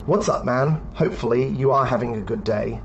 What's up, man? Hopefully you are having a good day.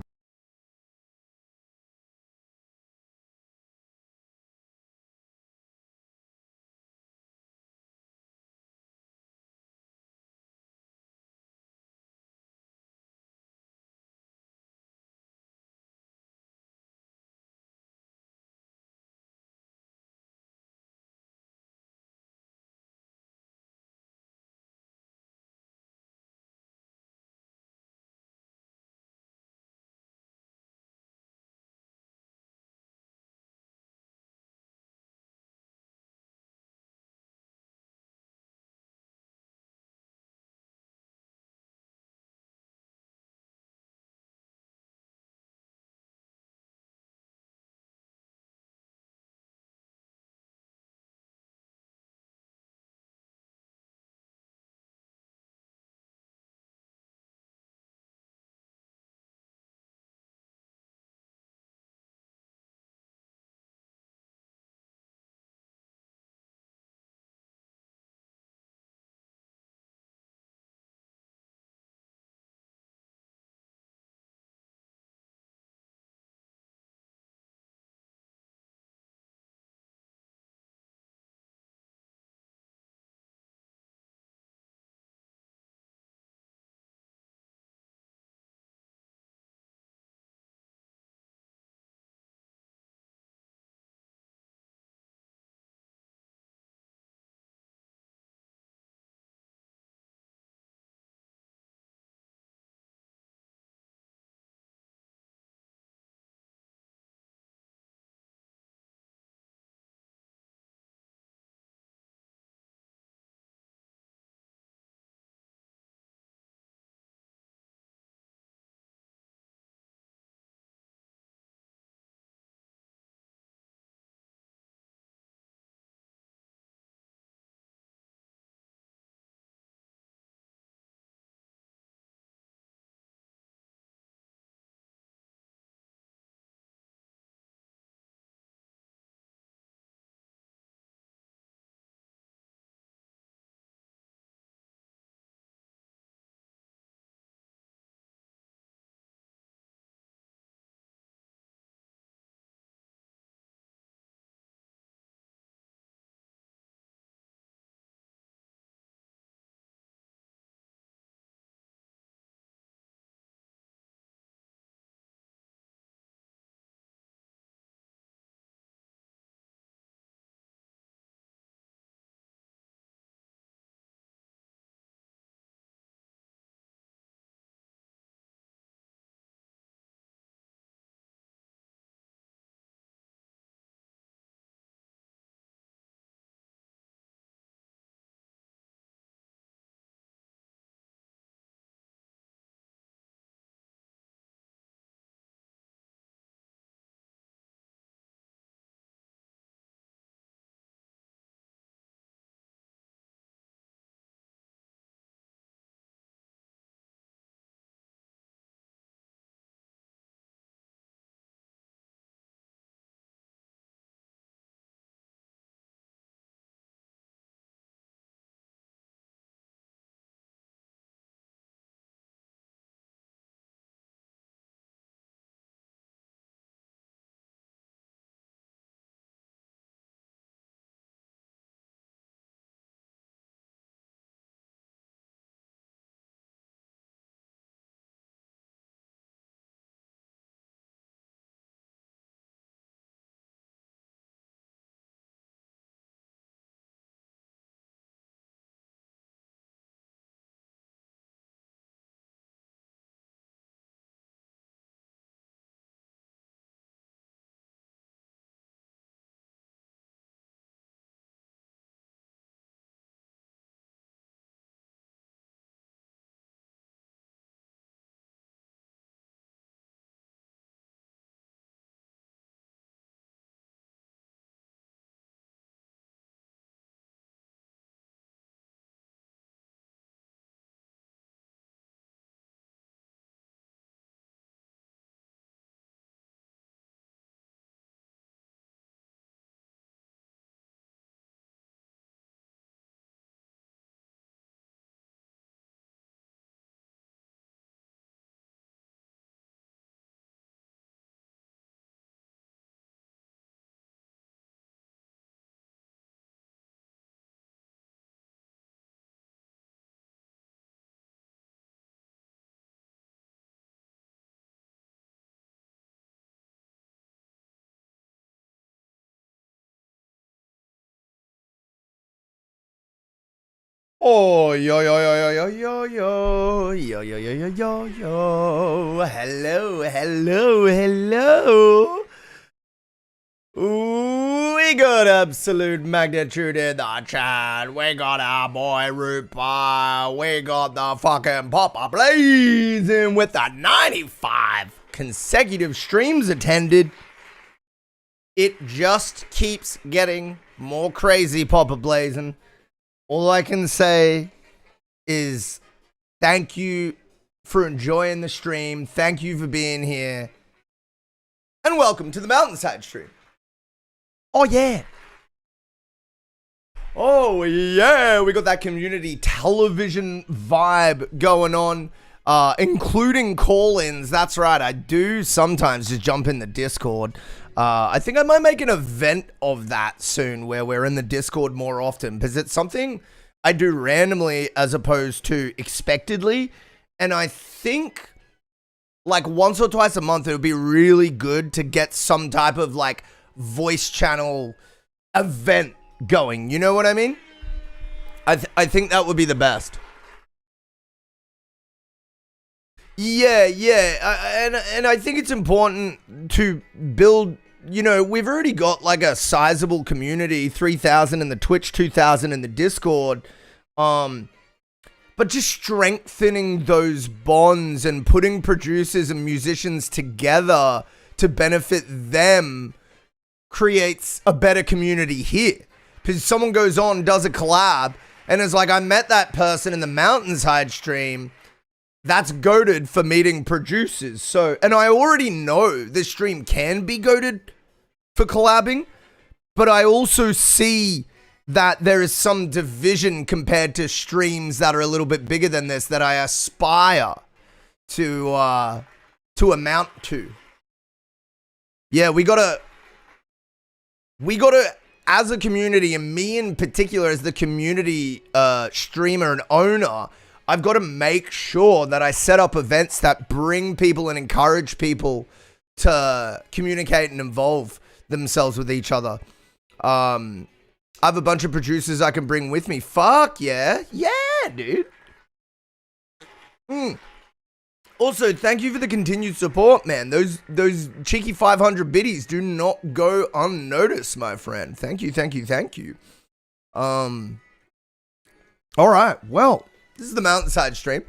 Oh, yo, yo, yo, yo, yo, yo, yo, yo, yo, yo, yo, yo. Hello, hello, hello. Ooh, we got absolute magnitude in the chat. We got our boy Rupa. We got the fucking Popper blazing with the 95 consecutive streams attended. It just keeps getting more crazy, Popper blazing. All I can say is thank you for enjoying the stream. Thank you for being here. And welcome to the MountainsHide stream. Oh, yeah. Oh, yeah. We got that community television vibe going on, including call-ins. That's right. I do sometimes just jump in the Discord. I think I might make an event of that soon where we're in the Discord more often because it's something I do randomly as opposed to expectedly. And I think like once or twice a month, it would be really good to get some type of like voice channel event going. You know what I mean? I think that would be the best. Yeah. And I think it's important to build, you know, we've already got like a sizable community, 3,000 in the Twitch, 2,000 in the Discord. But just strengthening those bonds and putting producers and musicians together to benefit them creates a better community here. Because someone goes on, does a collab, and is like, I met that person in the MountainsHide stream. That's goated for meeting producers. So, and I already know this stream can be goated for collabing, but I also see that there is some division compared to streams that are a little bit bigger than this that I aspire to amount to. Yeah, we gotta, as a community, and me in particular as the community streamer and owner, I've got to make sure that I set up events that bring people and encourage people to communicate and involve themselves with each other. I have a bunch of producers I can bring with me. Fuck yeah. Yeah, dude. Also, thank you for the continued support, man. Those cheeky 500 biddies do not go unnoticed, my friend. Thank you. All right, well, this is the MountainsHide stream.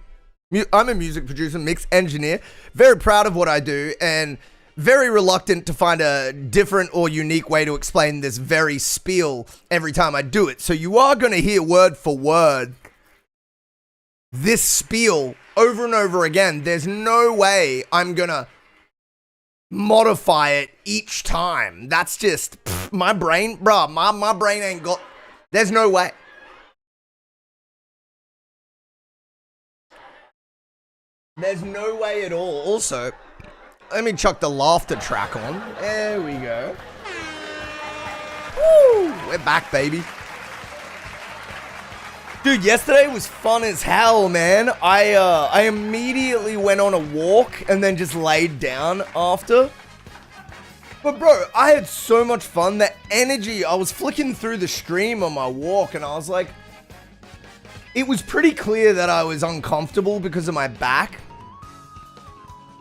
I'm a music producer, mix engineer. Very proud of what I do and very reluctant to find a different or unique way to explain this very spiel every time I do it. So you are going to hear word for word this spiel over and over again. There's no way I'm going to modify it each time. That's just my brain, bro. My brain ain't got, there's no way. There's no way at all. Also, let me chuck the laughter track on. There we go. Woo! We're back, baby. Dude, yesterday was fun as hell, man. I immediately went on a walk and then just laid down after. But bro, I had so much fun. The energy, I was flicking through the stream on my walk and I was like, it was pretty clear that I was uncomfortable because of my back.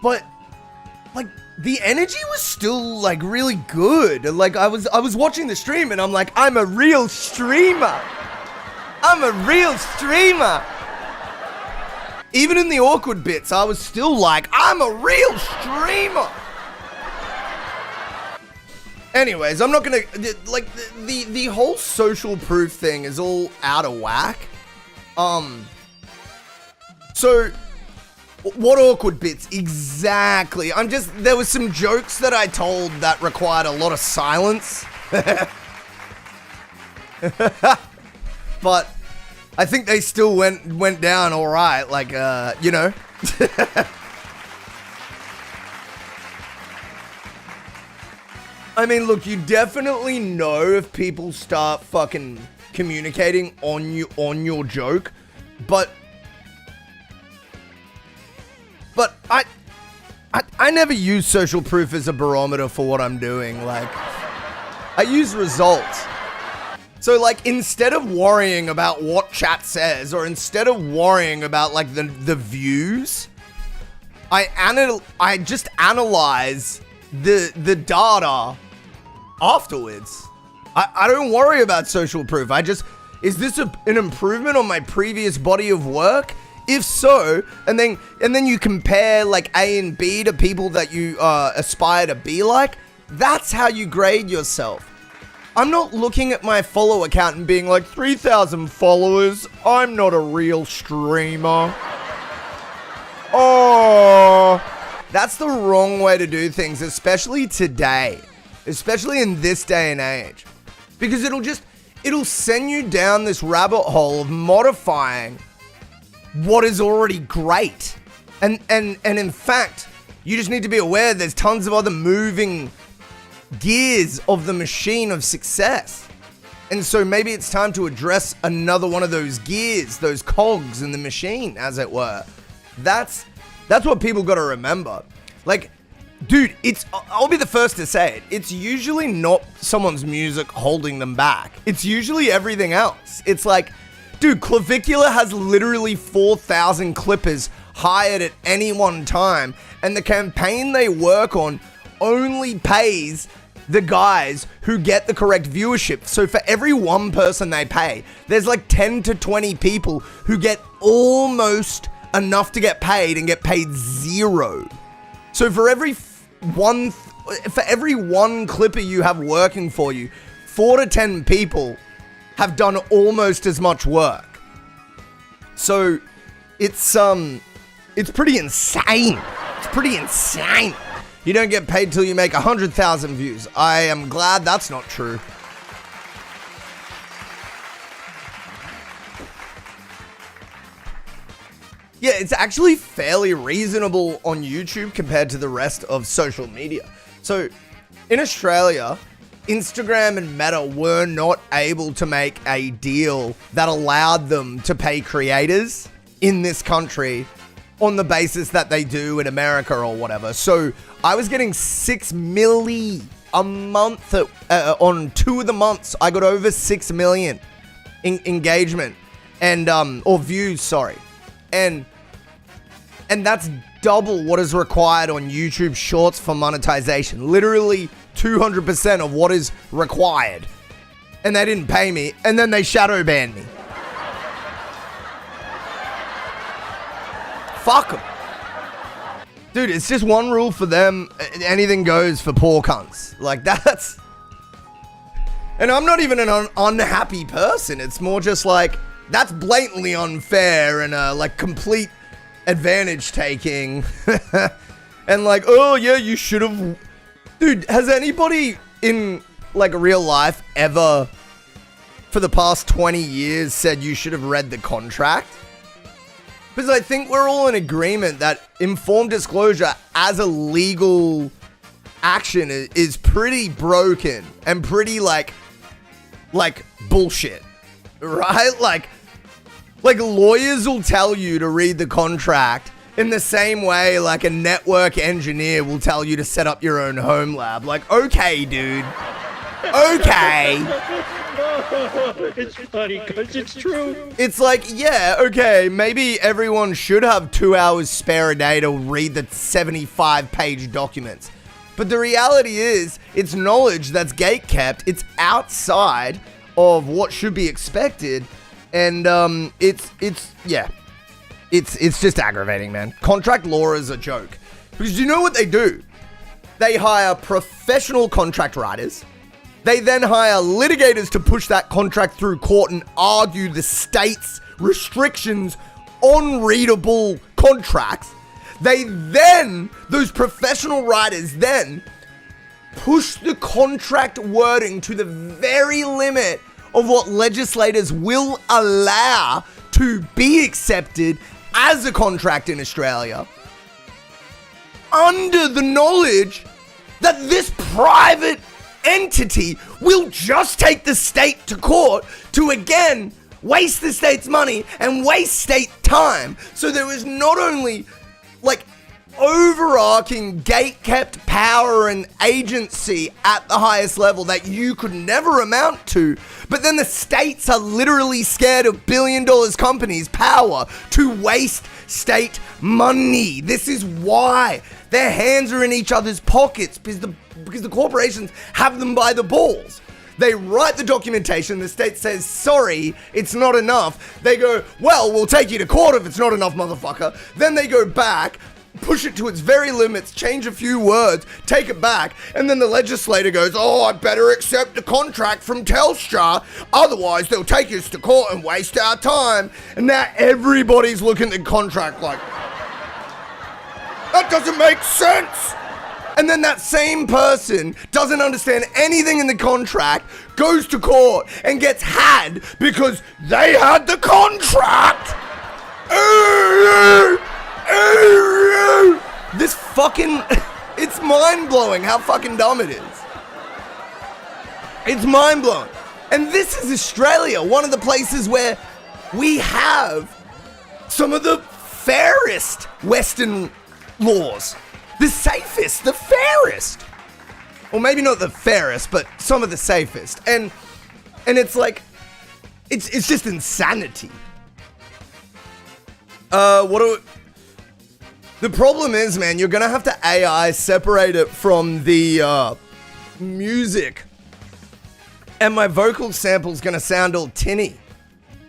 But like the energy was still like really good. Like I was watching the stream and I'm like, I'm a real streamer. I'm a real streamer. Even in the awkward bits, I was still like, I'm a real streamer. Anyways, I'm not gonna, like, the whole social proof thing is all out of whack. So, what awkward bits? Exactly. There was some jokes that I told that required a lot of silence. But I think they still went down all right, like, you know. I mean, look, you definitely know if people start fucking communicating on your joke, but I never use social proof as a barometer for what I'm doing. Like, I use results. So, like, instead of worrying about what chat says, or instead of worrying about, like, the views, I just analyze the data afterwards. I don't worry about social proof. Is this an improvement on my previous body of work? If so, and then you compare, like, A and B to people that you aspire to be like, that's how you grade yourself. I'm not looking at my follow account and being like, 3,000 followers, I'm not a real streamer. Oh, that's the wrong way to do things, especially today, especially in this day and age, because it'll send you down this rabbit hole of modifying what is already great. And in fact, you just need to be aware there's tons of other moving gears of the machine of success. And so maybe it's time to address another one of those gears, those cogs in the machine, as it were. That's what people got to remember. Like, dude, I'll be the first to say it. It's usually not someone's music holding them back. It's usually everything else. It's like, dude, Clavicular has literally 4,000 clippers hired at any one time, and the campaign they work on only pays the guys who get the correct viewership. So for every one person they pay, there's like 10 to 20 people who get almost enough to get paid and get paid zero. So for every one clipper you have working for you, 4 to 10 people have done almost as much work. So it's pretty insane. It's pretty insane. You don't get paid till you make 100,000 views. I am glad that's not true. Yeah, it's actually fairly reasonable on YouTube compared to the rest of social media. So in Australia, Instagram and Meta were not able to make a deal that allowed them to pay creators in this country on the basis that they do in America or whatever. So I was getting 6 milli a month on 2 of the months. I got over 6 million engagement and or views, sorry. And that's double what is required on YouTube Shorts for monetization. Literally 200% of what is required. And they didn't pay me, and then they shadow banned me. Fuck them. Dude, it's just one rule for them. Anything goes for poor cunts. Like, that's... And I'm not even an unhappy person. It's more just like, that's blatantly unfair and, like, complete advantage taking. And like, oh, yeah, you should have... Dude, has anybody in, like, real life ever, for the past 20 years, said you should have read the contract? Because I think we're all in agreement that informed disclosure as a legal action is pretty broken and pretty like bullshit, right? Like lawyers will tell you to read the contract in the same way like a network engineer will tell you to set up your own home lab. Like, okay, dude. Okay. It's funny because it's true. It's like, yeah, okay, maybe everyone should have 2 hours spare a day to read the 75-page documents. But the reality is, it's knowledge that's gatekept. It's outside of what should be expected. And it's just aggravating, man. Contract law is a joke. Because you know what they do? They hire professional contract writers. They then hire litigators to push that contract through court and argue the state's restrictions on readable contracts. Those professional writers then push the contract wording to the very limit of what legislators will allow to be accepted as a contract in Australia, under the knowledge that this private entity will just take the state to court to again waste the state's money and waste state time. So there is not only like overarching gate-kept power and agency at the highest level that you could never amount to, but then the states are literally scared of billion-dollar companies' power to waste state money. This is why their hands are in each other's pockets, because the corporations have them by the balls. They write the documentation, the state says, sorry, it's not enough. They go, well, we'll take you to court if it's not enough, motherfucker. Then they go back, push it to its very limits, change a few words, take it back, and then the legislator goes, oh, I better accept the contract from Telstra, otherwise they'll take us to court and waste our time. And now everybody's looking at the contract like, that doesn't make sense. And then that same person doesn't understand anything in the contract, goes to court and gets had because they had the contract. This fucking, it's mind-blowing how fucking dumb it is. It's mind-blowing. And this is Australia, one of the places where we have some of the fairest Western laws. The safest, the fairest. Well, maybe not the fairest, but some of the safest. And it's like, it's just insanity. The problem is, man, you're gonna have to AI separate it from the music. And my vocal sample's gonna sound all tinny.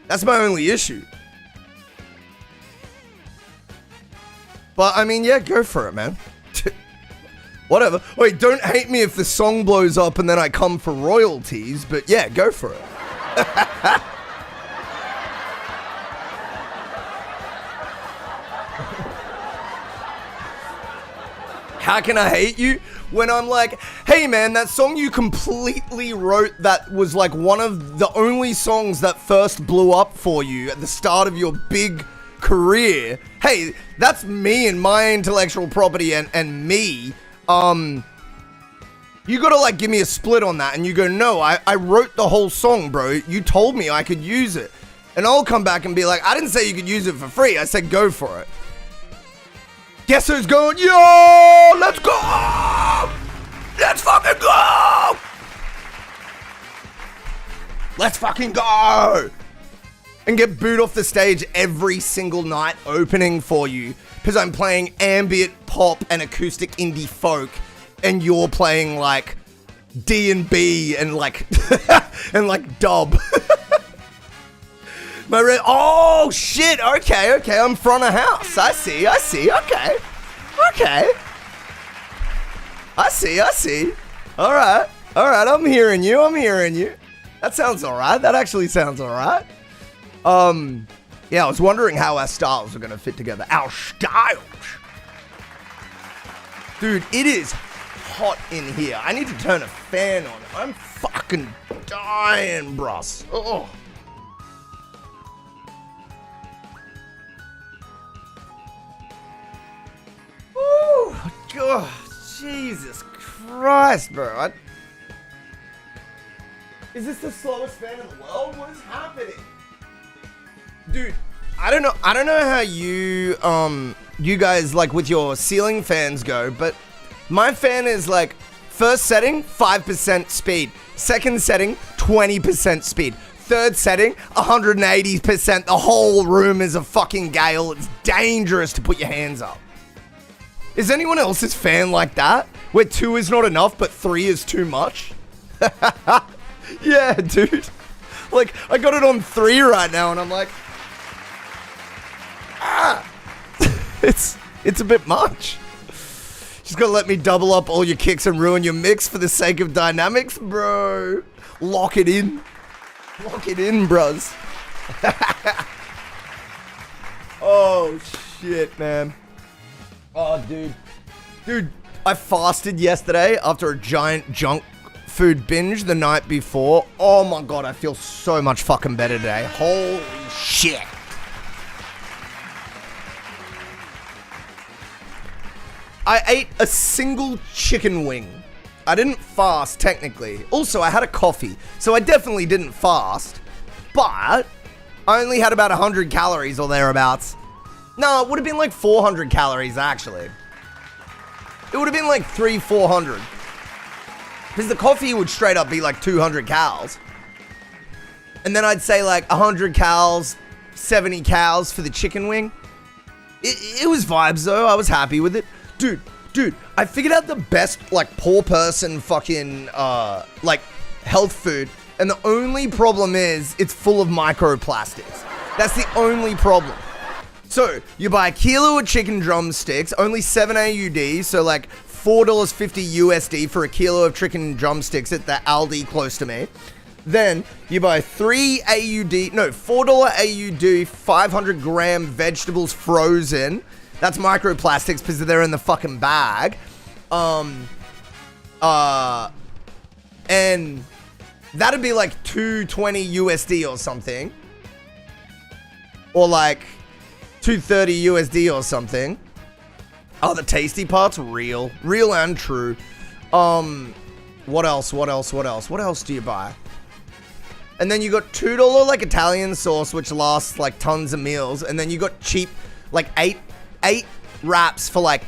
That's my only issue. But I mean, yeah, go for it, man. Whatever. Wait, don't hate me if the song blows up and then I come for royalties, but yeah, go for it. How can I hate you? When I'm like, hey man, that song you completely wrote that was like one of the only songs that first blew up for you at the start of your big career. Hey, that's me and my intellectual property and me. You gotta like give me a split on that, and you go, no, I wrote the whole song, bro. You told me I could use it. And I'll come back and be like, I didn't say you could use it for free. I said go for it. Guess who's going? Yo, let's go! Let's fucking go! Let's fucking go! And get booed off the stage every single night opening for you because I'm playing ambient pop and acoustic indie folk and you're playing like D&B and like and like dub. Oh shit, okay, I'm front of house. I see, okay. I see. Alright, I'm hearing you. That sounds alright, that actually sounds alright. Yeah, I was wondering how our styles are gonna fit together. Our styles! Dude, it is hot in here. I need to turn a fan on. I'm fucking dying, bros. Oh. Ooh, God, Jesus Christ, bro. Is this the slowest fan in the world? What is happening? Dude, I don't know how you guys like with your ceiling fans go, but my fan is like first setting 5% speed, second setting 20% speed, third setting 180%. The whole room is a fucking gale. It's dangerous to put your hands up. Is anyone else's fan like that? Where 2 is not enough, but 3 is too much? Yeah, dude. Like, I got it on 3 right now, and I'm like, it's a bit much. Just gotta let me double up all your kicks and ruin your mix for the sake of dynamics, bro. Lock it in. Lock it in, bros. Oh, shit, man. Oh, dude, I fasted yesterday after a giant junk food binge the night before. Oh my God, I feel so much fucking better today. Holy shit. I ate a single chicken wing. I didn't fast technically. Also, I had a coffee, so I definitely didn't fast, but I only had about 100 calories or thereabouts. No, it would have been like 400 calories, actually. It would have been like 300-400. Because the coffee would straight up be like 200 cals. And then I'd say like 100 cals, 70 cals for the chicken wing. It was vibes though. I was happy with it. Dude, I figured out the best like poor person fucking like health food. And the only problem is it's full of microplastics. That's the only problem. So you buy a kilo of chicken drumsticks, only 7 AUD, so like $4.50 USD for a kilo of chicken drumsticks at the Aldi close to me. Then you buy $4 AUD, 500 gram vegetables frozen. That's microplastics because they're in the fucking bag. And that'd be like $2.20 USD or something. Or like $2.30 USD or something. Oh, the tasty part's real and true. What else? What else do you buy? And then you got $2 like Italian sauce, which lasts like tons of meals. And then you got cheap, like eight wraps for like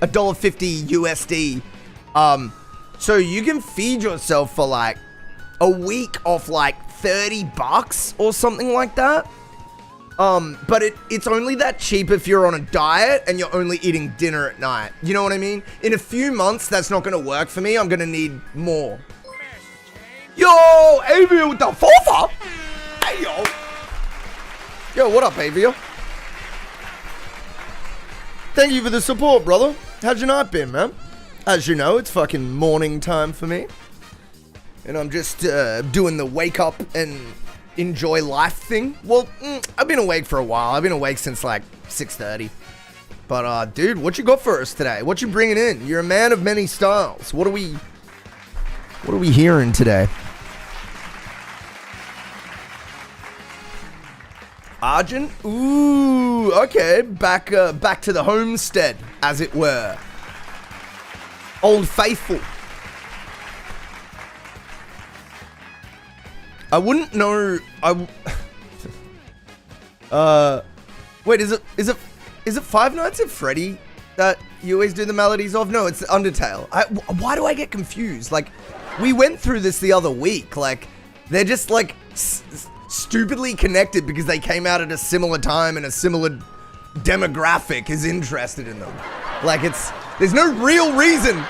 $1.50 USD. So you can feed yourself for like a week off like $30 or something like that. But it's only that cheap if you're on a diet and you're only eating dinner at night. You know what I mean? In a few months, that's not going to work for me. I'm going to need more. Yo, Avia with the fofa. Hey, yo. Yo, what up, Avia? Thank you for the support, brother. How's your night been, man? As you know, it's fucking morning time for me. And I'm just doing the wake up and enjoy life thing. Well, I've been awake for a while. I've been awake since like 6:30. But dude, what you got for us today? What you bringing in? You're a man of many styles. What are we hearing today? Argent? Ooh, okay. Back to the homestead, as it were. Old Faithful. I wouldn't know. Wait, is it Five Nights at Freddy that you always do the melodies of? No, it's Undertale. Why do I get confused? Like, we went through this the other week. Like, they're just like stupidly connected because they came out at a similar time and a similar demographic is interested in them. Like, there's no real reason.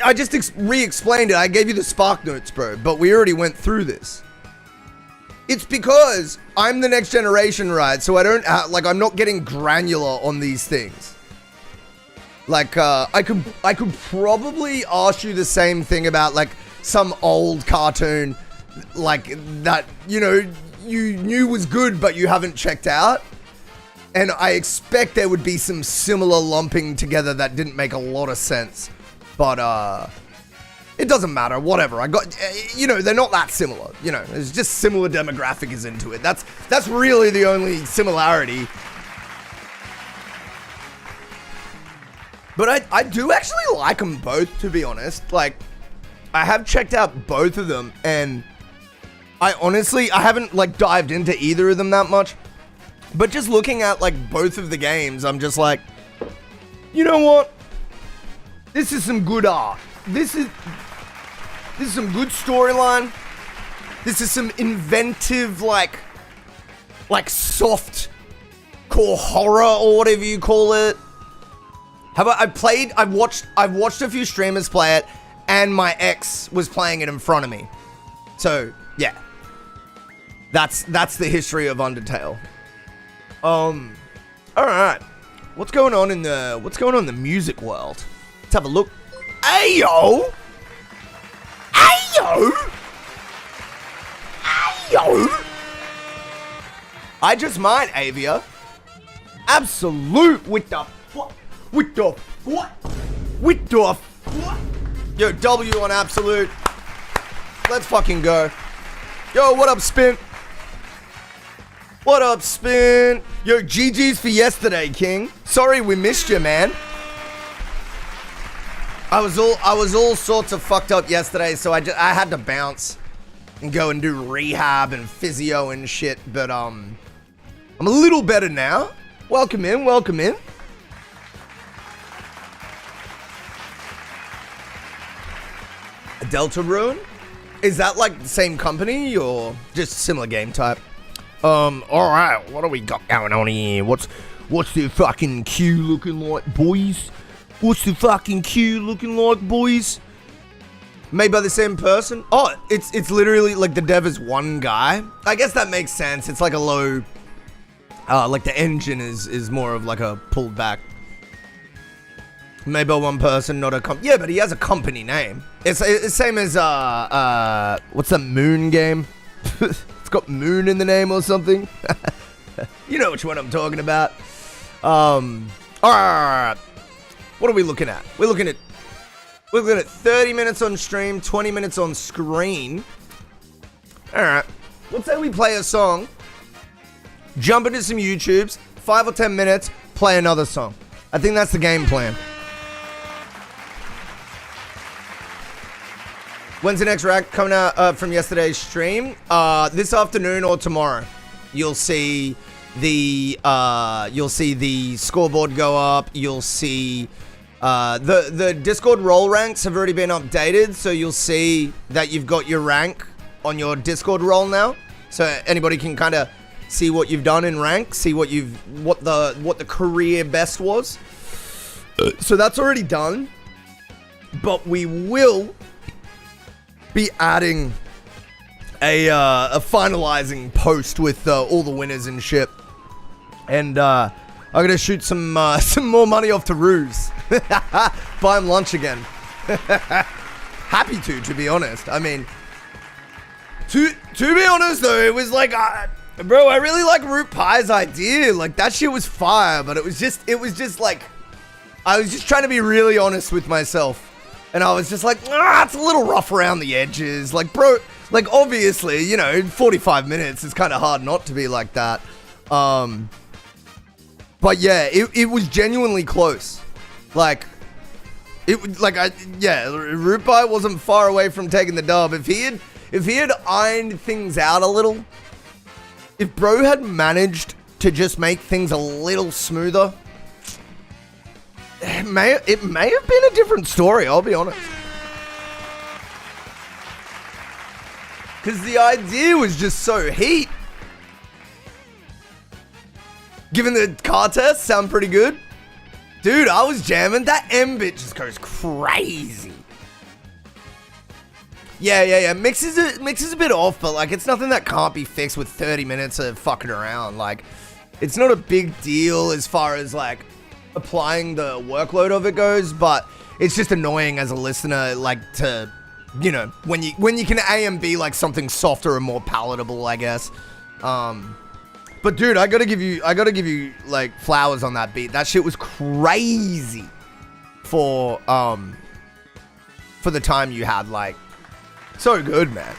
I just re-explained it. I gave you the spark notes, bro, but we already went through this. It's because I'm the next generation, right? So I don't I'm not getting granular on these things. Like, I could probably ask you the same thing about like some old cartoon, like that, you know, you knew was good, but you haven't checked out. And I expect there would be some similar lumping together that didn't make a lot of sense. But, it doesn't matter, whatever. I got, you know, they're not that similar. You know, it's just similar demographic is into it. That's really the only similarity. But I do actually like them both, to be honest. Like, I have checked out both of them, and I haven't, like, dived into either of them that much. But just looking at, like, both of the games, I'm just like, you know what? This is some good art. This is some good storyline. This is some inventive, like soft core horror or whatever you call it. How about I've watched a few streamers play it, and my ex was playing it in front of me. So yeah, that's the history of Undertale. All right, what's going on in the music world? Let's have a look. Ayo! I just might, Avia. Absolute with the what? Yo, W on Absolute. Let's fucking go. Yo, what up, Spin? What up, Spin? Yo, GG's for yesterday, King. Sorry we missed you, man. I was all sorts of fucked up yesterday, so I had to bounce and go and do rehab and physio and shit. But I'm a little better now. Welcome in. Deltarune? Is that like the same company or just similar game type? Alright, what do we got going on here? What's the fucking queue looking like, boys? What's the fucking queue looking like, boys? Made by the same person? Oh, it's literally like the dev is one guy. I guess that makes sense. It's like a low, like the engine is more of like a pulled back. Made by one person, not a yeah, but he has a company name. It's same as what's that Moon game? It's got Moon in the name or something. You know which one I'm talking about. Alright. What are we looking at? We're looking at 30 minutes on stream, 20 minutes on screen. Alright. Let's say we play a song, jump into some YouTubes, 5 or 10 minutes, play another song. I think that's the game plan. When's the next rack coming out from yesterday's stream? This afternoon or tomorrow. You'll see the scoreboard go up. You'll see the Discord role ranks have already been updated, so you'll see that you've got your rank on your Discord role now. So anybody can kind of see what you've done in rank, see what the career best was. So that's already done, but we will be adding a finalizing post with all the winners and shit, and I'm gonna shoot some more money off to Ruse. Buy him lunch again. Happy to be honest. I mean, to be honest though, it was like, bro, I really like Root Pie's idea. Like that shit was fire, but it was just like, I was just trying to be really honest with myself. And I was just like, it's a little rough around the edges. Like, bro, like, obviously, you know, 45 minutes is kind of hard not to be like that. But yeah, it was genuinely close. Like, Root Pie wasn't far away from taking the dub. If he had ironed things out a little, if bro had managed to just make things a little smoother, it may have been a different story, I'll be honest. Because the idea was just so heat. Given the car tests sound pretty good. Dude, I was jamming. That M bit just goes crazy. Yeah. Mix is a bit off, but like it's nothing that can't be fixed with 30 minutes of fucking around. Like, it's not a big deal as far as like applying the workload of it goes, but it's just annoying as a listener, like, to, you know, when you can A and B like something softer and more palatable, I guess. But dude, I gotta give you like flowers on that beat. That shit was crazy for the time you had. Like, so good, man.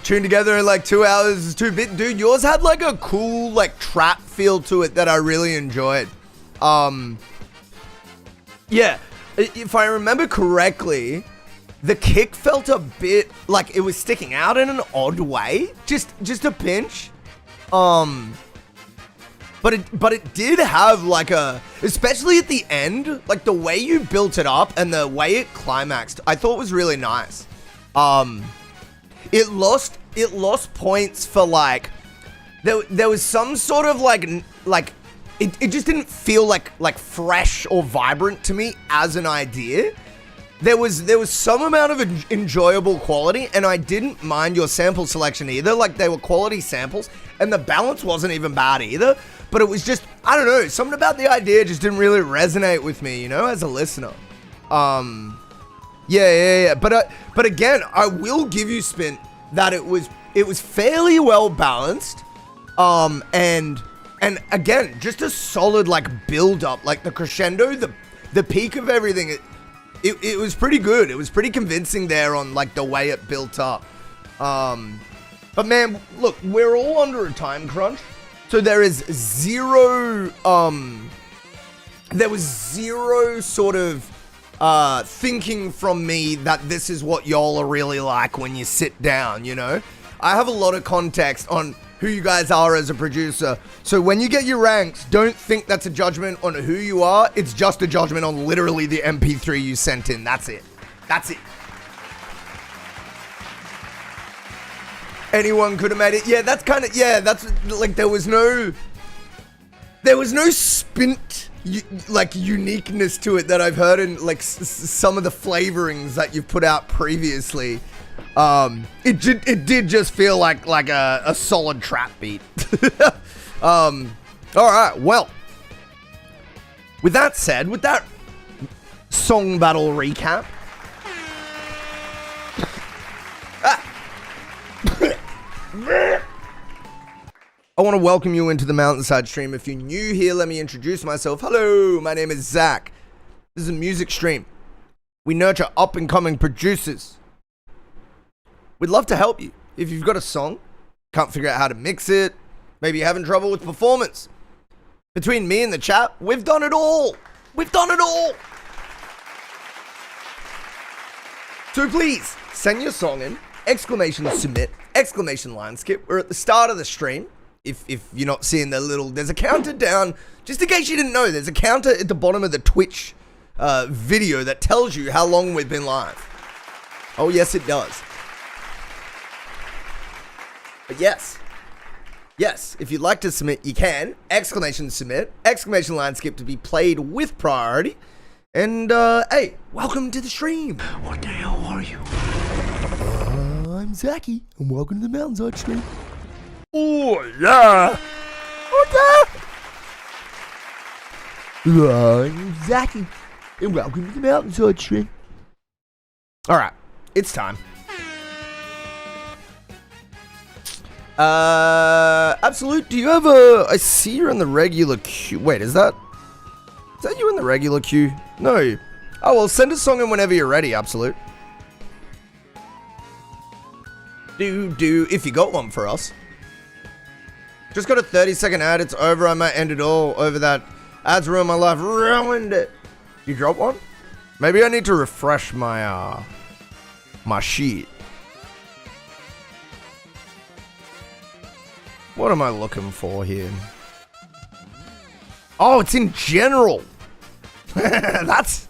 Tuned together in like 2 hours is 2-bit. Dude, yours had like a cool like trap feel to it that I really enjoyed. Yeah, if I remember correctly, the kick felt a bit like it was sticking out in an odd way, just a pinch. But it did have like a, especially at the end, like the way you built it up and the way it climaxed, I thought was really nice. It lost points for like, there was some sort of like it just didn't feel like fresh or vibrant to me as an idea. There was some amount of enjoyable quality, and I didn't mind your sample selection either. Like, they were quality samples, and the balance wasn't even bad either. But it was just, I don't know, something about the idea just didn't really resonate with me, you know, as a listener. Yeah. But again, I will give you, Spin, that it was fairly well balanced. And again, just a solid like build up, like the crescendo, the peak of everything. It was pretty good. It was pretty convincing there on like the way it built up. But man, look, we're all under a time crunch. So there was zero sort of thinking from me that this is what y'all are really like when you sit down, you know? I have a lot of context on who you guys are as a producer. So when you get your ranks, don't think that's a judgment on who you are. It's just a judgment on literally the MP3 you sent in. That's it. That's it. Anyone could have made it. Yeah, that's kind of, yeah, that's like there was no spint, like uniqueness to it that I've heard in like some of the flavorings that you've put out previously. It did just feel like a solid trap beat. All right, well, with that said, with that song battle recap, I want to welcome you into the Mountainside stream. If you're new here, let me introduce myself. Hello, my name is Zach. This is a music stream. We nurture up-and-coming producers. We'd love to help you. If you've got a song, can't figure out how to mix it, maybe you're having trouble with performance. Between me and the chat, we've done it all. We've done it all. So please, send your song in, exclamation submit, exclamation Lineskip. We're at the start of the stream. If you're not seeing the little, there's a counter down, just in case you didn't know, there's a counter at the bottom of the Twitch video that tells you how long we've been live. Oh yes, it does. But yes, if you'd like to submit, you can. Exclamation submit, exclamation Lineskip to be played with priority. And, hey, welcome to the stream. What the hell are you? I'm Zachy, and welcome to the Mountainside stream. Oh, yeah. I'm Zachy, and welcome to the Mountainside stream. Alright, it's time. Absolute, do you have I see you're in the regular queue. Wait, is that you in the regular queue? No. Oh, well, send a song in whenever you're ready, Absolute. If you got one for us. Just got a 30-second ad, it's over, I might end it all over that. Ads ruined my life, ruined it. You drop one? Maybe I need to refresh my, my sheet. What am I looking for here? Oh, it's in general. That's...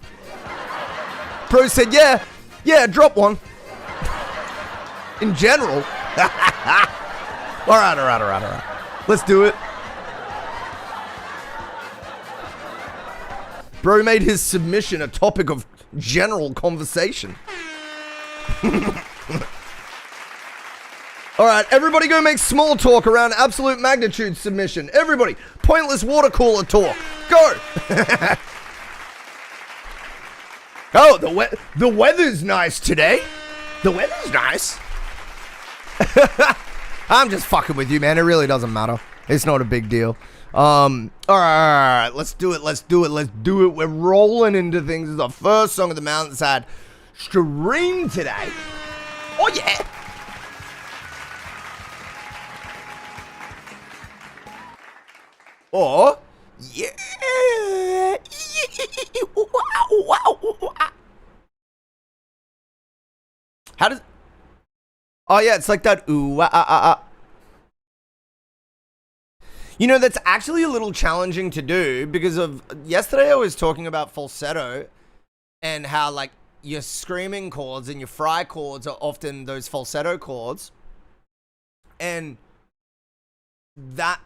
Pro said, yeah, drop one. In general. All right. Let's do it. Bro made his submission a topic of general conversation. All right, everybody go make small talk around absolute magnitude submission. Everybody, pointless water cooler talk. Go. Oh, the weather's nice today. The weather's nice. I'm just fucking with you, man. It really doesn't matter. It's not a big deal. All right. Let's do it. We're rolling into things. This is the first song of the Mountainside stream today. Oh, yeah. Or, yeah. How does... Oh, yeah, it's like that ooh, You know, that's actually a little challenging to do because of... Yesterday I was talking about falsetto and how, like, your screaming chords and your fry chords are often those falsetto chords. And that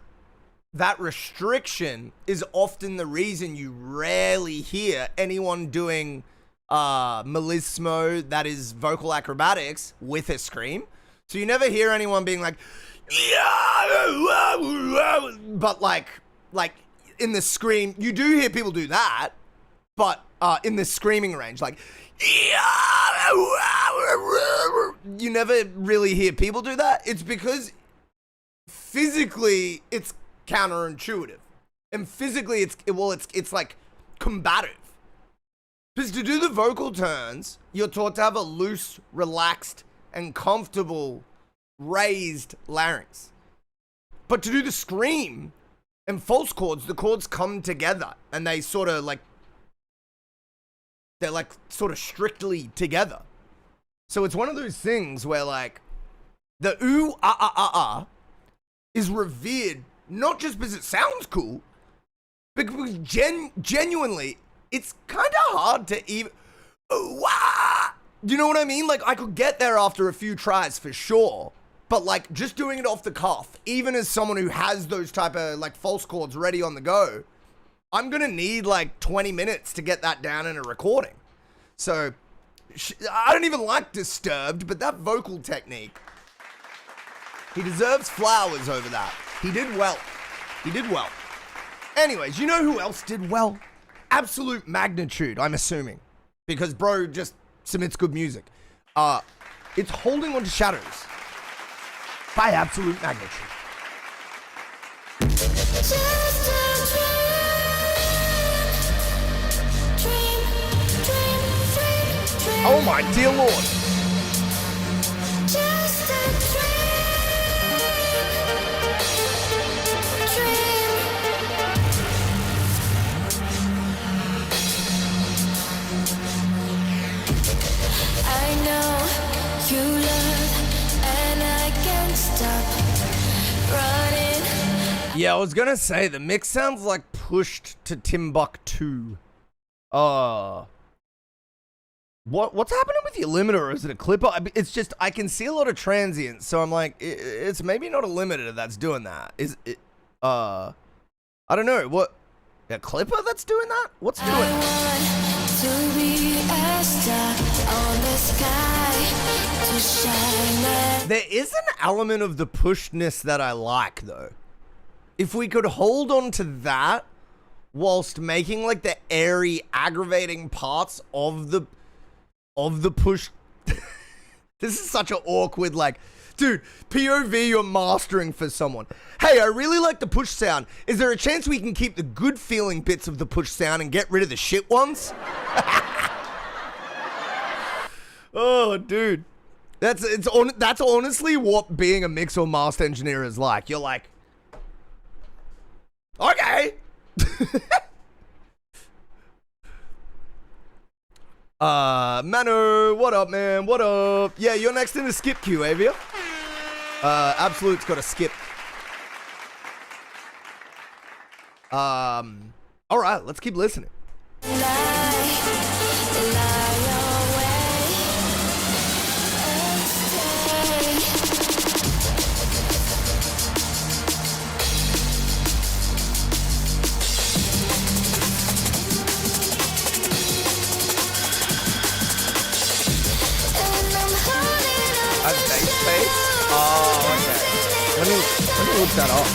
restriction is often the reason you rarely hear anyone doing melismo, that is vocal acrobatics, with a scream. So you never hear anyone being like, but like in the scream, you do hear people do that, but in the screaming range, like, you never really hear people do that. It's because physically it's counterintuitive, and physically it's like combative. Because to do the vocal turns, you're taught to have a loose, relaxed, and comfortable raised larynx. But to do the scream and false chords, the chords come together and they sort of like, they're like sort of strictly together. So it's one of those things where like the ooh, is revered not just because it sounds cool, but because genuinely, it's kind of hard to even. You know what I mean? Like, I could get there after a few tries for sure, but like just doing it off the cuff, even as someone who has those type of like false chords ready on the go, I'm gonna need like 20 minutes to get that down in a recording. So I don't even like Disturbed, but that vocal technique, he deserves flowers over that. He did well. He did well. Anyways, you know who else did well? Absolute Magnitude, I'm assuming, because bro just submits good music. It's Holding On to Shadows by Absolute Magnitude. Oh my dear Lord. I know you love and I can't stop running. Yeah, I was gonna say the mix sounds like pushed to Timbuktu. What's happening with your limiter? Or is it a clipper? It's just I can see a lot of transients, so I'm like, it's maybe not a limiter that's doing that. Is it? I don't know. What? A clipper that's doing that? What's doing that? To be a star on the sky to shine. There is an element of the pushedness that I like, though. If we could hold on to that whilst making like the airy, aggravating parts of the push. This is such an awkward, like, dude, POV, you're mastering for someone. Hey, I really like the push sound. Is there a chance we can keep the good feeling bits of the push sound and get rid of the shit ones? Oh, dude. That's honestly what being a mix or master engineer is like. You're like, okay. Manu, what up, man? What up? Yeah, you're next in the skip queue, Avia. Absolute's got a skip. All right, let's keep listening. Oh, okay. Let me look that up.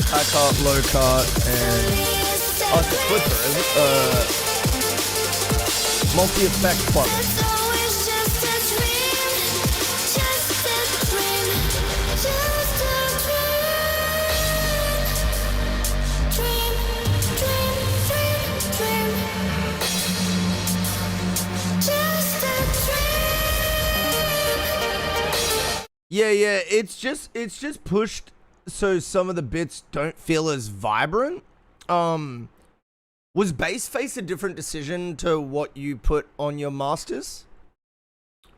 High cut, low cut, and it's a clipper, is it? Multi-effect plugin. Yeah, it's just pushed so some of the bits don't feel as vibrant. Was bass face a different decision to what you put on your masters?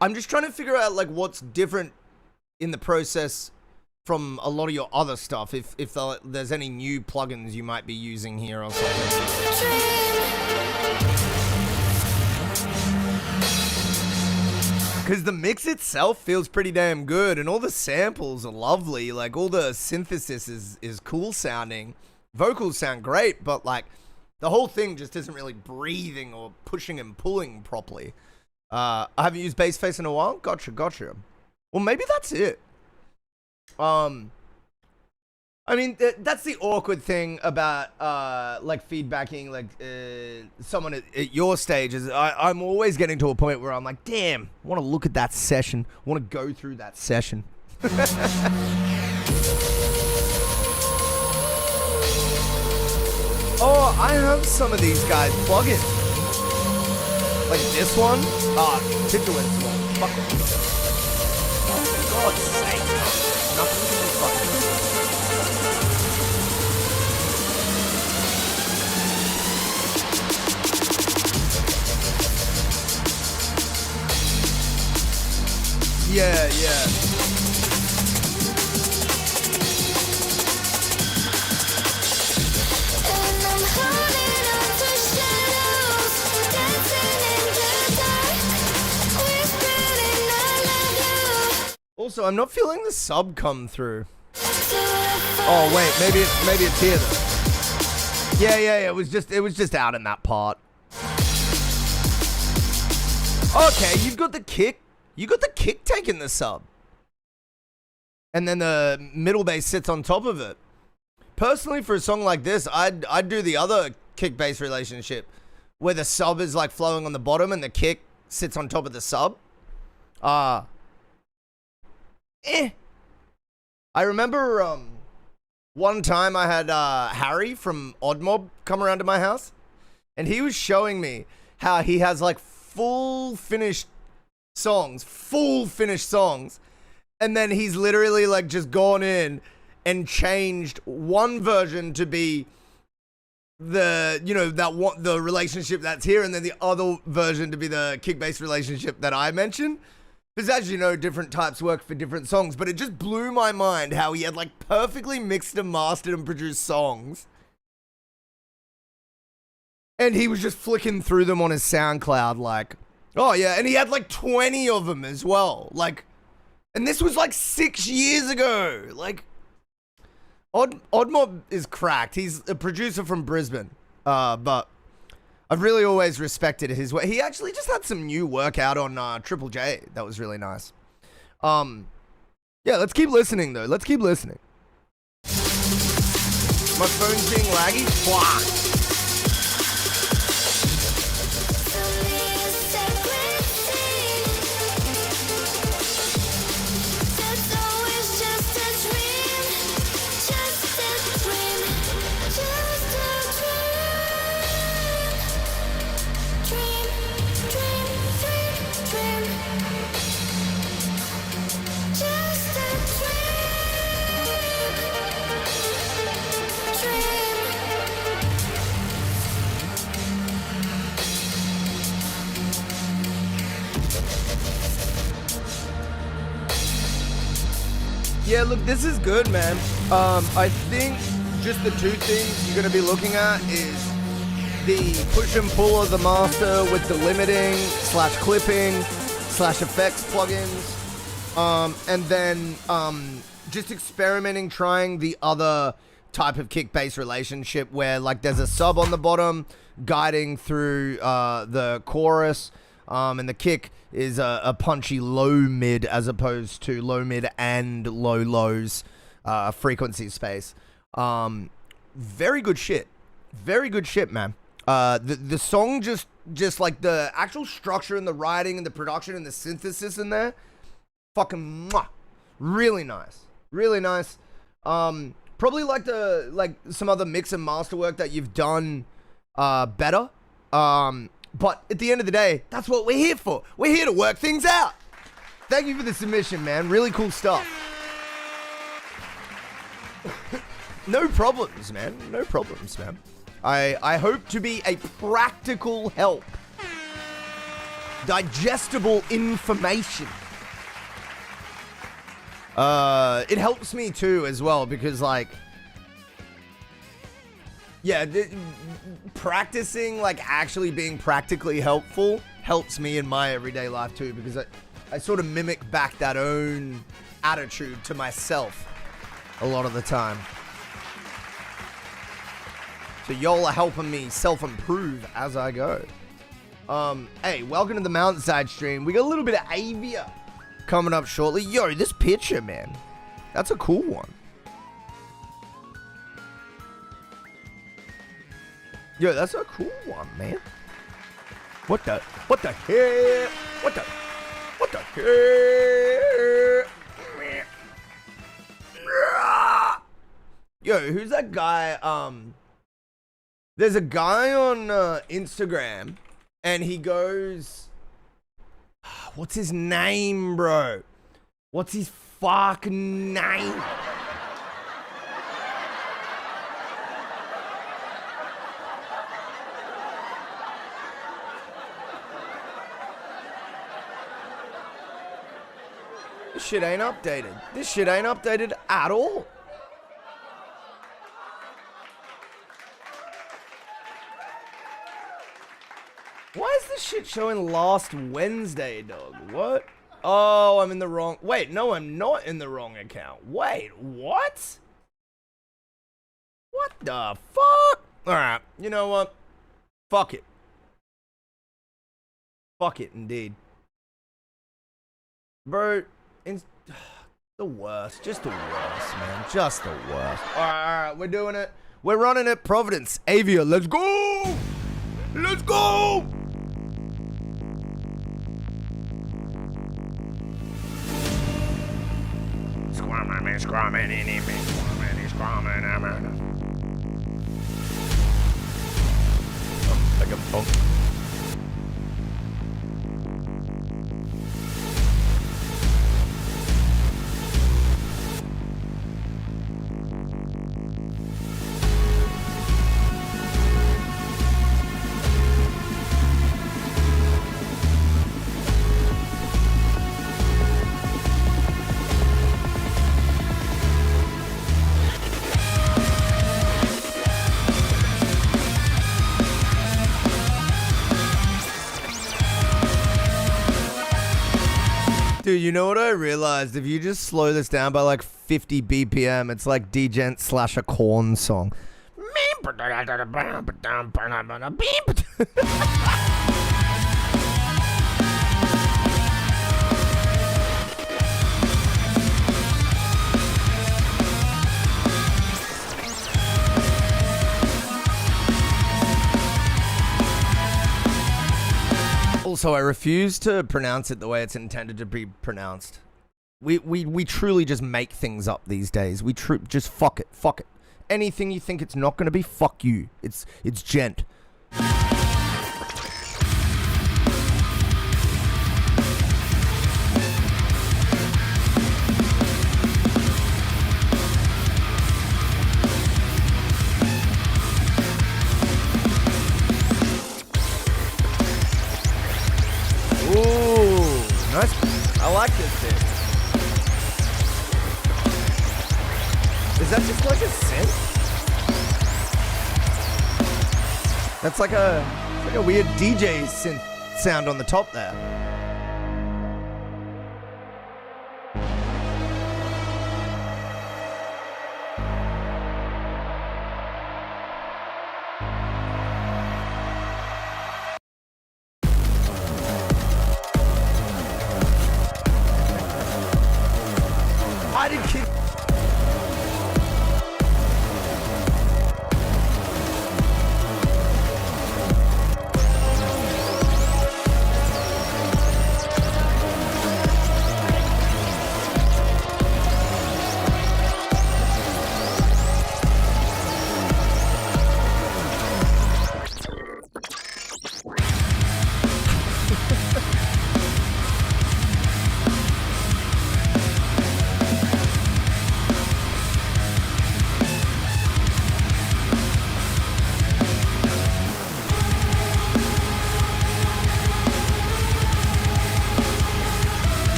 I'm just trying to figure out like what's different in the process from a lot of your other stuff. If there's any new plugins you might be using here or something. Because the mix itself feels pretty damn good, and all the samples are lovely. Like, all the synthesis is cool sounding. Vocals sound great, but, like, the whole thing just isn't really breathing or pushing and pulling properly. I haven't used Bassface in a while? Gotcha. Well, maybe that's it. I mean, that's the awkward thing about, like, feedbacking, like, someone at your stage is I'm always getting to a point where I'm like, damn, I want to look at that session. I want to go through that session. Oh, I have some of these guys plugins. Like this one. Tituan's one. Fuck it. Oh, for God's sake. Nothing can be fucking. Yeah, yeah. And I'm holding on to shadows, dancing in the dark, whispering I love you. Also, I'm not feeling the sub come through. So if Oh wait, maybe it's here though. Yeah. It was just out in that part. Okay, you've got the kick. You got the kick taking the sub, and then the middle bass sits on top of it. Personally, for a song like this, I'd do the other kick bass relationship, where the sub is like flowing on the bottom and the kick sits on top of the sub. I remember one time I had Harry from Odd Mob come around to my house, and he was showing me how he has like full finished songs, and then he's literally like just gone in and changed one version to be the, you know, the relationship that's here, and then the other version to be the kick bass relationship that I mentioned. Because as you know, different types work for different songs, but it just blew my mind how he had like perfectly mixed and mastered and produced songs. And he was just flicking through them on his SoundCloud like, oh yeah, and he had like 20 of them as well. Like, and this was like 6 years ago. Like, Odd Mob is cracked. He's a producer from Brisbane. But I've really always respected his work. He actually just had some new work out on Triple J. That was really nice. Yeah, let's keep listening though. Let's keep listening. My phone's being laggy. Fuck. Yeah, look, this is good, man. I think just the two things you're going to be looking at is the push and pull of the master with the limiting / clipping / effects plugins. And then just experimenting, trying the other type of kick bass relationship where like there's a sub on the bottom guiding through the chorus. And the kick is a punchy low mid as opposed to low mid and low lows frequency space. Very good shit. Very good shit, man. The song just like the actual structure and the writing and the production and the synthesis in there, fucking mwah, really nice. Really nice. Probably like some other mix and master work that you've done better. But at the end of the day, that's what we're here for. We're here to work things out. Thank you for the submission, man. Really cool stuff. No problems, man. No problems, man. I hope to be a practical help. Digestible information. It helps me too as well because like, yeah, practicing, like actually being practically helpful helps me in my everyday life too, because I sort of mimic back that own attitude to myself a lot of the time. So y'all are helping me self-improve as I go. Hey, welcome to the MountainsHide stream. We got a little bit of Avia coming up shortly. Yo, this picture, man. That's a cool one. Yo, that's a cool one, man. What the hell? What the hell? Yo, who's that guy? There's a guy on Instagram, and he goes, what's his name, bro? What's his fucking name? This shit ain't updated. This shit ain't updated at all. Why is this shit showing last Wednesday, dog? What? Oh, I'm in the wrong... Wait, no, I'm not in the wrong account. Wait, what? What the fuck? Alright, you know what? Fuck it. Fuck it, indeed. Bro, the worst. Just the worst, man. Just the worst. Alright, we're doing it. We're running it. Providence. Avia, let's go! Let's go! Like a bump. Dude, you know what I realized? If you just slow this down by like 50 BPM, it's like Degent / a Korn song. Also, I refuse to pronounce it the way it's intended to be pronounced. We truly just make things up these days. We just fuck it. Anything you think it's not gonna be, fuck you. It's gent. Nice. I like this bit. Is that just like a synth? That's like a weird DJ synth sound on the top there. I didn't kid.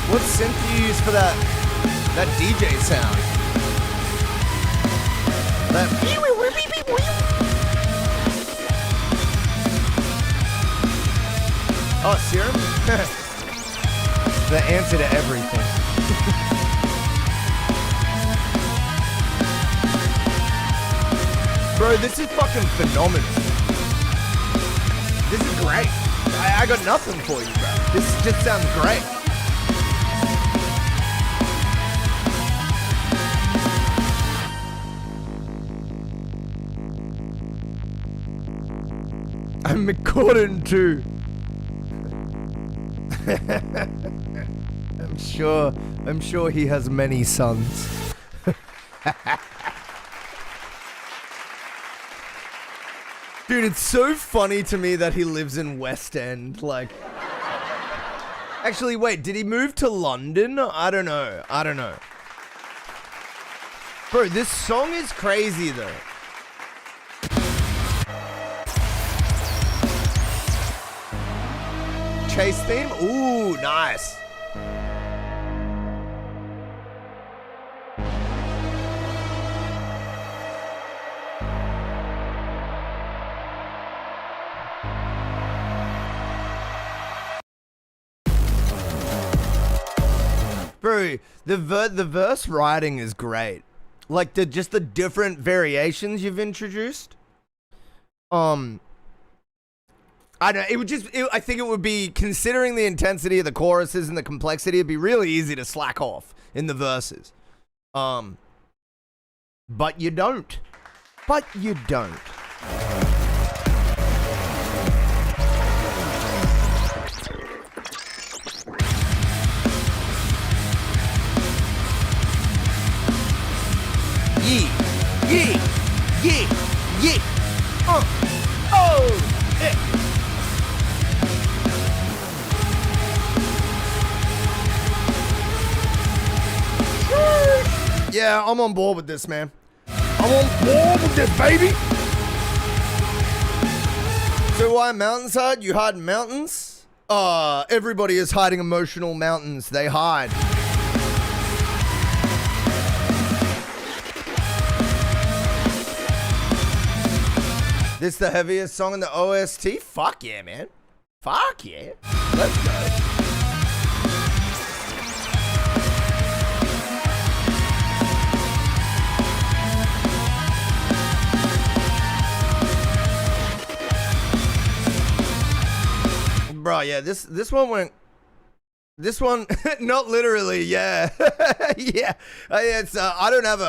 What synth do you use for that DJ sound? That oh, serum? The answer to everything. Bro, this is fucking phenomenal. This is great. I got nothing for you, bro. This just sounds great. I'm according to. I'm sure he has many sons. Dude, it's so funny to me that he lives in West End. Like, actually, wait, did he move to London? I don't know. Bro, this song is crazy though. chase theme. Ooh, nice. Bro, the verse writing is great. Like just the different variations you've introduced. I don't know. It would just. I think it would be, considering the intensity of the choruses and the complexity, it'd be really easy to slack off in the verses. But you don't. But you don't. Yeah, yeah, yeah, yeah. Oh, yeah. Yeah, I'm on board with this, man. I'm on board with this, baby. So why Mountainside? You hide in mountains? Everybody is hiding emotional mountains. They hide. This the heaviest song in the OST? Fuck yeah, man. Fuck yeah. Let's go. Bro, yeah, this one went. This one, not literally, yeah, yeah. It's I don't have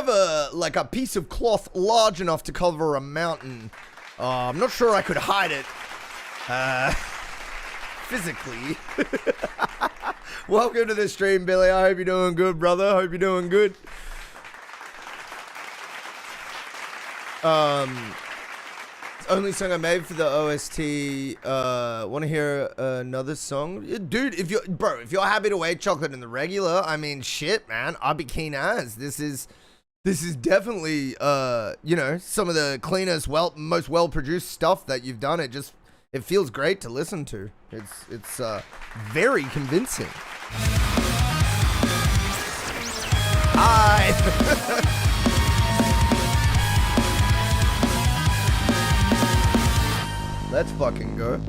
a like a piece of cloth large enough to cover a mountain. I'm not sure I could hide it, physically. Welcome to the stream, Billy. I hope you're doing good, brother. I hope you're doing good. Only song I made for the OST. Want to hear another song? Dude, if you're happy to wait chocolate in the regular, I mean, shit, man, I'd be keen as. This is definitely, you know, some of the cleanest, most well-produced stuff that you've done. It feels great to listen to. It's very convincing. Hi. Let's fucking go.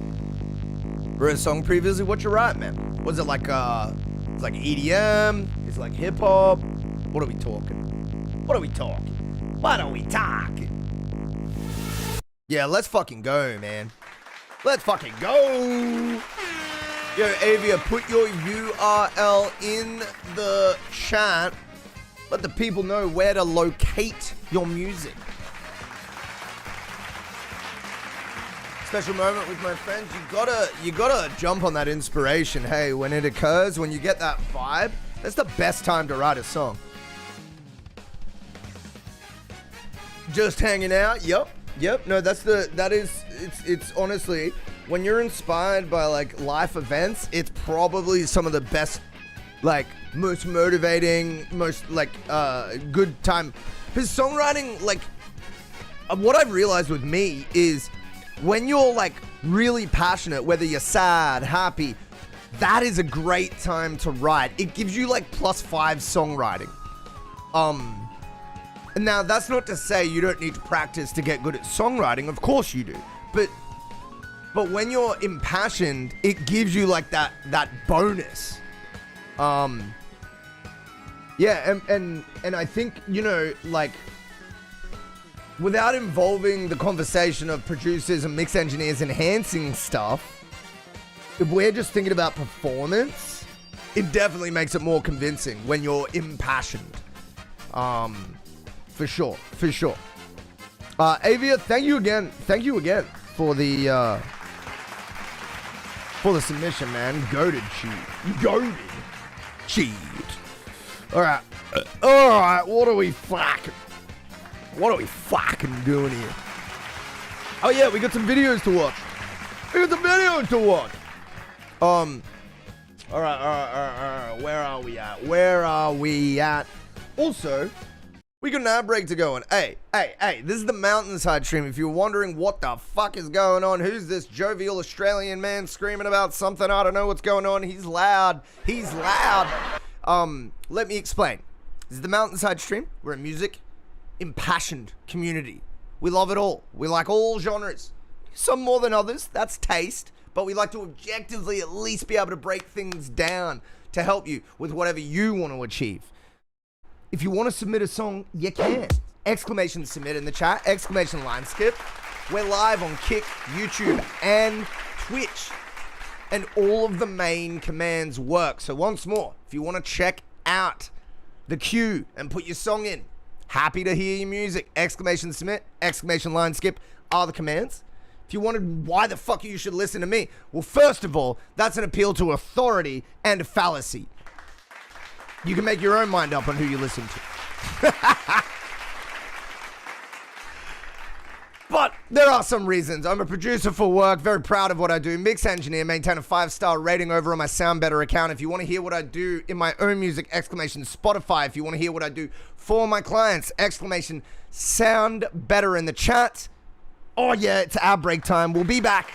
Wrote a song previously. What you write, man? Was it like it's like EDM? It's like hip hop? What are we talking? What are we talking? What are we talking? Yeah, let's fucking go, man. Let's fucking go. Yo, Avia, put your URL in the chat. Let the people know where to locate your music. Special moment with my friends. You gotta jump on that inspiration. Hey, when it occurs, when you get that vibe, that's the best time to write a song. Just hanging out. Yep. No, it's honestly, when you're inspired by like life events, it's probably some of the best, like most motivating, most like good time. Because songwriting, like what I've realized with me is, when you're like really passionate, whether you're sad, happy, that is a great time to write. It gives you like +5 songwriting. And now that's not to say you don't need to practice to get good at songwriting. Of course you do. But when you're impassioned, it gives you like that bonus. Yeah, and I think, you know, like, without involving the conversation of producers and mix engineers enhancing stuff, if we're just thinking about performance, it definitely makes it more convincing when you're impassioned. For sure. Avia, thank you again for the submission, man. Goated cheat. All right. What are we fucking doing here? Oh yeah, we got some videos to watch. All right. Where are we at? Also, We got an ad break to go on. Hey, this is the MountainsHide stream. If you're wondering what the fuck is going on, who's this jovial Australian man screaming about something? I don't know what's going on. He's loud. Let me explain. This is the MountainsHide stream. We're a music impassioned community. We love it all. We like all genres. Some more than others. That's taste. But we like to objectively at least be able to break things down to help you with whatever you want to achieve. If you want to submit a song, you can. Exclamation submit in the chat. Exclamation Lineskip. We're live on Kick, YouTube, and Twitch. And all of the main commands work. So once more, if you want to check out the queue and put your song in, happy to hear your music. Exclamation submit, exclamation Lineskip are the commands. If you wondered why the fuck you should listen to me, well, first of all, that's an appeal to authority and a fallacy. You can make your own mind up on who you listen to. But there are some reasons. I'm a producer for work, very proud of what I do. Mix engineer, maintain a 5-star rating over on my Sound Better account. If you want to hear what I do in my own music, exclamation Spotify. If you want to hear what I do for my clients, exclamation Sound Better in the chat. Oh yeah, it's ad break time. We'll be back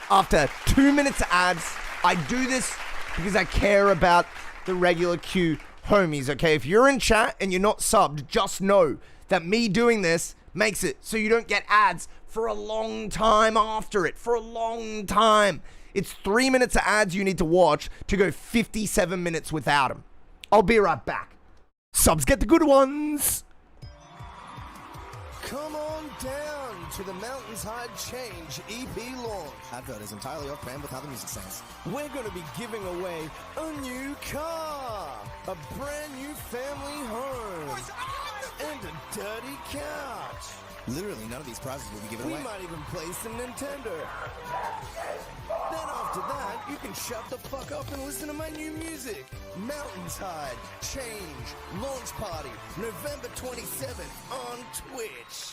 after 2 minutes of ads. I do this because I care about the regular queue homies, okay? If you're in chat and you're not subbed, just know that me doing this makes it so you don't get ads for a long time after it. For a long time. It's 3 minutes of ads you need to watch to go 57 minutes without them. I'll be right back. Subs get the good ones. Come on down to the MountainsHide Change EP launch. Advert is entirely off brand with how the music sounds. We're going to be giving away a new car, a brand new family home, and a dirty couch. Literally, none of these prizes will be given away. We might even play some Nintendo. Then after that, you can shut the fuck up and listen to my new music. MountainsHide Change Launch Party, November 27th on Twitch.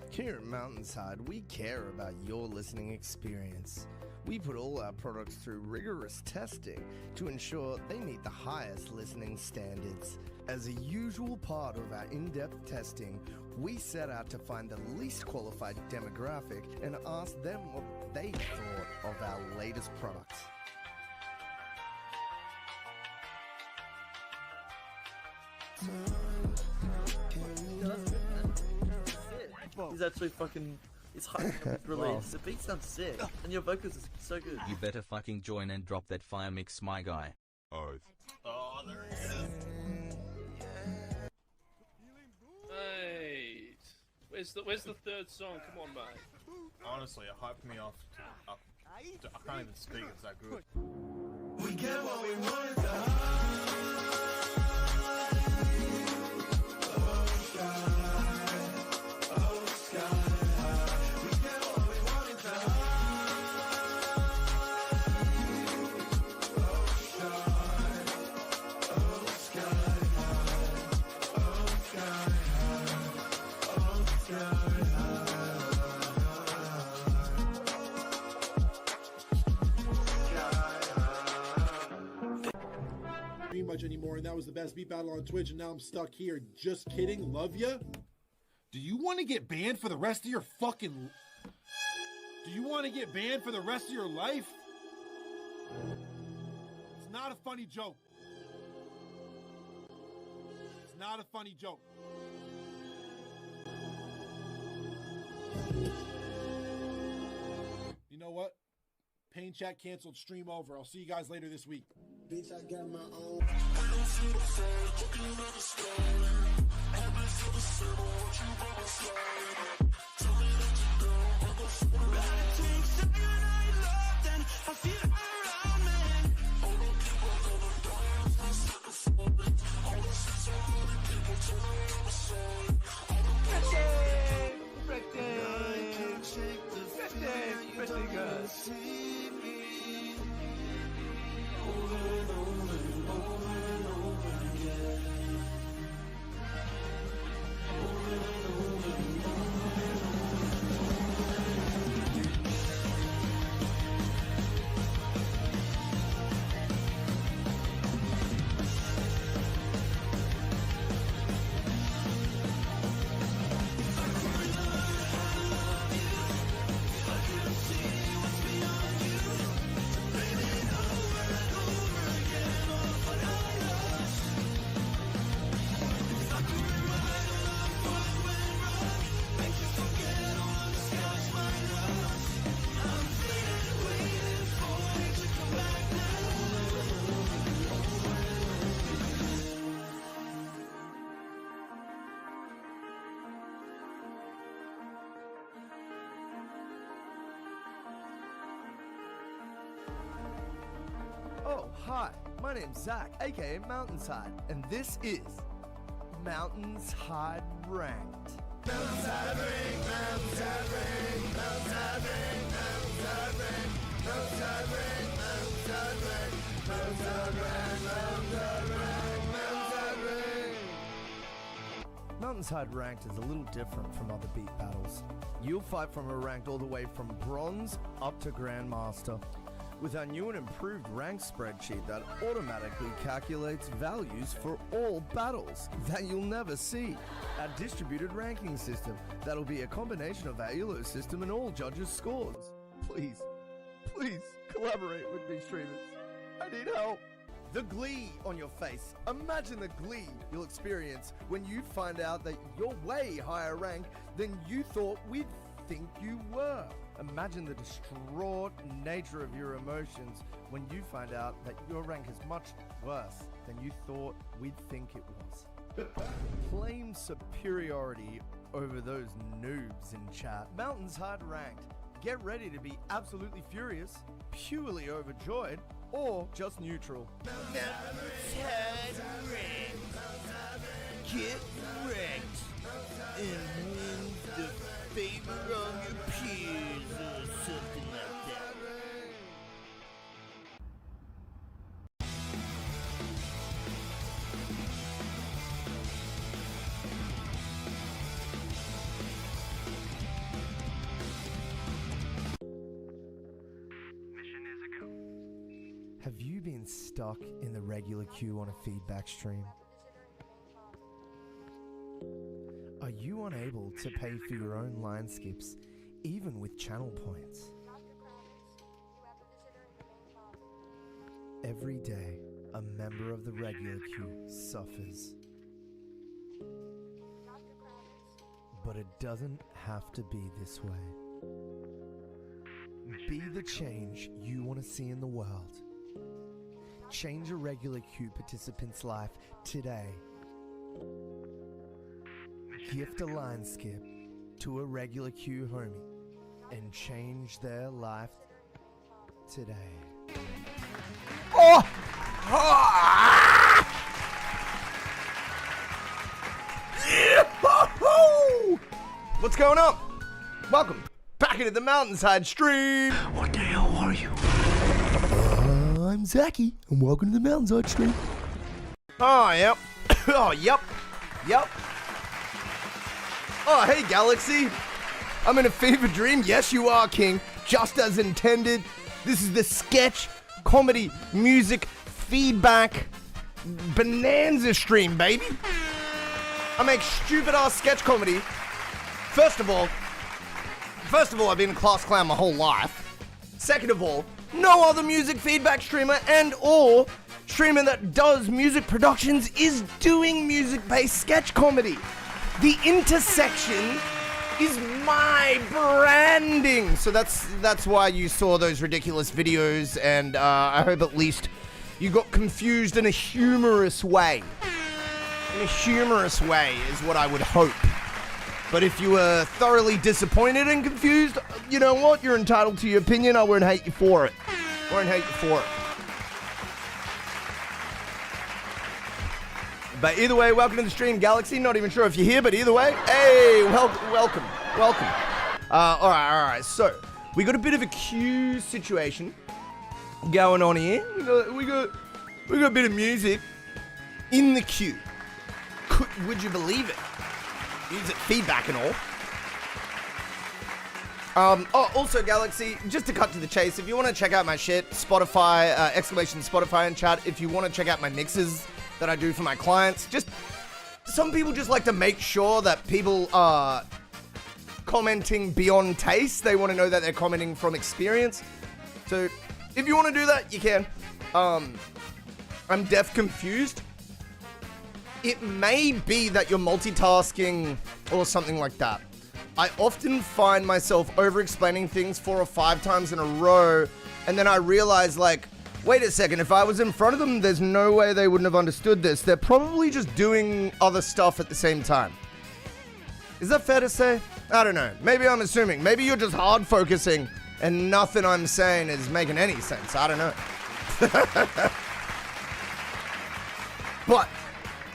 Here at MountainsHide, we care about your listening experience. We put all our products through rigorous testing to ensure they meet the highest listening standards. As a usual part of our in-depth testing, we set out to find the least qualified demographic and ask them what they thought of our latest products. He's actually fucking. It's hyping up his release. The beat sounds sick, and your vocals are so good. You better fucking join and drop that fire mix, my guy. Oath. Oh, there he is. Mate, where's the third song? Come on, mate. Honestly, it hyped me off. I can't even speak. It's that good. We get what we wanted much anymore, and that was the best beat battle on Twitch, and now I'm stuck here. Just kidding. Love ya. Do you want to get banned for the rest of your fucking... Do you want to get banned for the rest of your life? It's not a funny joke. It's not a funny joke. You know what? Pain chat canceled, stream over. I'll see you guys later this week. Bitch, I got my own. Oh, hi. My name's Zach, aka MountainsHide, and this is MountainsHide Ranked. MountainsHide Ranked, MountainsHide Ranked, MountainsHide Ranked, MountainsHide Ranked, MountainsHide Ranked, MountainsHide Ranked, MountainsHide Ranked, MountainsHide Ranked, MountainsHide Ranked. MountainsHide Ranked is a little different from other beat battles. You'll fight from a ranked all the way from bronze up to Grandmaster, with our new and improved rank spreadsheet that automatically calculates values for all battles that you'll never see. Our distributed ranking system that'll be a combination of our ELO system and all judges' scores. Please collaborate with me, streamers. I need help. The glee on your face. Imagine the glee you'll experience when you find out that you're way higher rank than you thought we'd think you were. Imagine the distraught nature of your emotions when you find out that your rank is much worse than you thought we'd think it was. Claim superiority over those noobs in chat. MountainsHide Ranked. Get ready to be absolutely furious, purely overjoyed, or just neutral. MountainsHide Ranked. Get wrecked and win the favor of your peers or something like that. Have you been stuck in the regular queue on a feedback stream? Are you unable to pay for your own line skips, even with channel points? Every day, a member of the regular queue suffers. But it doesn't have to be this way. Be the change you want to see in the world. Change a regular queue participant's life today. Gift a line skip to a regular queue homie and change their life today. Oh! Yee-hoo-hoo! What's going on? Welcome back into the MountainsHide stream. What the hell are you? I'm Zachy, and welcome to the MountainsHide stream. Oh, yep. Oh, yep. Oh, hey, Galaxy. I'm in a fever dream. Yes, you are, King. Just as intended. This is the sketch, comedy, music, feedback, bonanza stream, baby. I make stupid-ass sketch comedy. First of all, I've been a class clown my whole life. Second of all, no other music feedback streamer and or streamer that does music productions is doing music-based sketch comedy. The intersection is my branding. So that's why you saw those ridiculous videos, and I hope at least you got confused in a humorous way. In a humorous way is what I would hope. But if you were thoroughly disappointed and confused, you know what? You're entitled to your opinion. I won't hate you for it. But either way, welcome to the stream, Galaxy. Not even sure if you're here, but either way, hey, welcome. All right. So we got a bit of a queue situation going on here. We got a bit of music in the queue. Would you believe it? Music feedback and all. Also, Galaxy, just to cut to the chase, if you want to check out my shit, Spotify, exclamation Spotify in chat. If you want to check out my mixes that I do for my clients, some people just like to make sure that people are commenting beyond taste. They want to know that they're commenting from experience. So if you want to do that, you can. I'm deaf confused. It may be that you're multitasking or something like that. I often find myself over-explaining things 4 or 5 times in a row, and then I realize, like, wait a second, if I was in front of them, there's no way they wouldn't have understood this. They're probably just doing other stuff at the same time. Is that fair to say? I don't know. Maybe I'm assuming. Maybe you're just hard focusing, and nothing I'm saying is making any sense. I don't know. But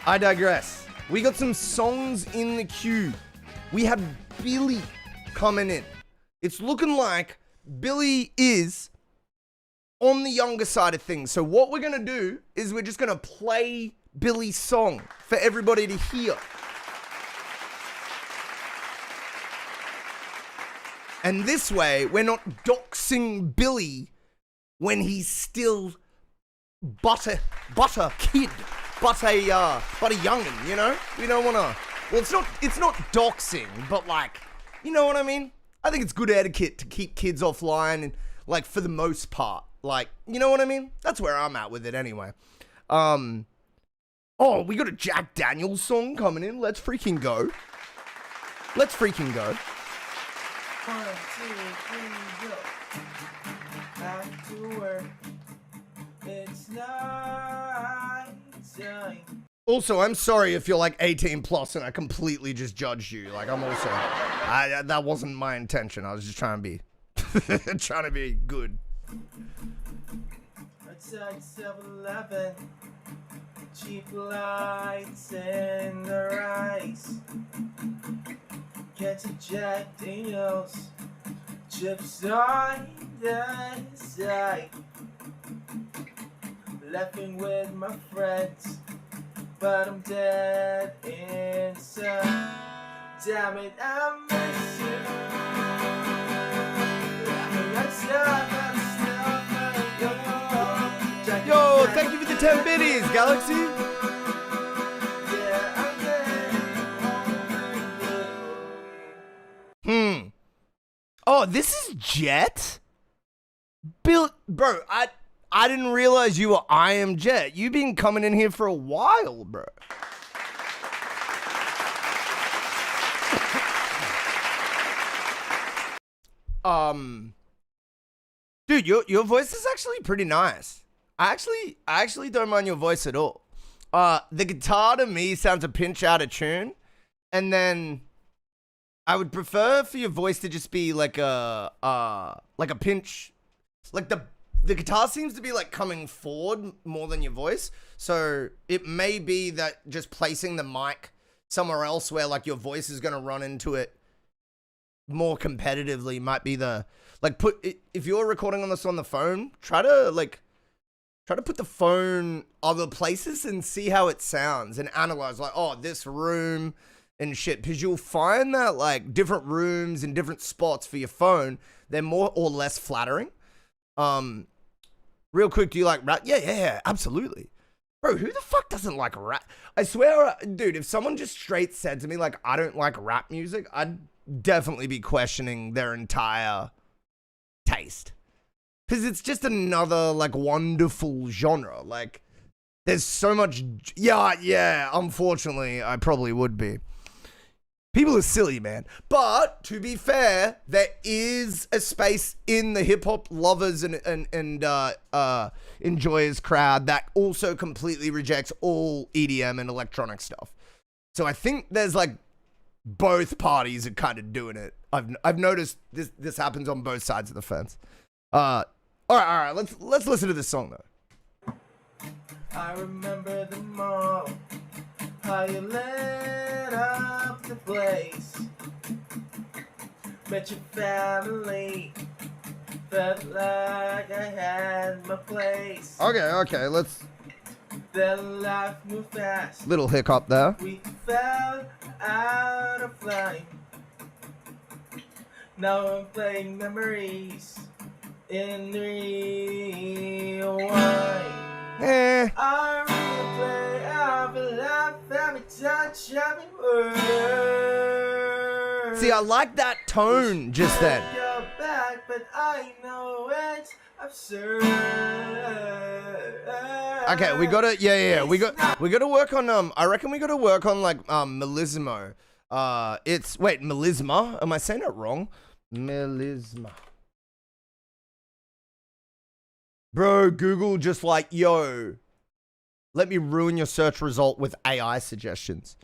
I digress. We got some songs in the queue. We have Billy coming in. It's looking like Billy is on the younger side of things. So what we're going to do is we're just going to play Billy's song for everybody to hear. And this way, we're not doxing Billy when he's still but a kid, but a youngin', you know? We don't want to. Well, it's not doxing, but like, you know what I mean? I think it's good etiquette to keep kids offline, and like for the most part, like, you know what I mean? That's where I'm at with it anyway. Oh, we got a Jack Daniels song coming in. Let's freaking go. Let's freaking go. 1, 2, 3, go. Back to work. It's night time. Also, I'm sorry if you're like 18 plus and I completely just judged you. Like, I'm also, that wasn't my intention. I was just trying to be, trying to be good. Outside 7-Eleven, cheap lights in the rice. Catch a Jack Daniels, chips on the side. Laughing with my friends, but I'm dead inside. Damn it, I miss you. Yo, thank you for the 10 biddies, Galaxy. Oh, this is Jet? Bill, bro, I didn't realize you were I Am Jet. You've been coming in here for a while, bro. Dude, your voice is actually pretty nice. I actually don't mind your voice at all. The guitar to me sounds a pinch out of tune, and then I would prefer for your voice to just be like a pinch, like the guitar seems to be like coming forward more than your voice. So it may be that just placing the mic somewhere else where like your voice is going to run into it more competitively might be the, like, put it, if you're recording on this on the phone, try to put the phone other places and see how it sounds and analyze like, oh, this room and shit, because you'll find that like different rooms and different spots for your phone, they're more or less flattering. Real quick, do you like rap? Yeah, absolutely. Bro, who the fuck doesn't like rap? I swear, dude, if someone just straight said to me like, I don't like rap music, I'd definitely be questioning their entire taste. Because it's just another like wonderful genre. Like, there's so much, yeah, unfortunately, I probably would be. People are silly, man. But to be fair, there is a space in the hip hop lovers and enjoyers crowd that also completely rejects all EDM and electronic stuff. So I think there's like both parties are kind of doing it. I've noticed this happens on both sides of the fence. All right. Let's listen to this song though. I remember the mall, how you lit up the place. Met your family, felt like I had my place. Okay, let's. Then life moved fast. Little hiccup there. We fell out of line. Now I'm playing memories in rewind. I replay every laugh, every touch, every word. See, I like that tone just then. Go back, but I know it's absurd. Okay, we gotta, yeah. We gotta work on, I reckon we gotta work on like, melismo. Melisma? Am I saying it wrong? Melisma. Bro, Google just like, yo, let me ruin your search result with AI suggestions.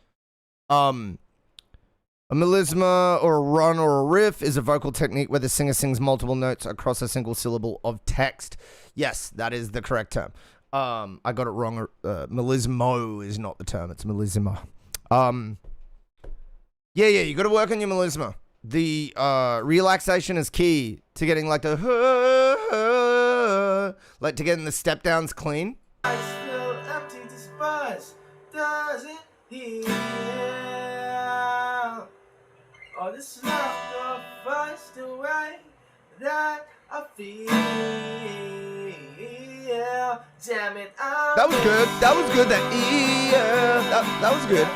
A melisma or a run or a riff is a vocal technique where the singer sings multiple notes across a single syllable of text. Yes, that is the correct term. I got it wrong. Melismo is not the term. It's melisma. Yeah, you got to work on your melisma. The relaxation is key to getting like the like to getting the step downs clean. I feel empty despise doesn't heal. All this love suffice the way that I feel. Damn it, That was good. That was good. That was good.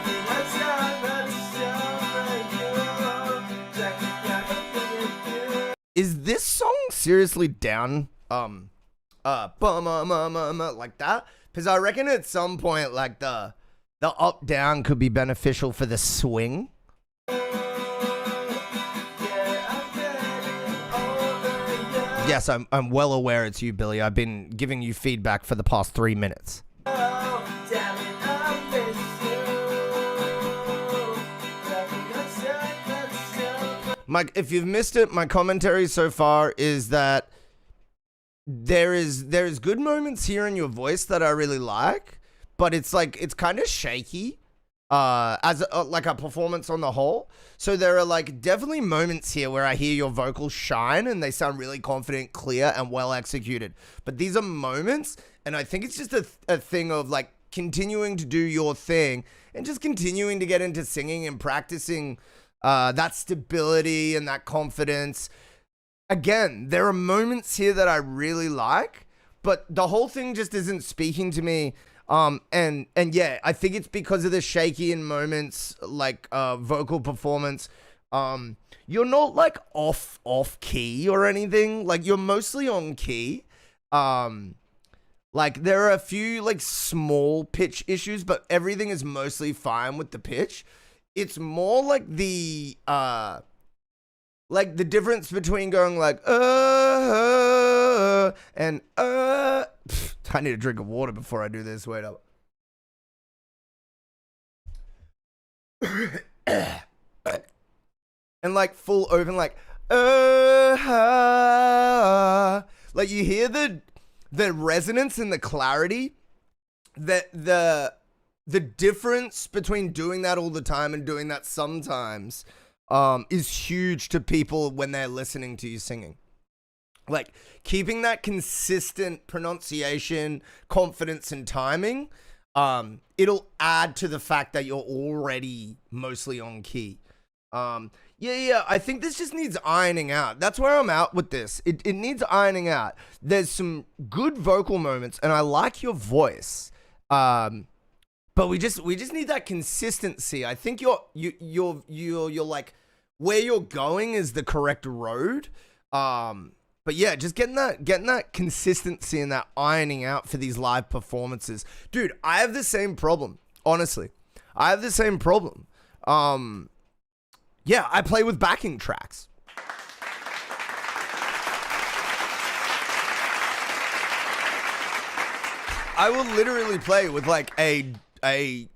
Is this song seriously down? Like that? Because I reckon at some point, like the up down could be beneficial for the swing. Yes, I'm well aware it's you, Billy. I've been giving you feedback for the past 3 minutes. Mike, if you've missed it, my commentary so far is that there is good moments here in your voice that I really like, but it's kind of shaky as like a performance on the whole. So there are like definitely moments here where I hear your vocals shine and they sound really confident, clear, and well executed. But these are moments, and I think it's just a thing of like continuing to do your thing and just continuing to get into singing and practicing that stability and that confidence. Again, there are moments here that I really like, but the whole thing just isn't speaking to me. And yeah, I think it's because of the shaky in moments, like vocal performance. You're not like off key or anything. Like you're mostly on key. Like there are a few like small pitch issues, but everything is mostly fine with the pitch. It's more like the difference between going like and I need a drink of water before I do this. Wait up. And like full open, like like you hear the resonance and the clarity, that the difference between doing that all the time and doing that sometimes is huge to people when they're listening to you singing. Like keeping that consistent pronunciation, confidence, and timing, it'll add to the fact that you're already mostly on key. Yeah, I think this just needs ironing out. That's where I'm at with this. It needs ironing out. There's some good vocal moments, and I like your voice. But we just need that consistency. I think you're like where you're going is the correct road. But yeah, just getting that consistency and that ironing out for these live performances. Dude, I have the same problem. Honestly, I have the same problem. Yeah, I play with backing tracks. I will literally play with like a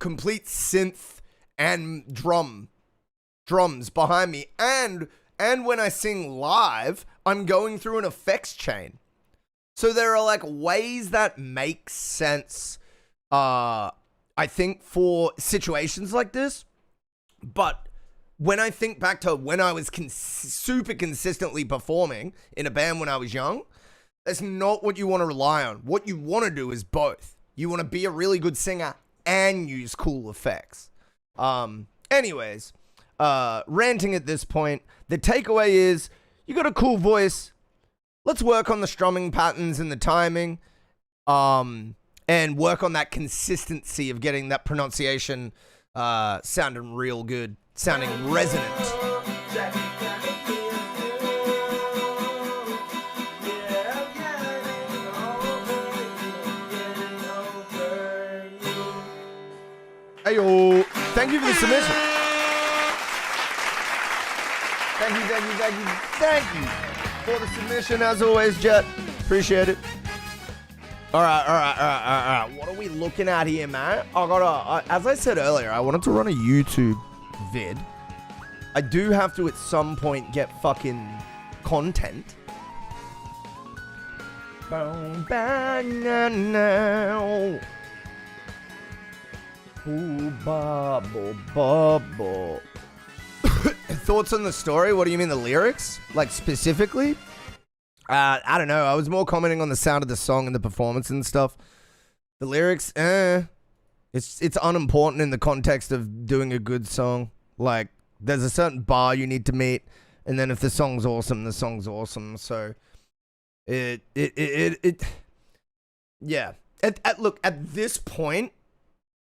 complete synth and drums behind me, and when I sing live, I'm going through an effects chain. So there are like ways that make sense, I think, for situations like this. But when I think back to when I was super consistently performing in a band when I was young, that's not what you want to rely on. What you want to do is both. You want to be a really good singer and use cool effects. Anyways, ranting at this point, the takeaway is you got a cool voice. Let's work on the strumming patterns and the timing, and work on that consistency of getting that pronunciation sounding real good, sounding resonant. Ayo, thank you for the submission. Thank you for the submission, as always, Jet. Appreciate it. All right. What are we looking at here, man? As I said earlier, I wanted to run a YouTube vid I do have to at some point get fucking content. Boom, bang, now. Ooh, bubble, bubble. Thoughts on the story? What do you mean, the lyrics? Like, specifically? I don't know. I was more commenting on the sound of the song and the performance and stuff. The lyrics, it's unimportant in the context of doing a good song. Like, there's a certain bar you need to meet, and then if the song's awesome, the song's awesome. So, yeah. Look, at this point,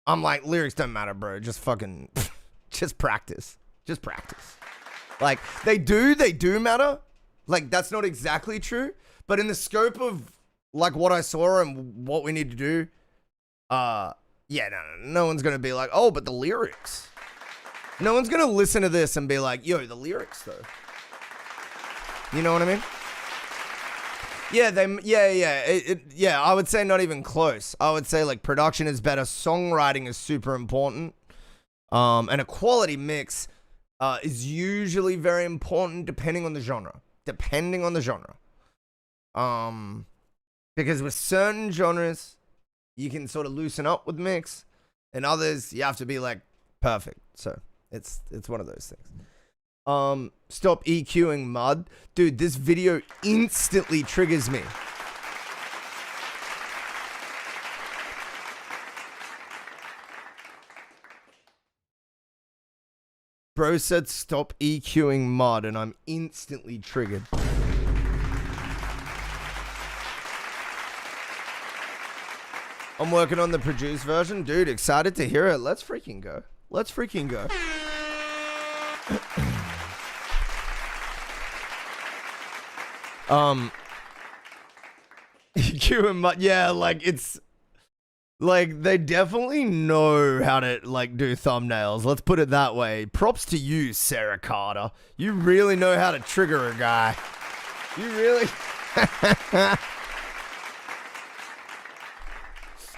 I'm like, lyrics don't matter, bro. Just fucking, just practice. Just practice. Like, they do matter. Like, that's not exactly true. But in the scope of, like, what I saw and what we need to do, no one's going to be like, oh, but the lyrics. No one's going to listen to this and be like, yo, the lyrics, though. You know what I mean? Yeah, I would say not even close. I would say, like, production is better. Songwriting is super important. And a quality mix is usually very important depending on the genre. Because with certain genres, you can sort of loosen up with mix, and others, you have to be, like, perfect. So, it's one of those things. Stop EQing mud. Dude, this video instantly triggers me. Bro said stop EQing mud, and I'm instantly triggered. I'm working on the produced version. Dude, excited to hear it. Let's freaking go. Let's freaking go. EQing mud. Yeah, like, it's... Like, they definitely know how to, like, do thumbnails. Let's put it that way. Props to you, Sarah Carter. You really know how to trigger a guy. You really...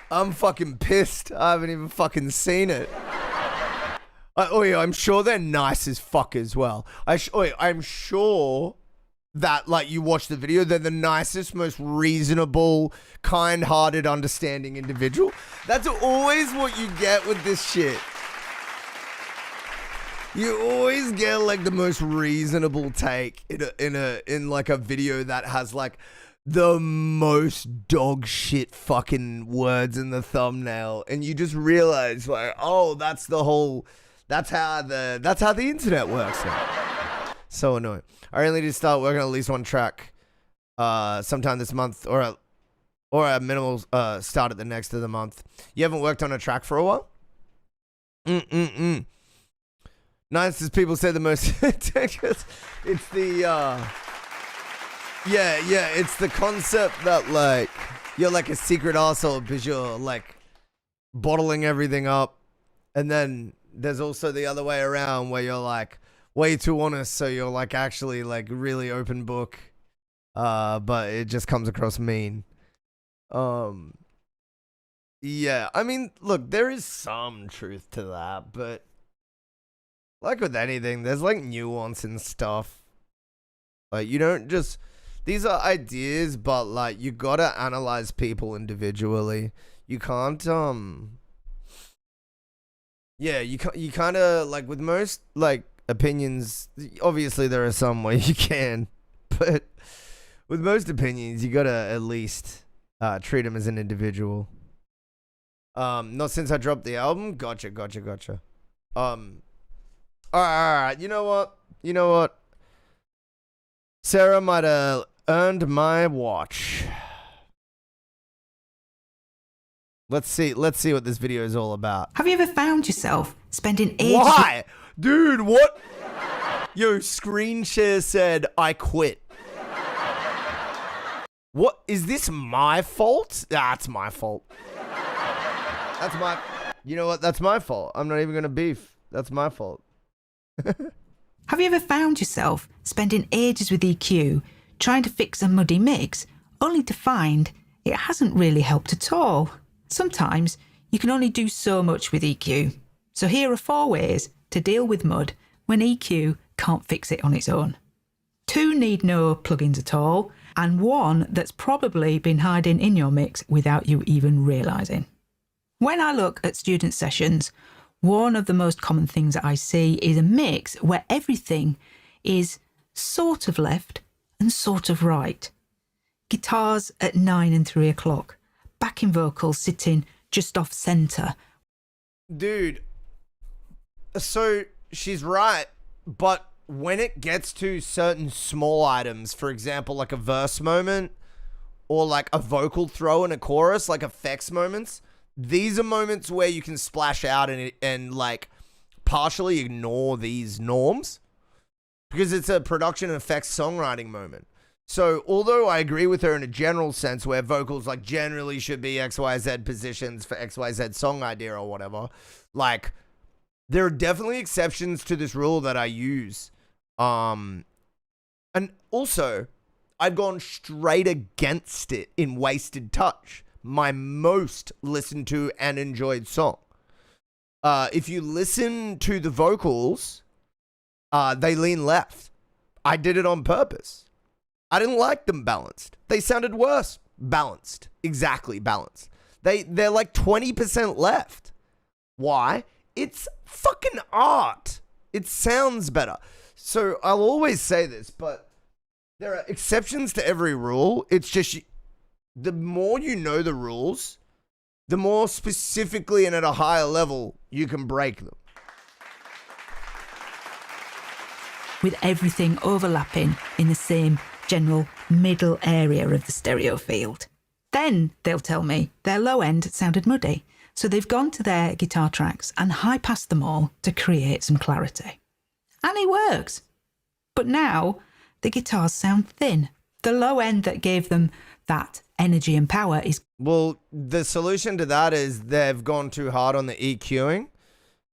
I'm fucking pissed. I haven't even fucking seen it. I'm sure they're nice as fuck as well. I'm sure that, like, you watch the video, they're the nicest, most reasonable, kind-hearted, understanding individual. That's always what you get with this shit. You always get, like, the most reasonable take in like a video that has, like, the most dog shit fucking words in the thumbnail, and you just realize, like, oh, that's how the internet works now. So annoying. I really need to start working on at least one track sometime this month, or a minimal start at the next of the month. You haven't worked on a track for a while? Nice as people say the most. It's the it's the concept that, like, you're like a secret arsehole because you're, like, bottling everything up, and then there's also the other way around where you're, like, way too honest, so you're, like, actually, like, really open book, but it just comes across mean. Yeah, I mean, look, there is some truth to that, but like with anything, there's, like, nuance and stuff. Like, you don't just... These are ideas, but, like, you gotta analyze people individually. You can't, yeah, you kind of, like, with most, like, opinions, obviously there are some where you can, but with most opinions, you gotta at least treat them as an individual. Not since I dropped the album. Gotcha. All right. You know what? Sarah might have earned my watch. Let's see what this video is all about. Have you ever found yourself spending ages... Why? Dude, what? Yo, screen share said, I quit. What? Is this my fault? That's my fault. You know what? That's my fault. I'm not even going to beef. That's my fault. Have you ever found yourself spending ages with EQ, trying to fix a muddy mix, only to find it hasn't really helped at all? Sometimes you can only do so much with EQ. So here are 4 ways to deal with mud when EQ can't fix it on its own. 2 need no plugins at all, and 1 that's probably been hiding in your mix without you even realising. When I look at student sessions, one of the most common things that I see is a mix where everything is sort of left and sort of right. Guitars at 9 and 3 o'clock, backing vocals sitting just off centre. Dude, so she's right, but when it gets to certain small items, for example, like a verse moment or like a vocal throw in a chorus, like effects moments, these are moments where you can splash out and like partially ignore these norms because it's a production effects songwriting moment. So although I agree with her in a general sense where vocals like generally should be XYZ positions for XYZ song idea or whatever, like there are definitely exceptions to this rule that I use. And also I've gone straight against it in Wasted Touch, my most listened to and enjoyed song. If you listen to the vocals, they lean left. I did it on purpose. I didn't like them balanced. They sounded worse balanced. Exactly balanced. They're like 20% left. Why? It's fucking art. It sounds better. So I'll always say this, but there are exceptions to every rule. It's just the more you know the rules, the more specifically and at a higher level you can break them. With everything overlapping in the same general middle area of the stereo field. Then they'll tell me their low end sounded muddy, so they've gone to their guitar tracks and high-passed them all to create some clarity. And it works. But now the guitars sound thin. The low end that gave them that energy and power is... Well, the solution to that is they've gone too hard on the EQing.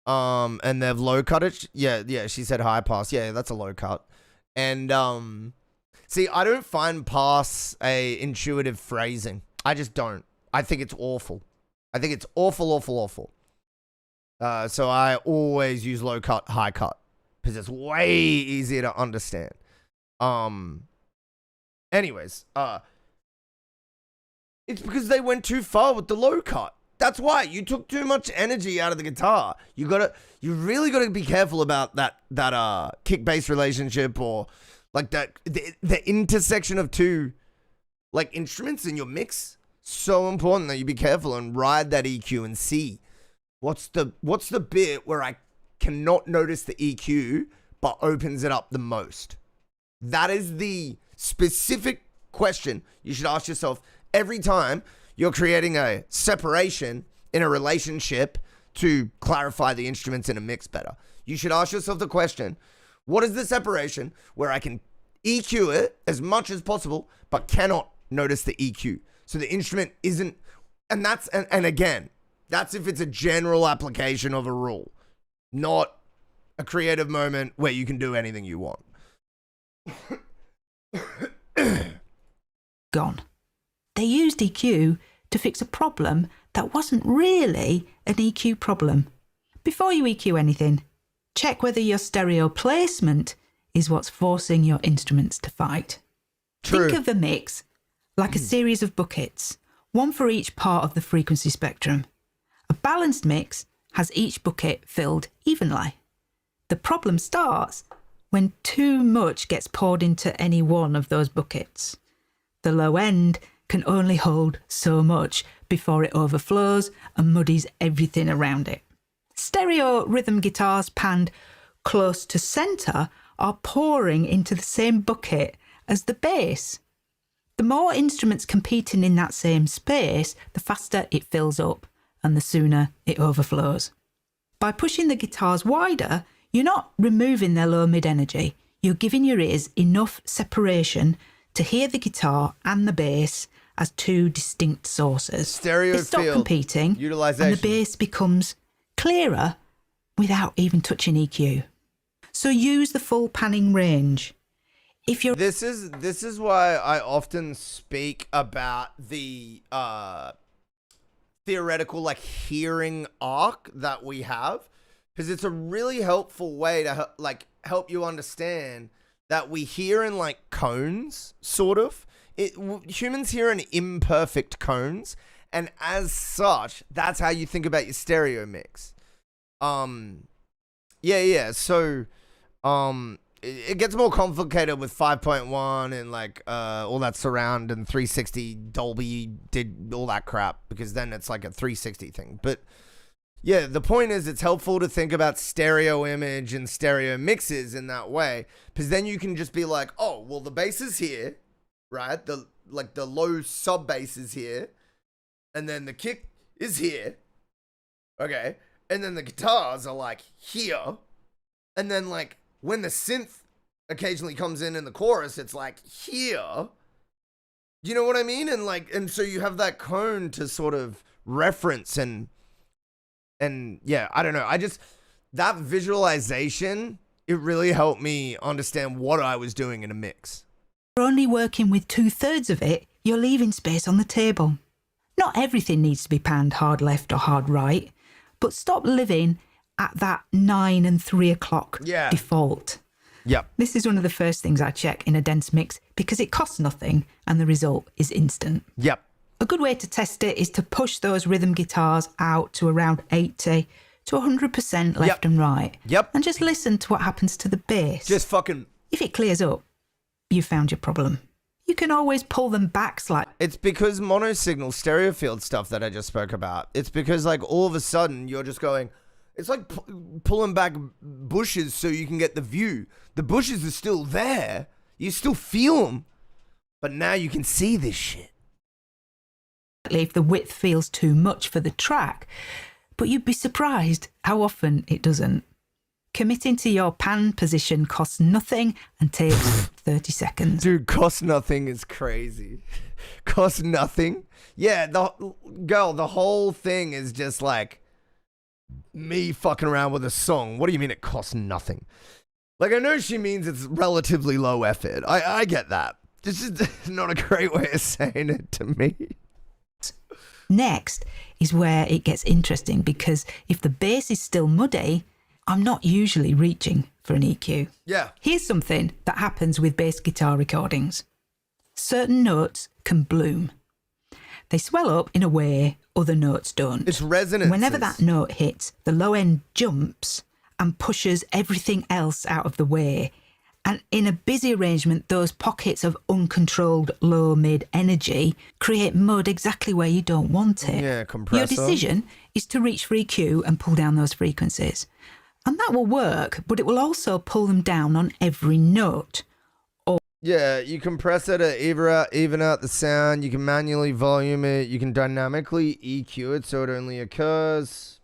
And they've low cut it. Yeah, she said high pass. Yeah, that's a low cut. And see, I don't find pass a intuitive phrasing. I just don't. I think it's awful. I think it's awful. So I always use low cut, high cut because it's way easier to understand. Anyways, it's because they went too far with the low cut. That's why you took too much energy out of the guitar. You really gotta be careful about that kick bass relationship or like that the intersection of two like instruments in your mix. So important that you be careful and ride that EQ and see what's the bit where I cannot notice the EQ but opens it up the most. That is the specific question you should ask yourself every time you're creating a separation in a relationship to clarify the instruments in a mix better. You should ask yourself the question, what is the separation where I can EQ it as much as possible, but cannot notice the EQ? So the instrument isn't, and that's, and again, that's if it's a general application of a rule, not a creative moment where you can do anything you want. Gone. They used EQ to fix a problem that wasn't really an EQ problem. Before you EQ anything, check whether your stereo placement is what's forcing your instruments to fight. True. Think of the mix like a series of buckets, one for each part of the frequency spectrum. A balanced mix has each bucket filled evenly. The problem starts when too much gets poured into any one of those buckets. The low end can only hold so much before it overflows and muddies everything around it. Stereo rhythm guitars panned close to centre are pouring into the same bucket as the bass. The more instruments competing in that same space, the faster it fills up and the sooner it overflows. By pushing the guitars wider, you're not removing their low mid energy. You're giving your ears enough separation to hear the guitar and the bass as two distinct sources. Stereo they stop field competing, utilization. and the bass becomes clearer without even touching EQ. So use the full panning range. If you're This is why I often speak about the theoretical like hearing arc that we have, because it's a really helpful way to help you understand that we hear in like cones, sort of. Humans hear in imperfect cones, and as such, that's how you think about your stereo mix. So, it gets more complicated with 5.1 and like all that surround and 360 Dolby did all that crap, because then it's like a 360 thing. But yeah, the point is it's helpful to think about stereo image and stereo mixes in that way, because then you can just be like, oh, well, the bass is here, right? The low sub bass is here, and then the kick is here, okay, and then the guitars are like here, and then like when the synth occasionally comes in the chorus, it's like here. You know what I mean? And so you have that cone to sort of reference and yeah, I don't know. That visualization, it really helped me understand what I was doing in a mix. You're only working with 2/3 of it, you're leaving space on the table. Not everything needs to be panned hard left or hard right, but stop living at that 9 and 3 o'clock default. Yep. This is one of the first things I check in a dense mix because it costs nothing and the result is instant. Yep. A good way to test it is to push those rhythm guitars out to around 80 to 100% left and right. Yep. And just listen to what happens to the bass. Just fucking... If it clears up, you found your problem. You can always pull them back slightly. It's because mono signal stereo field stuff that I just spoke about. It's because like all of a sudden you're just going... It's like pulling back bushes so you can get the view. The bushes are still there. You still feel them. But now you can see this shit. If the width feels too much for the track, but you'd be surprised how often it doesn't. Committing to your pan position costs nothing and takes 30 seconds. Dude, cost nothing is crazy. Cost nothing? Yeah, the whole thing is just like me fucking around with a song. What do you mean it costs nothing? Like, I know she means it's relatively low effort. I get that. This is not a great way of saying it to me. Next is where it gets interesting, because if the bass is still muddy, I'm not usually reaching for an EQ. Yeah. Here's something that happens with bass guitar recordings. Certain notes can bloom. They swell up in a way other notes don't. It's resonance. Whenever that note hits, the low end jumps and pushes everything else out of the way. And in a busy arrangement, those pockets of uncontrolled low-mid energy create mud exactly where you don't want it. Yeah, compressor. Your decision is to reach for EQ and pull down those frequencies. And that will work, but it will also pull them down on every note. Yeah, you compress it to even out the sound. You can manually volume it. You can dynamically EQ it so it only occurs.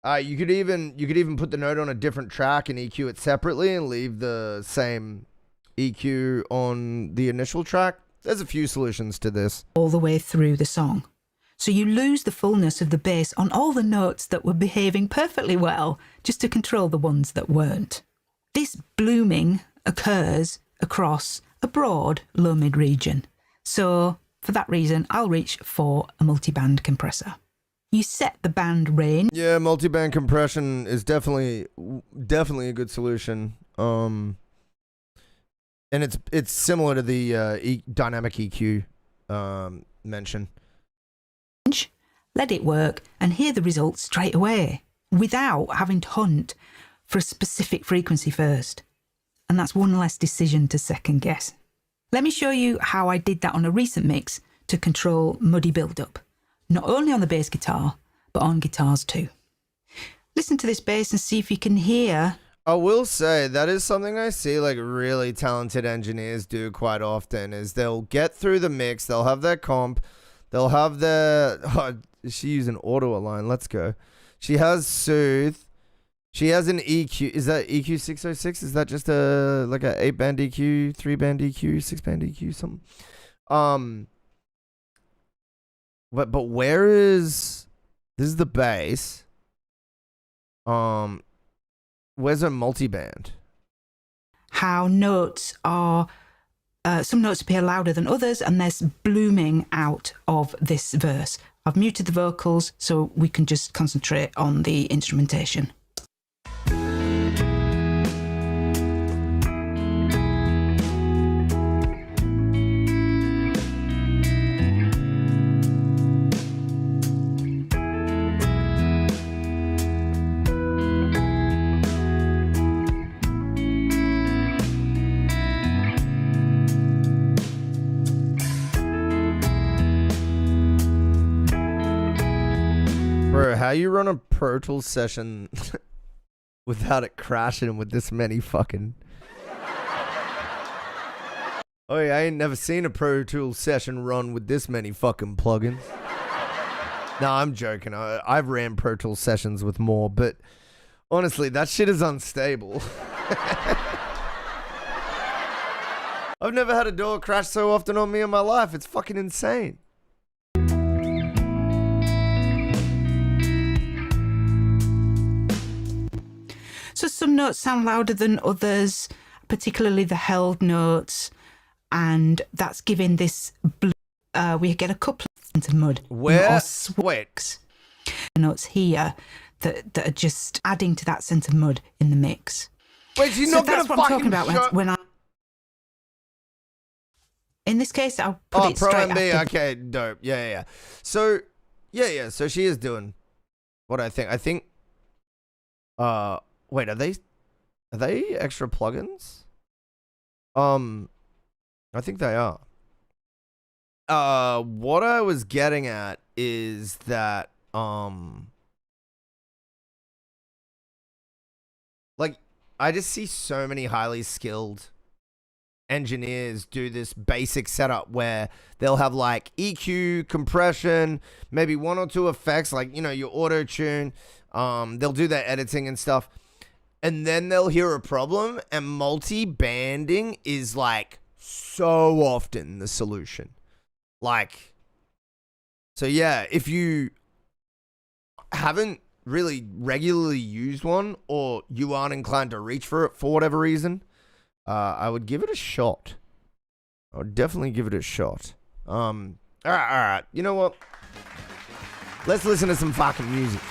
You could even put the note on a different track and EQ it separately and leave the same EQ on the initial track. There's a few solutions to this. All the way through the song. So you lose the fullness of the bass on all the notes that were behaving perfectly well, just to control the ones that weren't. This blooming occurs across a broad low-mid region. So for that reason, I'll reach for a multi-band compressor. You set the band range. Yeah, multi-band compression is definitely a good solution. And it's similar to the dynamic EQ mention. Let it work and hear the results straight away without having to hunt for a specific frequency first. And that's one less decision to second guess. Let me show you how I did that on a recent mix to control muddy build-up. Not only on the bass guitar, but on guitars too. Listen to this bass and see if you can hear. I will say that is something I see like really talented engineers do quite often, is they'll get through the mix, they'll have their comp, they'll have their... Oh, she used an auto align, let's go. She has Soothe. She has an EQ. Is that EQ 606? Is that just a 8-band EQ, 3-band EQ, 6-band EQ, something? But where is... This is the bass. Where's a multiband? How notes are... some notes appear louder than others, and there's blooming out of this verse. I've muted the vocals so we can just concentrate on the instrumentation. Bro, how you run a Pro Tools session without it crashing with this many fucking... Oh yeah, I ain't never seen a Pro Tools session run with this many fucking plugins. No, I'm joking. I've ran Pro Tools sessions with more, but honestly, that shit is unstable. I've never had a door crash so often on me in my life. It's fucking insane. So some notes sound louder than others, particularly the held notes, and that's giving this we get a couple of mud. Where? Wait. Notes here that are just adding to that sense of mud in the mix. Wait, you're So not that's gonna what I'm fucking talking about when I... In this case, I'll put it Pro straight MB, after... okay, dope. Yeah. So, yeah, so she is doing what I think, wait, are they extra plugins? I think they are. What I was getting at is that, like, I just see so many highly skilled engineers do this basic setup where they'll have like EQ, compression, maybe one or two effects, like, you know, your auto tune. They'll do their editing and stuff. And then they'll hear a problem, and multi-banding is like so often the solution. Like, so yeah, if you haven't really regularly used one, or you aren't inclined to reach for it for whatever reason, I would give it a shot. I would definitely give it a shot. All right. You know what? Let's listen to some fucking music.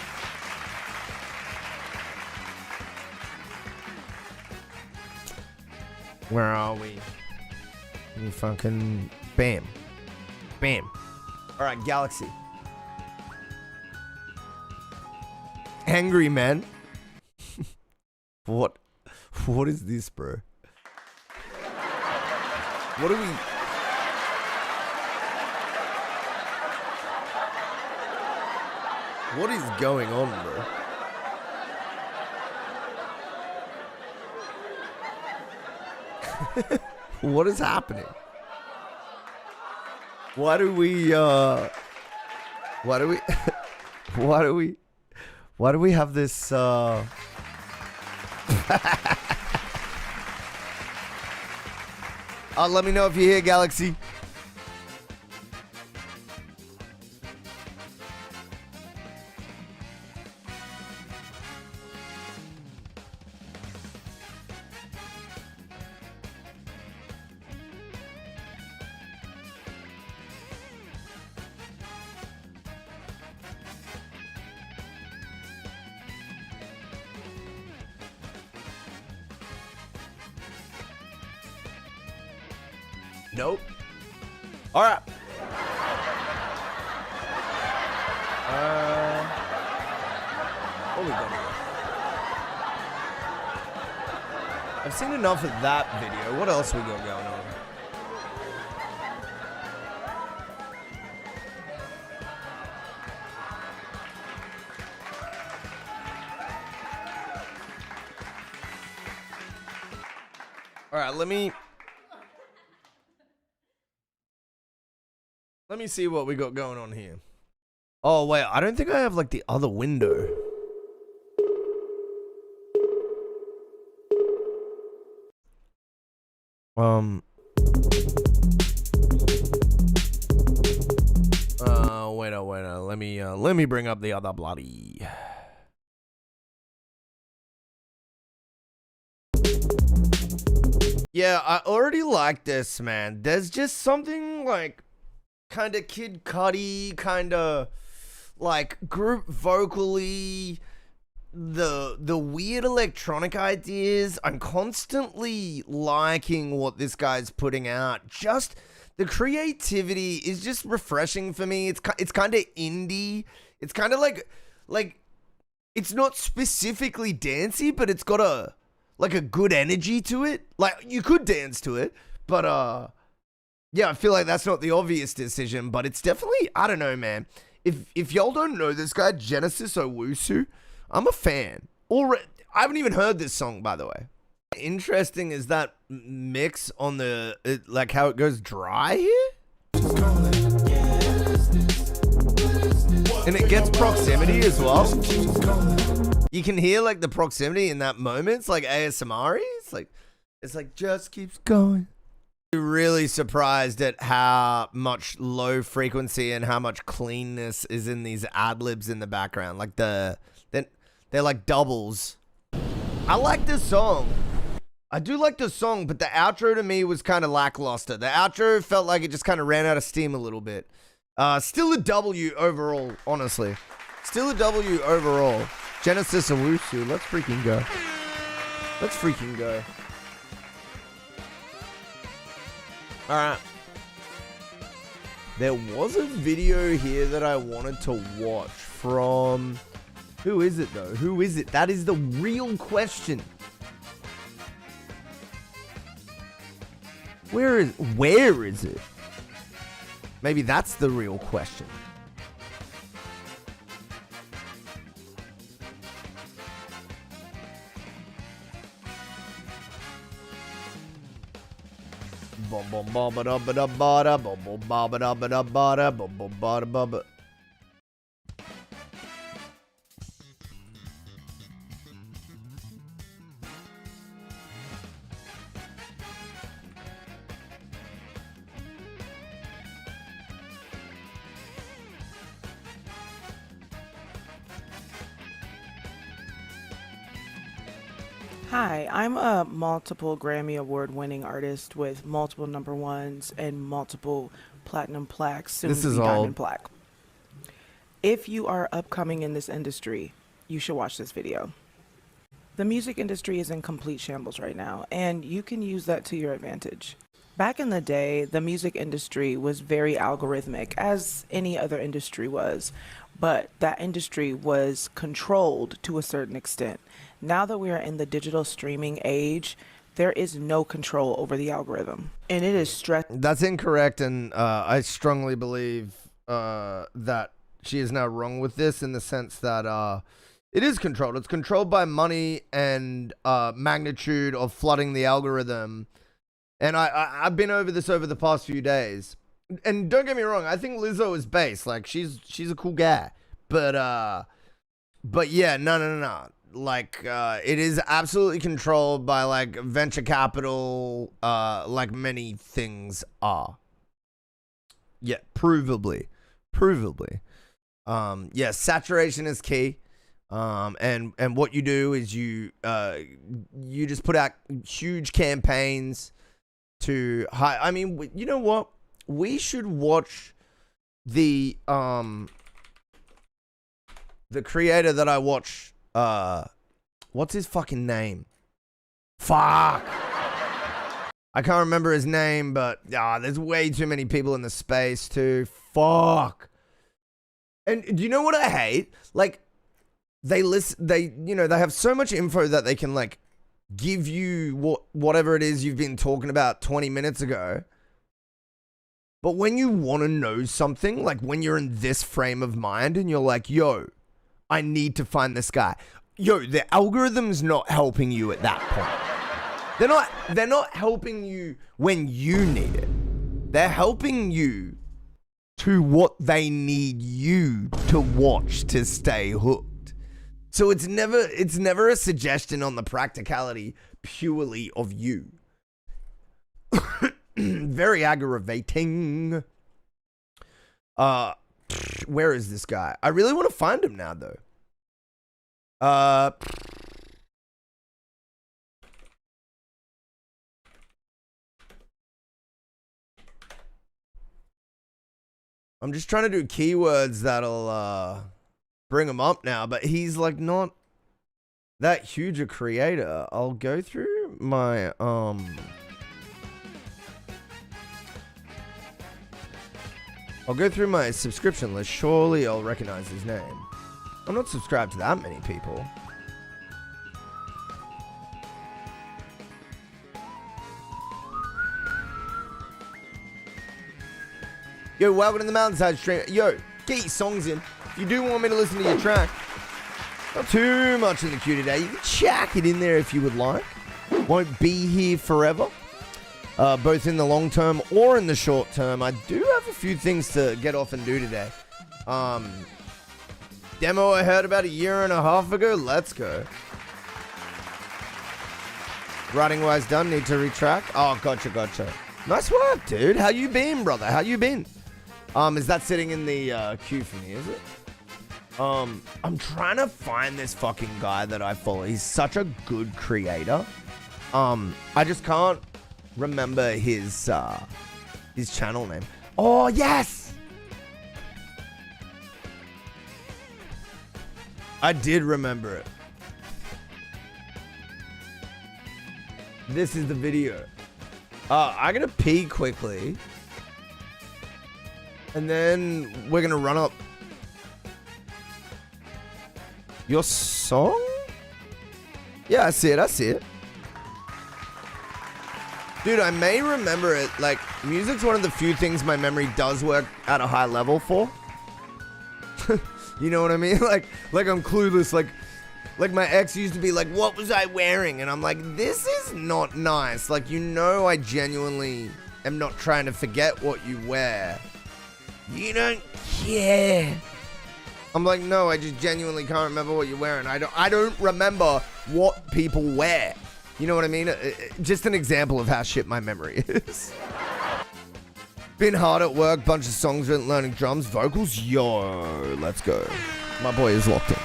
Where are we? You fucking bam. All right, Galaxy. Angry Man. What is this, bro? What are we... What is going on, bro? What is happening? Why do we have this let me know if you're here, Galaxy. Nope. All right. What we got here? I've seen enough of that video. What else we got going on? All right, let me see what we got going on here. Oh, wait, I don't think I have, like, the other window. Wait. Let me bring up the other bloody... Yeah, I already like this, man. There's just something, like... kind of Kid Cudi, kind of like group vocally, the weird electronic ideas. I'm constantly liking what this guy's putting out. Just the creativity is just refreshing for me. It's kind of indie. It's kind of like it's not specifically dancey, but it's got a good energy to it. Like you could dance to it, but yeah, I feel like that's not the obvious decision, but it's definitely, I don't know, man. If y'all don't know this guy, Genesis Owusu, I'm a fan. I haven't even heard this song, by the way. Interesting is that mix on like how it goes dry here? And it gets proximity as well. You can hear like the proximity in that moment. It's like ASMR. It's like just keeps going. Really surprised at how much low frequency and how much cleanness is in these ad-libs in the background. Like they're like doubles. I like this song. I do like the song, but the outro to me was kind of lackluster. The outro felt like it just kind of ran out of steam a little bit. Still a W overall, honestly. Still a W overall. Genesis Owusu, let's freaking go. Let's freaking go. Alright. There was a video here that I wanted to watch from... Who is it, though? Who is it? That is the real question. Where is it? Maybe that's the real question. Bum bum ba ba da ba da ba da bum bum ba ba da ba da ba da bum bum ba da ba ba. Hi, I'm a multiple Grammy Award winning artist with multiple number ones and multiple platinum plaques, soon to be diamond plaque. If you are upcoming in this industry, you should watch this video. The music industry is in complete shambles right now, and you can use that to your advantage. Back in the day, the music industry was very algorithmic, as any other industry was, but that industry was controlled to a certain extent. Now that we are in the digital streaming age, there is no control over the algorithm, and it is stressed. That's incorrect, and I strongly believe that she is now wrong with this in the sense that it is controlled. It's controlled by money and magnitude of flooding the algorithm. And I've been over this over the past few days. And don't get me wrong, I think Lizzo is bass. Like she's a cool guy. But yeah, no. Like it is absolutely controlled by like venture capital, like many things are. Yeah, provably. Yeah, saturation is key. And what you do is you just put out huge campaigns to high. I mean, you know what? We should watch the creator that I watch. What's his fucking name? Fuck. I can't remember his name, but there's way too many people in the space too. Fuck. And do you know what I hate? Like, they have so much info that they can like give you whatever it is you've been talking about 20 minutes ago. But when you want to know something, like when you're in this frame of mind and you're like, yo, I need to find this guy. Yo, the algorithm's not helping you at that point. They're not helping you when you need it. They're helping you to what they need you to watch to stay hooked. So it's never a suggestion on the practicality purely of you. Very aggravating. Where is this guy? I really want to find him now though. I'm just trying to do keywords that'll bring him up now, but he's like not that huge a creator. I'll go through my subscription list. Surely I'll recognize his name. I'm not subscribed to that many people. Yo, welcome to the Mountainside stream. Yo, get your songs in. If you do want me to listen to your track, not too much in the queue today. You can chuck it in there if you would like. Won't be here forever. Both in the long term or in the short term. I do have a few things to get off and do today. Demo I heard about a year and a half ago. Let's go. Writing wise done. Need to retrack. Oh, gotcha. Nice work, dude. How you been, brother? How you been? Is that sitting in the queue for me, is it? I'm trying to find this fucking guy that I follow. He's such a good creator. I just can't remember his channel name. Oh, yes! I did remember it. This is the video. I'm gonna pee quickly. And then we're gonna run up. Your song? Yeah, I see it. Dude, I may remember it. Like, music's one of the few things my memory does work at a high level for. You know what I mean? Like I'm clueless. Like my ex used to be like, what was I wearing? And I'm like, this is not nice. Like, you know, I genuinely am not trying to forget what you wear. You don't care. I'm like, no, I just genuinely can't remember what you're wearing. I don't remember what people wear. You know what I mean? Just an example of how shit my memory is. Been hard at work, bunch of songs written, learning drums, vocals. Yo, let's go. My boy is locked in.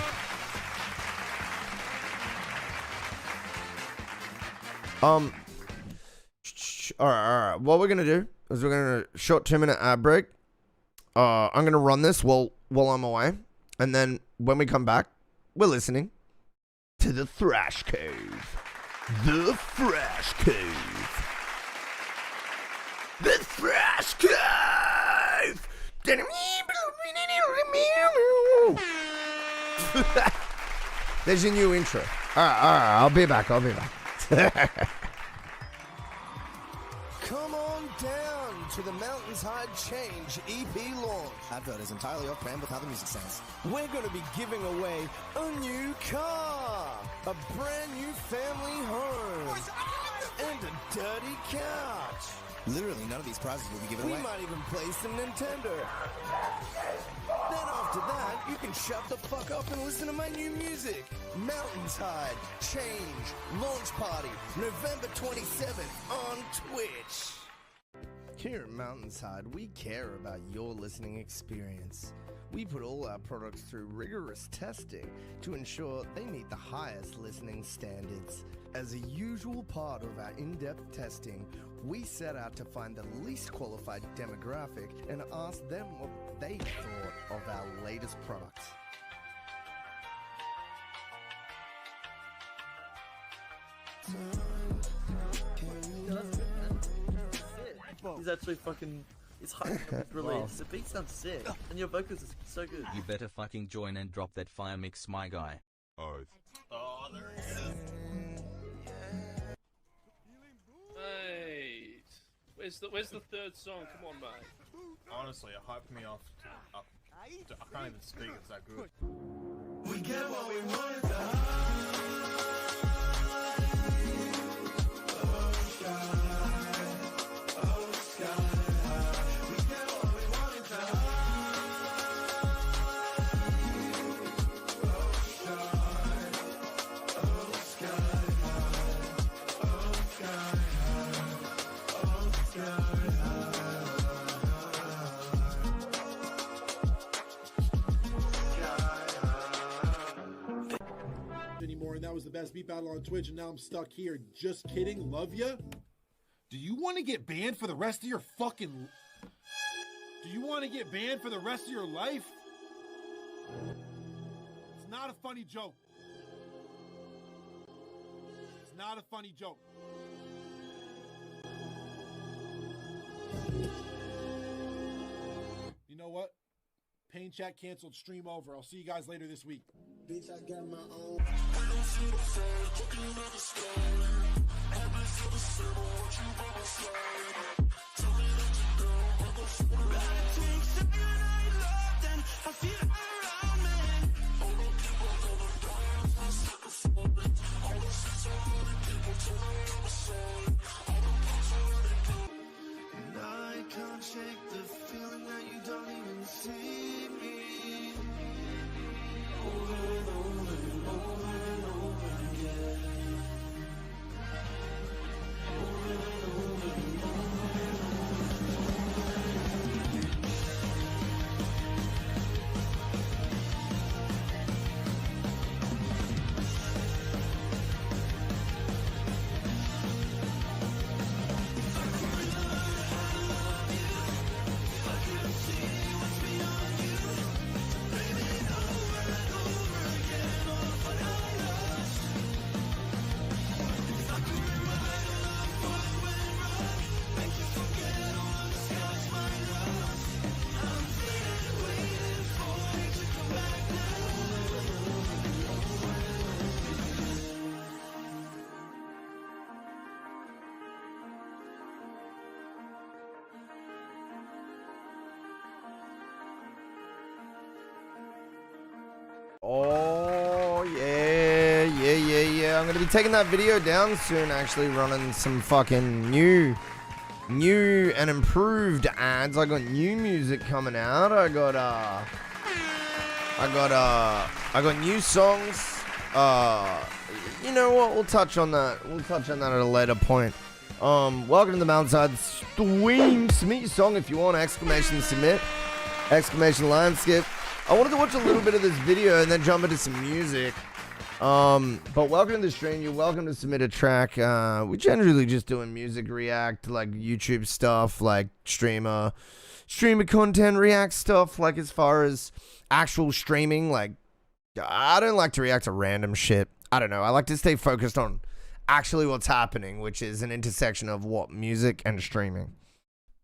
All right. What we're gonna do is we're gonna short 2-minute ad break. I'm gonna run this while I'm away, and then when we come back, we're listening to the Thrash Cave. The Thrash Cave. The Thrash Cave. There's your new intro. All right. I'll be back. Come on down to the MountainsHide Change EP launch. Advert is entirely off brand with how the music sounds. We're going to be giving away a new car, a brand new family home, and a dirty couch. Literally, none of these prizes will be given away. We might even play some Nintendo. Then after that, you can shut the fuck up and listen to my new music. MountainsHide Change Launch Party, November 27th on Twitch. Here at MountainsHide, we care about your listening experience. We put all our products through rigorous testing to ensure they meet the highest listening standards. As a usual part of our in-depth testing, we set out to find the least qualified demographic and ask them what they thought of our latest products. He's actually fucking... It's hype. It's released. The beat sounds sick. And your vocals is so good. You better fucking join and drop that fire mix, my guy. Oh, there he is. Hey, where's the third song? Come on, mate. Honestly, it hyped me off. I can't even speak. It's that good. We get what we wanted anymore, and that was the best beat battle on Twitch, and now I'm stuck here. Just kidding. Love ya. Do you want to get banned for the rest of your fucking... Do you want to get banned for the rest of your life? It's not a funny joke. It's not a funny joke. You know what? Pain chat canceled, stream over. I'll see you guys later this week. Bitch, I got my own. I can't shake the feeling that you don't even see me. Over and over and over and over again. Over and over and over and Oh, yeah. I'm going to be taking that video down soon, actually running some fucking new and improved ads. I got new music coming out. I got new songs. You know what? We'll touch on that. At a later point. Welcome to the MountainsHide stream. Submit your song if you want. Exclamation submit. Exclamation Lineskip. I wanted to watch a little bit of this video and then jump into some music. But welcome to the stream. You're welcome to submit a track. We're generally just doing music react, like YouTube stuff, like streamer content react stuff, like as far as actual streaming. Like, I don't like to react to random shit. I don't know. I like to stay focused on actually what's happening, which is an intersection of what music and streaming.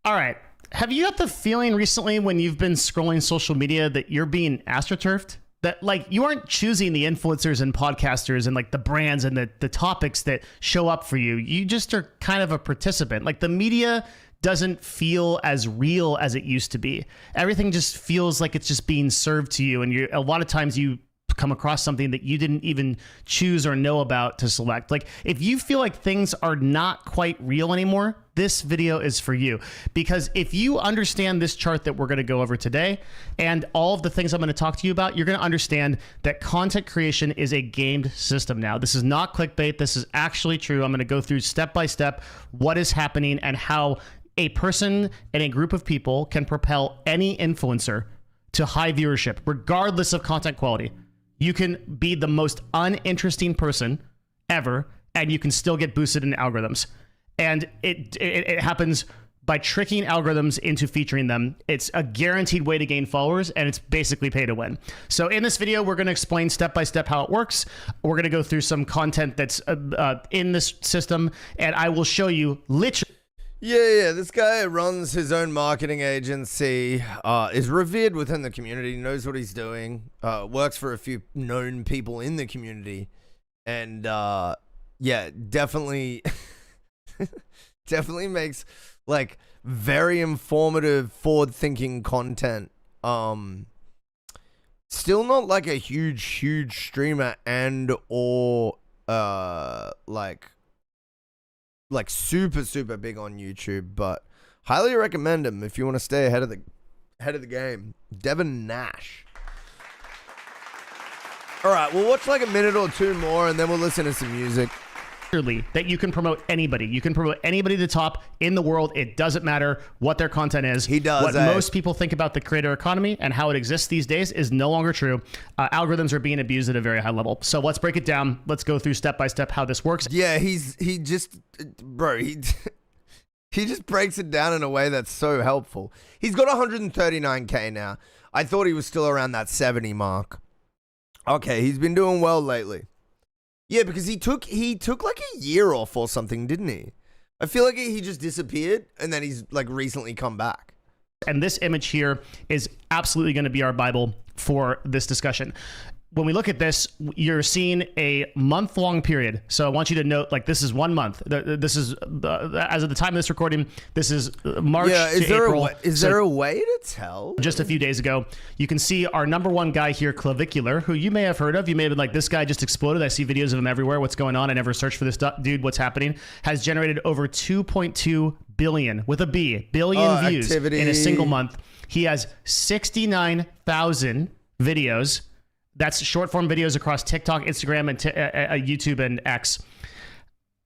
All right. Have you got the feeling recently when you've been scrolling social media that you're being astroturfed? That like you aren't choosing the influencers and podcasters and like the brands and the topics that show up for you. You just are kind of a participant. Like the media doesn't feel as real as it used to be. Everything just feels like it's just being served to you. And a lot of times you come across something that you didn't even choose or know about to select. Like if you feel like things are not quite real anymore, this video is for you. Because if you understand this chart that we're going to go over today and all of the things I'm going to talk to you about, you're going to understand that content creation is a gamed system now. This is not clickbait. This is actually true. I'm going to go through step by step what is happening and how a person and a group of people can propel any influencer to high viewership, regardless of content quality. You can be the most uninteresting person ever, and you can still get boosted in algorithms. And it happens by tricking algorithms into featuring them. It's a guaranteed way to gain followers, and it's basically pay to win. So in this video, we're going to explain step by step how it works. We're going to go through some content that's in this system, and I will show you literally. Yeah. This guy runs his own marketing agency, is revered within the community, knows what he's doing, works for a few known people in the community, and yeah, definitely makes like very informative, forward-thinking content. Still not like a huge streamer and or like super big on YouTube, but highly recommend him if you want to stay ahead of the game. Devin Nash. All right, we'll watch like a minute or two more and then we'll listen to some music. That you can promote anybody. You can promote anybody to the top in the world. It doesn't matter what their content is. He does. What most people think about the creator economy and how it exists these days is no longer true. Algorithms are being abused at a very high level. So let's break it down. Let's go through step by step how this works. Yeah, he He just breaks it down in a way that's so helpful. He's got 139K now. I thought he was still around that 70 mark. Okay, he's been doing well lately. Yeah, because he took like a year off or something, didn't he? I feel like he just disappeared and then he's like recently come back. And this image here is absolutely going to be our Bible for this discussion. When we look at this, you're seeing a month-long period. So I want you to note, like, this is 1 month. This is, as of the time of this recording, this is March to April. Is there a way to tell? Just a few days ago, you can see our number one guy here, Clavicular, who you may have heard of. You may have been like, this guy just exploded. I see videos of him everywhere. What's going on? I never searched for this dude. What's happening? Has generated over 2.2 billion, with a B, billion views in a single month. He has 69,000 videos. That's short form videos across TikTok, Instagram, and YouTube and X.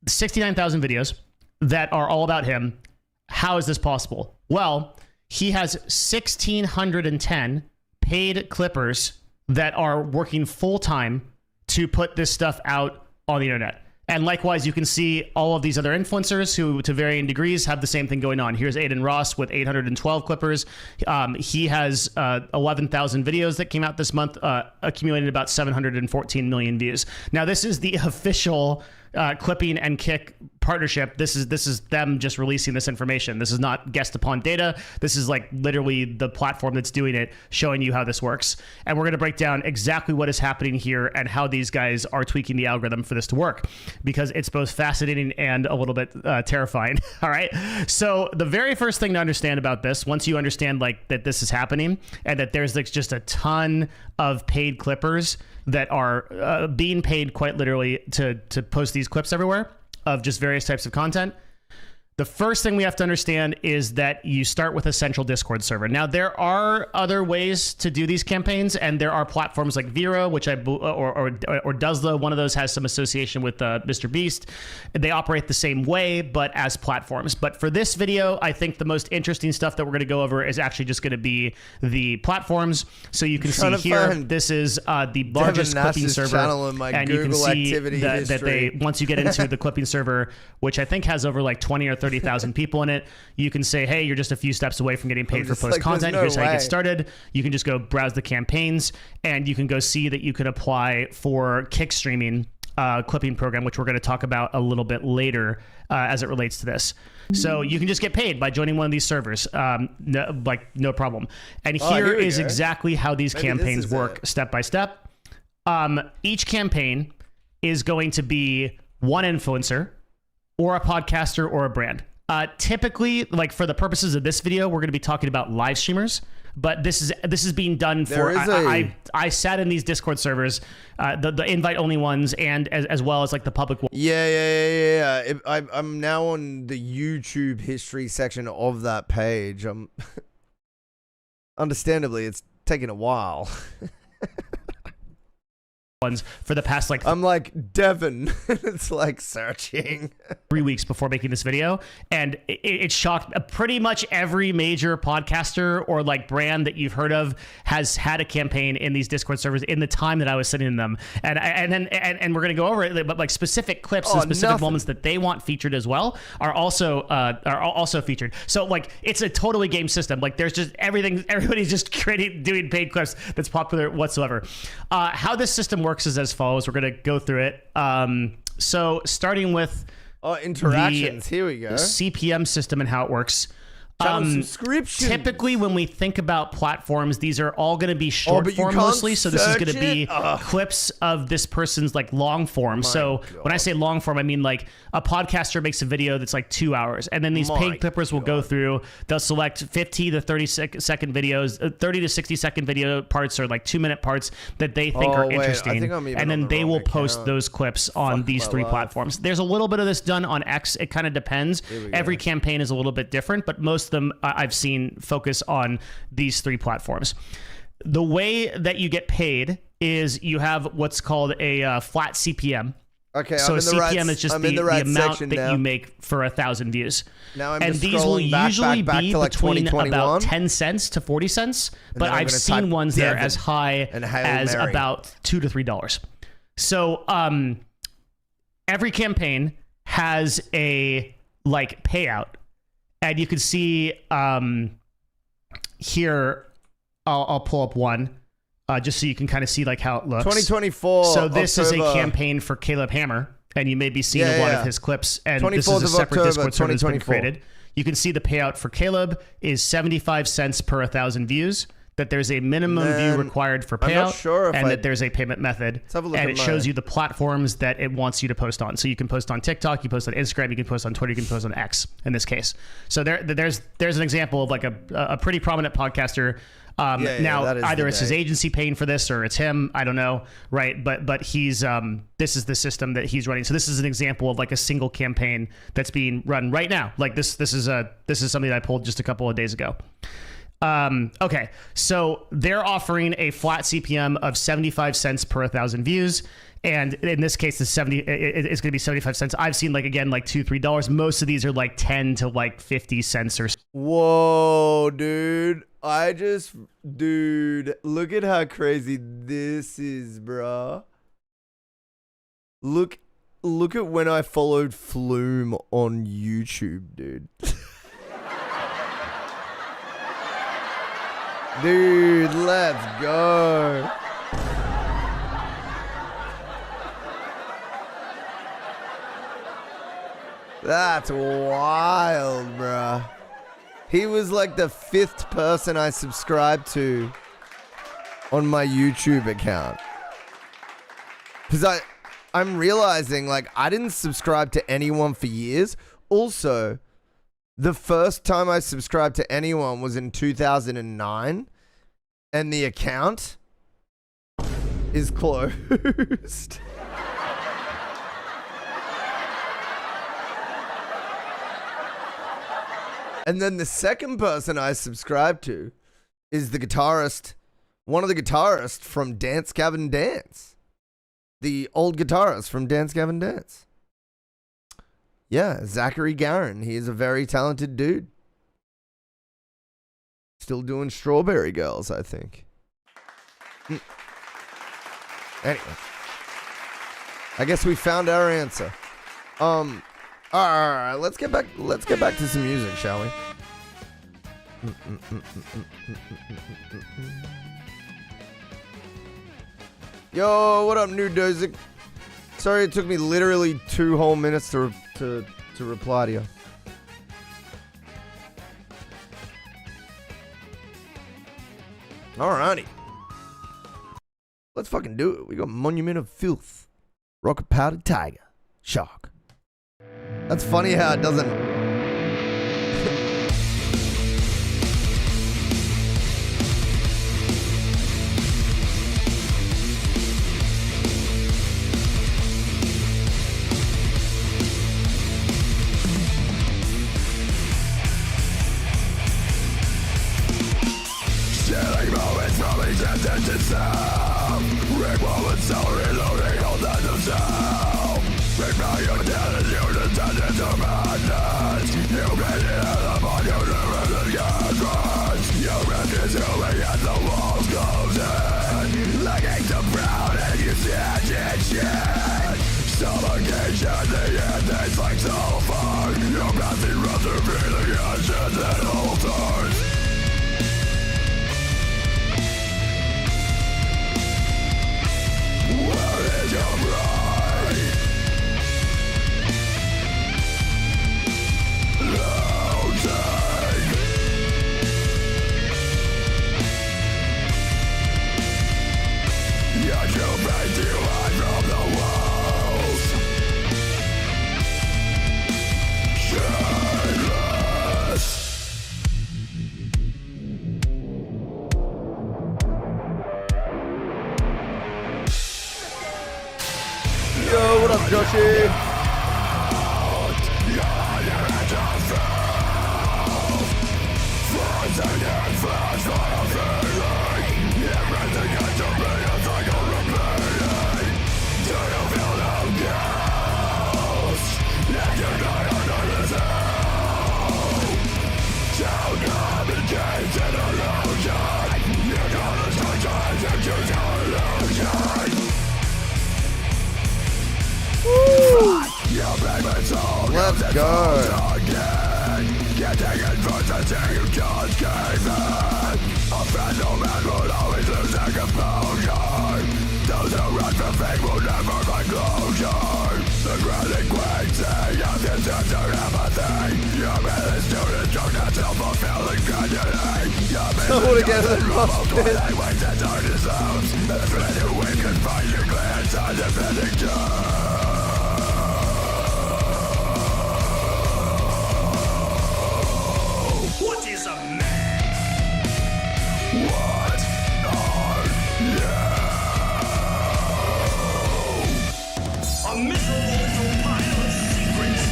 69,000 videos that are all about him. How is this possible? Well, he has 1,610 paid clippers that are working full time to put this stuff out on the internet. And likewise, you can see all of these other influencers who, to varying degrees, have the same thing going on. Here's Aiden Ross with 812 clippers. He has 11,000 videos that came out this month, accumulated about 714 million views. Now, this is the official clipping and kick partnership. This is them just releasing this information. This is not guessed upon data. This is like literally the platform that's doing it, showing you how this works. And we're going to break down exactly what is happening here and how these guys are tweaking the algorithm for this to work, because it's both fascinating and a little bit terrifying. All right. So the very first thing to understand about this, once you understand like that this is happening and that there's like just a ton of paid clippers that are being paid quite literally to post these clips everywhere of just various types of content. The first thing we have to understand is that you start with a central Discord server. Now, there are other ways to do these campaigns, and there are platforms like Vero, which or Duzla. One of those has some association with Mr. Beast. They operate the same way, but as platforms. But for this video, I think the most interesting stuff that we're going to go over is actually just going to be the platforms. So you can see here, this is the largest clipping server, and Google you can see that they, once you get into the clipping server, which I think has over like 20 or 30,000 people in it, you can say, hey, you're just a few steps away from getting paid for post content. Here's how you get started. You can just go browse the campaigns, and you can go see that you can apply for kick streaming clipping program, which we're going to talk about a little bit later as it relates to this. So you can just get paid by joining one of these servers, no problem. And here is exactly how these campaigns work step by step. Each campaign is going to be one influencer or a podcaster or a brand. Typically, like for the purposes of this video, we're going to be talking about live streamers, but this is being done for, I sat in these Discord servers, the invite only ones, and as well as like the public ones. Yeah. I'm now on the YouTube history section of that page. Understandably, it's taking a while. Ones for the past like I'm like Devin. It's like searching 3 weeks before making this video, and it shocked pretty much every major podcaster or like brand that you've heard of has had a campaign in these Discord servers in the time that I was sitting in them, and we're gonna go over it, but like specific clips and specific moments that they want featured as well are also featured. So like it's a totally game system. Like there's just everybody's just doing paid clips that's popular whatsoever. How this system works is as follows. We're going to go through it. So starting with interactions, here we go. CPM system and how it works. Subscription. Typically, when we think about platforms, these are all going to be short form mostly. So this is going to be clips of this person's like long form. When I say long form, I mean like a podcaster makes a video that's like 2 hours, and then these paid clippers will go through. They'll select 50 to 30 second videos, 30 to 60 second video parts, or like 2 minute parts that they think are interesting, and then they will post those clips on these three platforms. There's a little bit of this done on X. It kind of depends. Every campaign is a little bit different, but most of them I've seen focus on these three platforms. The way that you get paid is you have what's called a flat CPM. Okay, so CPM is just the amount that you make for 1,000 views. Now I'm and just these will usually back be to like between about 10 cents to 40 cents, but I've seen ones that are as high as about $2 to $3. So every campaign has a like payout. And you can see here, I'll pull up one just so you can kind of see like how it looks. 2024. So this October. is a campaign for Caleb Hammer, and you may be seeing one of his clips. And this is a 24th of separate October, Discord server that's been 2024. created. You can see the payout for Caleb is 75 cents per 1,000 views. That there's a minimum view required for I'm payout, not sure if and that there's a payment method. have a look and at it shows mine. you the platforms that it wants you to post on. So you can post on TikTok, you post on Instagram, you can post on Twitter, you can post on X in this case. So there's an example of like a pretty prominent podcaster. Now either it's his agency paying for this or it's him, I don't know, right? But he's this is the system that he's running. So this is an example of like a single campaign that's being run right now. Like this is something that I pulled just a couple of days ago. Okay, so they're offering a flat CPM of 75 cents per 1,000 views. And in this case, it's going to be 75 cents. I've seen like $2-3. Most of these are like 10 to like 50 cents or so. Whoa, dude. Dude, look at how crazy this is, bruh. Look at when I followed Flume on YouTube, dude. Dude, let's go. That's wild, bruh. He was like the 5th person I subscribed to on my YouTube account. Because I'm realizing like I didn't subscribe to anyone for years. Also, the first time I subscribed to anyone was in 2009, and the account is closed. And then the second person I subscribed to is the guitarist, one of the guitarists from Dance Gavin Dance. The old guitarist from Dance Gavin Dance. Yeah, Zachary Garron. He is a very talented dude. Still doing Strawberry Girls, I think. Anyway. I guess we found our answer. All right, let's get back to some music, shall we? Yo, what up, New Dozik? Sorry it took me literally 2 whole minutes to reply to you. Alrighty. Let's fucking do it. We got Monument of Filth, Rocket Powdered Tiger, Shark. That's funny how it doesn't... Stealing moments from existence itself. Rick will accelerate loading all that themselves. Bring back your dead as you descended to madness. You made it out upon your nervous gatherings. Your breath is going as the walls close in. Looking to proud and you stand in shit. Suffocation, the end tastes like sulfur. Your passing runs revealing ashes and altars. Where is your pride? Loading. Yet you beg to hide from the walls. Shameless. Yo, what up, Joshy? Let's go. Getting in for the thing you just gave in. A friendly man will always lose their composure. Those who run from fate will never find closure. The growling quaking of the sense of empathy. Your man is too destructive, self-fulfilling tragedy. Your man is just removed when they waste its own deserves. The threat who we can find you clear inside the bending turn. What is a man? What are you? A miserable little pile of secrets.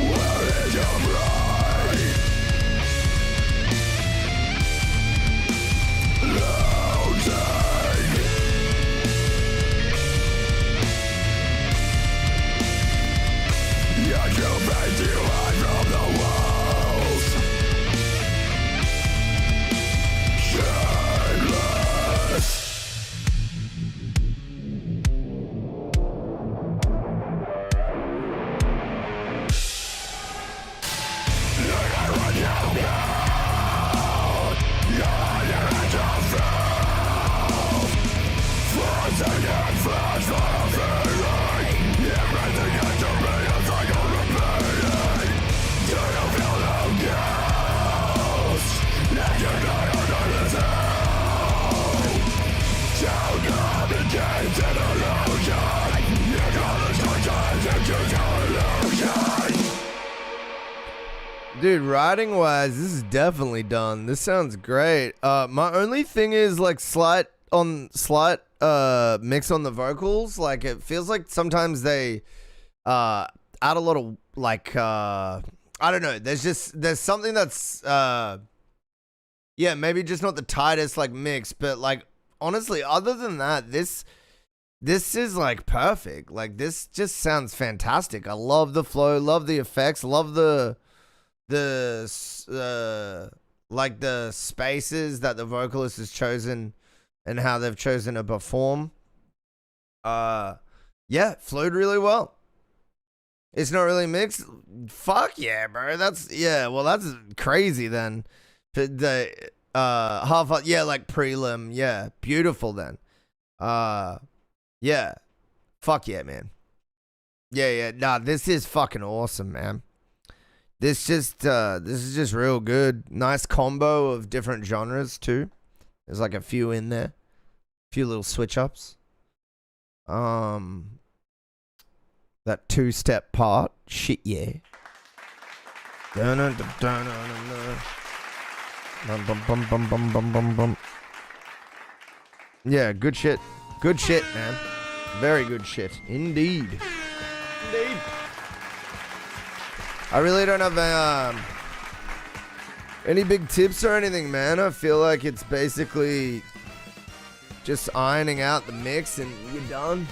Where is your pride? Yet you face you hide from the walls. Shameless. Look at what you've built. You're on your edge of filth. Frozen and flash for a feeling. Everything has to be a cycle repeating. Do you feel no ghost? Let your die under this hell. Down up the gates and illusion. You got the choices and choose your illusion. Dude, writing wise, this is definitely done. This sounds great. My only thing is like slight mix on the vocals. Like it feels like sometimes they add a lot of like I don't know. There's something that's maybe just not the tightest like mix, but like honestly, other than that, this is like perfect. Like this just sounds fantastic. I love the flow, love the effects, love the like the spaces that the vocalist has chosen and how they've chosen to perform. Yeah, flowed really well. It's not really mixed. Fuck yeah, bro. That's crazy then. The half like prelim. Yeah, beautiful then. Yeah. Fuck yeah, man. Yeah. Nah, this is fucking awesome, man. This is just real good. Nice combo of different genres too. There's like a few in there. A few little switch ups. That two-step part. Shit, yeah. Yeah, good shit. Good shit, man. Very good shit. Indeed. Indeed. I really don't have any big tips or anything, man. I feel like it's basically just ironing out the mix and you're done.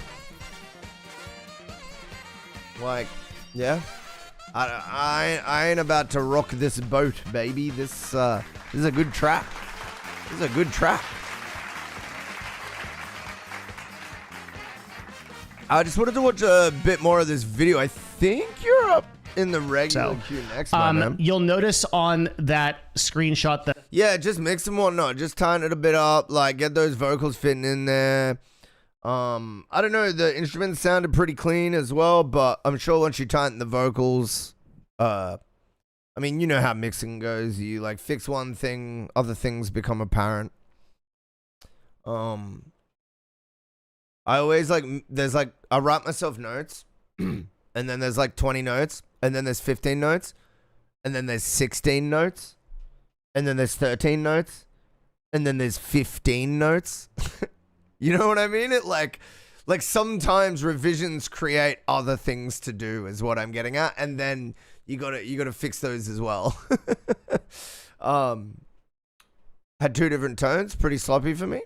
Like, yeah. I ain't about to rock this boat, baby. This is a good track. This is a good track. I just wanted to watch a bit more of this video. I think you're up in the regular queue next, man. You'll notice on that screenshot that... Yeah, just mix and whatnot. Just tighten it a bit up. Like, get those vocals fitting in there. I don't know. The instruments sounded pretty clean as well, but I'm sure once you tighten the vocals, I mean, you know how mixing goes. You, like, fix one thing, other things become apparent. I always, like, there's, like, I write myself notes, and then there's, like, 20 notes, and then there's 15 notes, and then there's 16 notes, and then there's 13 notes, and then there's 15 notes. You know what I mean? It like sometimes revisions create other things to do is what I'm getting at. And then you gotta fix those as well. Had two different tones, pretty sloppy for me.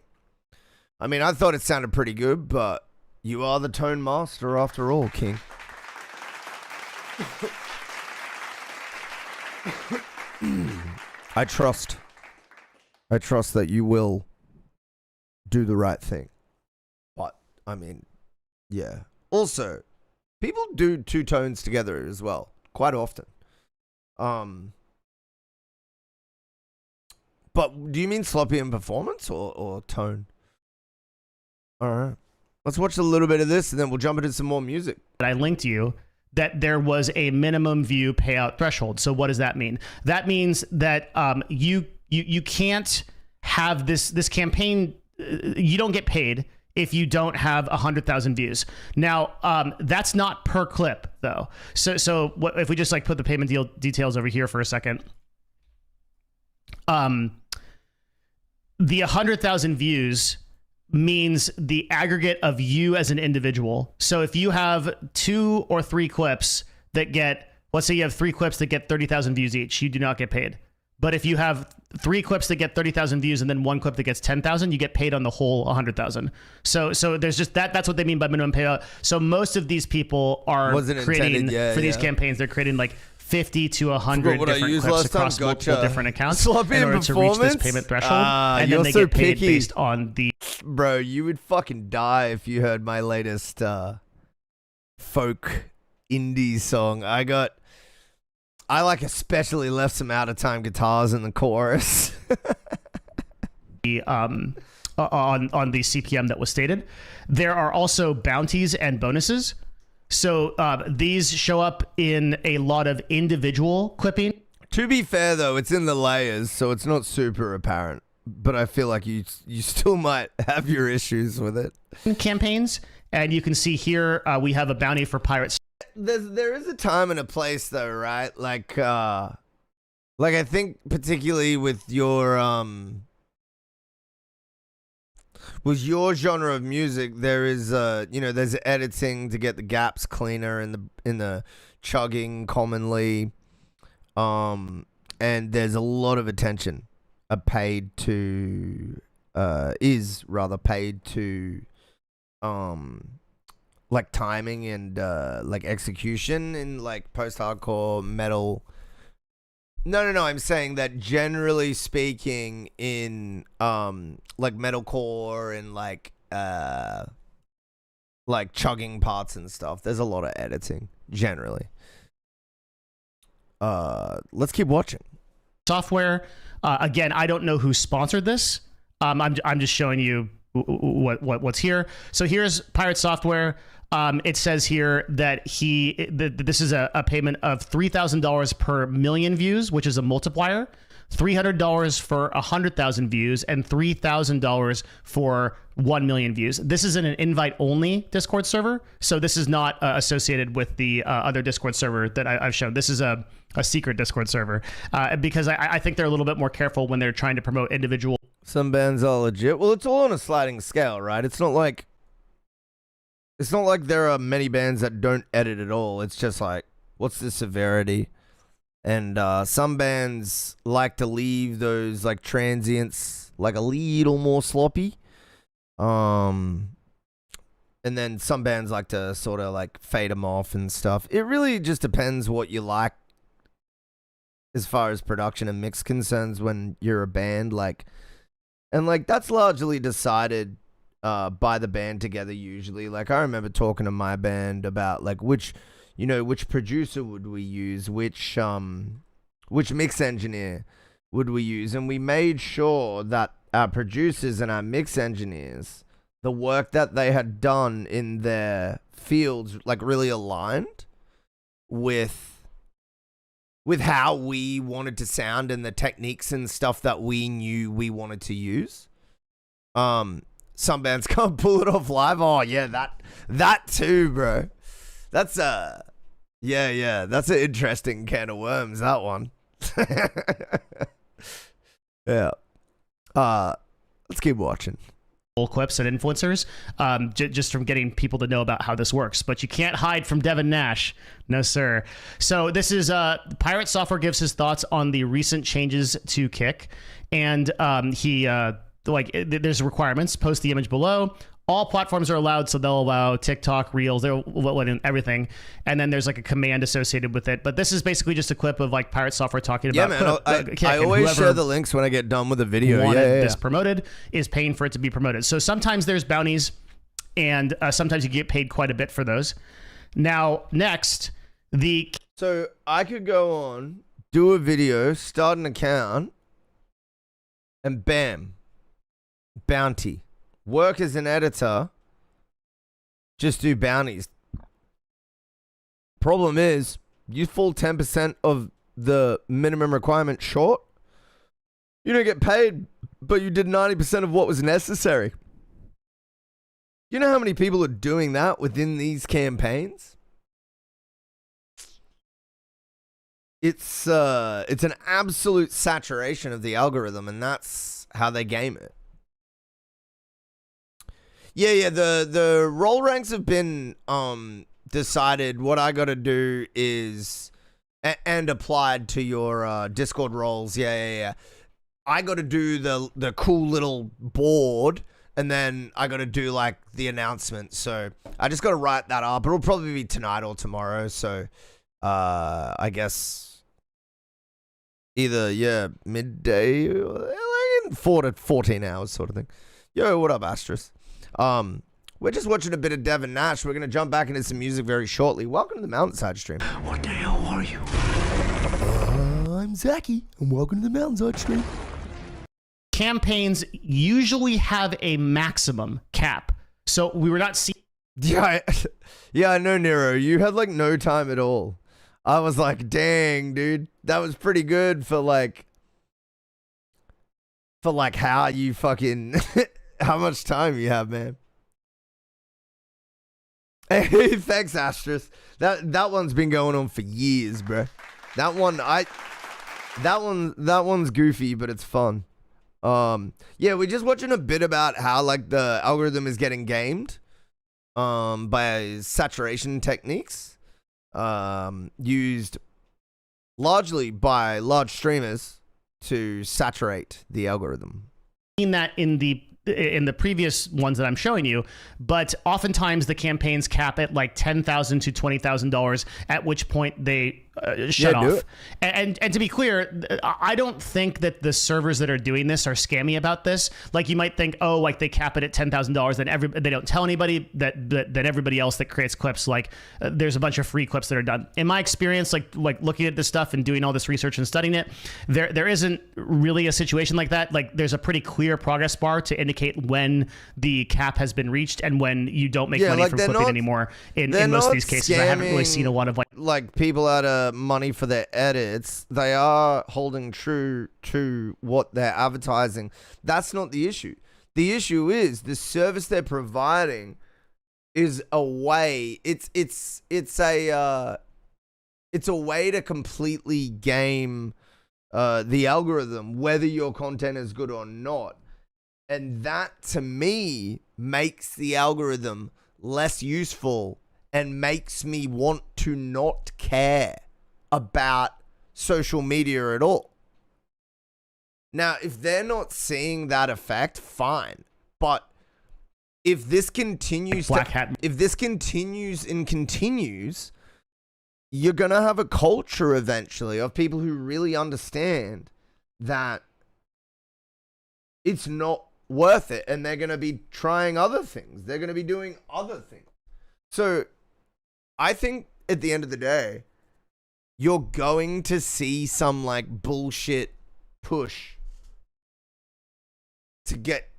I mean, I thought it sounded pretty good, but you are the tone master after all, King. I trust that you will do the right thing. But, I mean, yeah. Also, people do two tones together as well, quite often. But do you mean sloppy in performance or tone? All right. Let's watch a little bit of this and then we'll jump into some more music. I linked you that there was a minimum view payout threshold. So what does that mean? That means that you can't have this campaign. You don't get paid if you don't have 100,000 views. Now, that's not per clip though. So what if we just like put the payment details over here for a second? The 100,000 views means the aggregate of you as an individual. So if you have 2 or 3 clips that get, let's say you have 3 clips that get 30,000 views each, you do not get paid. But if you have 3 clips that get 30,000 views and then 1 clip that gets 10,000, you get paid on the whole 100,000. So there's just that's what they mean by minimum payout. So most of these people are creating for these campaigns, they're creating like 50 to 100 different clips across multiple different accounts in order to reach this payment threshold. And then they get paid based on the... Bro, you would fucking die if you heard my latest folk indie song. I like especially left some out of time guitars in the chorus. on the CPM that was stated. There are also bounties and bonuses. So these show up in a lot of individual clipping. To be fair, though, it's in the layers, so it's not super apparent. But I feel like you still might have your issues with it. Campaigns, and you can see here we have a bounty for pirates. There is a time and a place, though, right? Like I think particularly with your genre of music, there is there's editing to get the gaps cleaner in the chugging commonly, and there's a lot of attention paid to like timing and like execution in like post-hardcore metal. No, I'm saying that generally speaking in like metalcore and like chugging parts and stuff, there's a lot of editing generally. Let's keep watching. Software, again, I don't know who sponsored this. I'm just showing you what's here. So here's Pirate Software. It says here that this is a payment of $3,000 per million views, which is a multiplier, $300 for 100,000 views, and $3,000 for 1 million views. This is an invite-only Discord server, so this is not associated with the other Discord server that I've shown. This is a secret Discord server because I think they're a little bit more careful when they're trying to promote individual. Some bands are legit. Well, it's all on a sliding scale, right? It's not like there are many bands that don't edit at all. It's just like, what's the severity? And some bands like to leave those like transients like a little more sloppy. And then some bands like to sort of like fade them off and stuff. It really just depends what you like as far as production and mix concerns when you're a band. And that's largely decided by the band together usually. Like I remember talking to my band about like which producer would we use, which mix engineer would we use, and we made sure that our producers and our mix engineers, the work that they had done in their fields, like really aligned with how we wanted to sound and the techniques and stuff that we knew we wanted to use. Some bands can't pull it off live. Oh yeah, that too, bro. That's that's an interesting can of worms, that one. Yeah. Let's keep watching. Clips and influencers, just from getting people to know about how this works. But you can't hide from Devin Nash. No, sir. So this is Pirate Software gives his thoughts on the recent changes to Kick. And there's requirements. Post the image below. all platforms are allowed, so they'll allow TikTok, Reels, they'll let in everything. And then there's like a command associated with it. But this is basically just a clip of like Pirate Software talking about. I always share the links when I get done with a video. This promoted is paying for it to be promoted. So sometimes there's bounties, and sometimes you get paid quite a bit for those. Now, next, So I could go on, do a video, start an account, and bam, bounty. Work as an editor, just do bounties. Problem is, you fall 10% of the minimum requirement short, you don't get paid, but you did 90% of what was necessary. You know how many people are doing that within these campaigns? It's an absolute saturation of the algorithm, and that's how they game it. Yeah, the role ranks have been decided. What I got to do is and applied to your Discord roles. Yeah. I got to do the cool little board, and then I got to do like the announcement. So I just got to write that up. It'll probably be tonight or tomorrow. So I guess either midday, like in 4 to 14 hours sort of thing. Yo, what up, Astros? We're just watching a bit of Devin Nash. We're going to jump back into some music very shortly. Welcome to the MountainsHide stream. What the hell are you? I'm Zachy, and welcome to the MountainsHide stream. Campaigns usually have a maximum cap. So we were not seeing... Yeah, I know, Nero. You had like no time at all. I was like, dang, dude. That was pretty good for like how you fucking... how much time you have, man. Hey, thanks, Astros. That one's been going on for years, bro. That one's goofy, but it's fun. Yeah, we're just watching a bit about how like the algorithm is getting gamed by saturation techniques used largely by large streamers to saturate the algorithm. Seen that in the previous ones that I'm showing you, but oftentimes the campaigns cap at like $10,000 to $20,000, at which point they shut off. And to be clear, I don't think that the servers that are doing this are scammy about this. Like you might think, oh, like they cap it at $10,000, then they don't tell anybody that everybody else that creates clips, like there's a bunch of free clips that are done. In my experience, like looking at this stuff and doing all this research and studying it, there isn't really a situation like that. Like there's a pretty clear progress bar to indicate when the cap has been reached and when you don't make money from clipping anymore. In most of these cases, I haven't really seen a lot of like people out of money for their edits. They are holding true to what they're advertising. That's not the issue. The issue is the service they're providing is a way. It's a way to completely game the algorithm, whether your content is good or not. And that, to me, makes the algorithm less useful and makes me want to not care about social media at all. Now, if they're not seeing that effect, fine. But if this continues, you're going to have a culture eventually of people who really understand that it's not worth it, and they're going to be trying other things. They're going to be doing other things. So I think at the end of the day, you're going to see some like bullshit push to get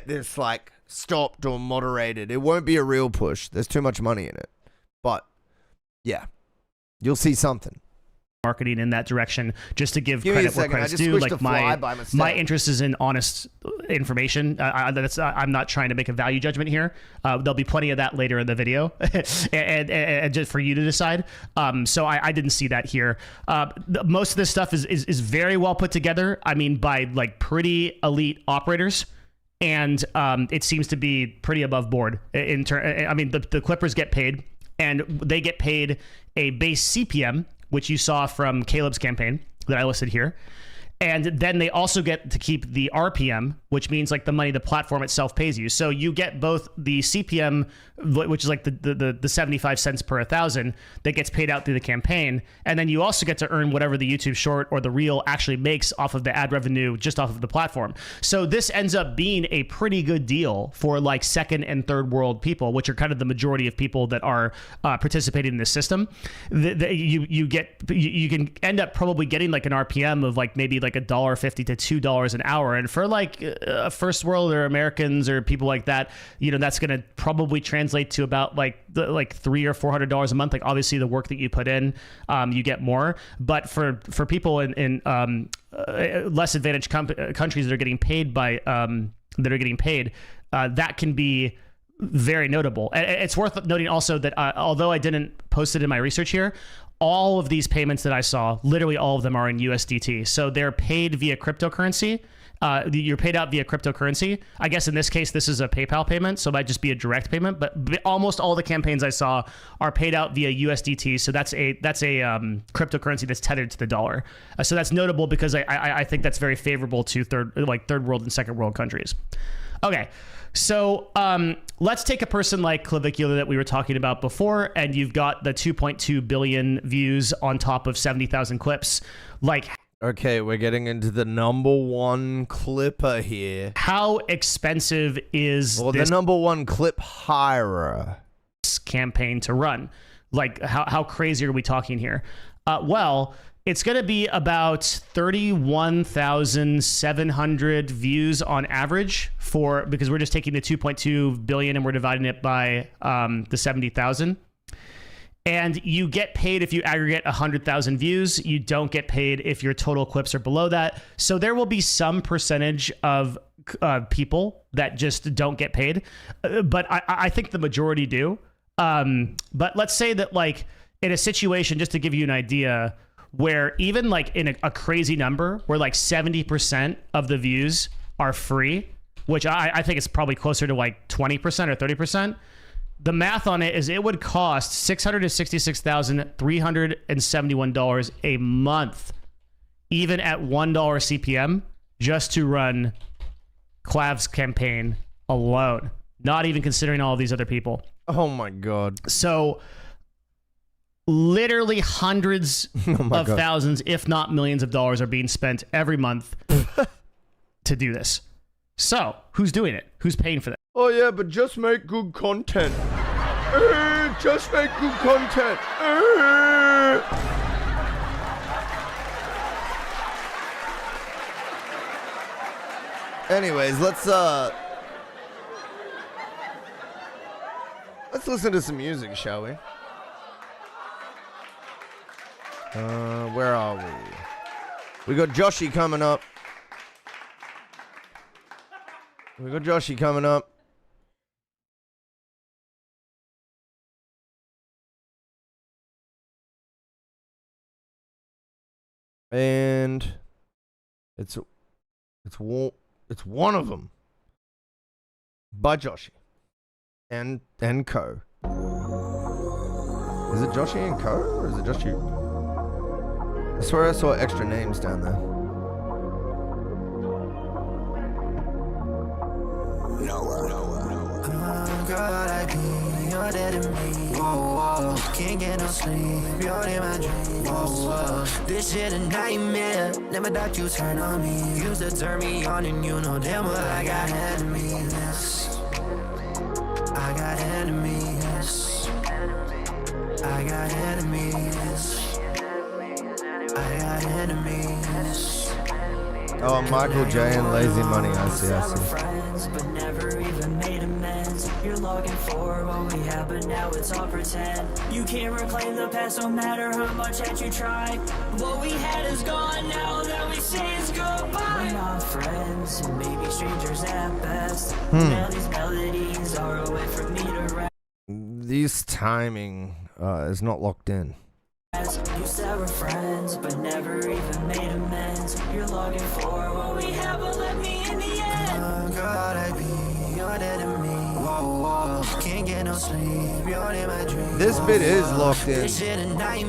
this like stopped or moderated. It won't be a real push. There's too much money in it. But yeah, you'll see something. Marketing in that direction, just to give credit where credit's due. Like my interest is in honest information. I'm not trying to make a value judgment here. There'll be plenty of that later in the video, and just for you to decide. So I didn't see that here. Most of this stuff is very well put together. I mean, by like pretty elite operators. And it seems to be pretty above board. I mean, the clippers get paid, and they get paid a base CPM, which you saw from Caleb's campaign that I listed here. And then they also get to keep the RPM, which means like the money the platform itself pays you. So you get both the CPM, which is like the 75 cents per 1,000 that gets paid out through the campaign. And then you also get to earn whatever the YouTube short or the reel actually makes off of the ad revenue just off of the platform. So this ends up being a pretty good deal for like second and third world people, which are kind of the majority of people that are participating in this system. You can end up probably getting like an RPM of like maybe like $1.50 to $2 an hour. And for like first world or Americans or people like that, you know, that's going to probably translate to about like $300 or $400 a month. Like obviously the work that you put in, you get more. But for people in less advantaged countries that are getting paid that can be very notable. And it's worth noting also that although I didn't post it in my research here, all of these payments that I saw, literally all of them are in USDT. So they're paid via cryptocurrency. You're paid out via cryptocurrency. I guess in this case, this is a PayPal payment, so it might just be a direct payment. But almost all the campaigns I saw are paid out via USDT. So that's a cryptocurrency that's tethered to the dollar. So that's notable because I think that's very favorable to third world and second world countries. Okay. So let's take a person like Clavicula that we were talking about before, and you've got the 2.2 billion views on top of 70,000 clips. Like, okay, we're getting into the number one clipper here. How expensive is the number one clip hirer campaign to run? Like, how crazy are we talking here? Well, it's going to be about 31,700 views on average because we're just taking the 2.2 billion and we're dividing it by the 70,000. And you get paid if you aggregate 100,000 views. You don't get paid if your total clips are below that. So there will be some percentage of people that just don't get paid. But I think the majority do. But let's say that like in a situation, just to give you an idea, where even like in a crazy number where like 70% of the views are free, which I think it's probably closer to like 20% or 30%. The math on it is it would cost $666,371 a month, even at $1 CPM, just to run Clav's campaign alone, not even considering all of these other people. Oh my God. So literally hundreds of thousands, if not millions of dollars are being spent every month to do this. So who's doing it? Who's paying for that? Oh yeah, but just make good content. Just make good content. Anyways, let's listen to some music, shall we? Where are we? We got Joshy coming up. And it's one of them by Joshy and Co. Is it Joshy and Co. or is it Joshy? I swear I saw extra names down there. Girl, I be you're dead to me. Whoa, whoa. Can't get no sleep. You're in my dreams. Whoa, whoa. This shit a nightmare. Never thought you turn on me. Used to turn me on, and you know damn well I got enemies. I got enemies. I got enemies. I got enemies. Oh, Michael J and Lazy Money. I see. Friends, but never even made amends. You're logging for what we have, but now it's all pretend. You can't reclaim the past, no matter how much that you try. What we had is gone now that we say it's goodbye. We're not friends, and maybe strangers at best. Now these melodies are a way for me to rest. This timing is not locked in. You said we're friends, but never even made amends. You're logging for what we have, but let me in the end. Girl, I be you're dead to me. Whoa, whoa. Can't get no sleep. You're in my dreams. This bit is locked in.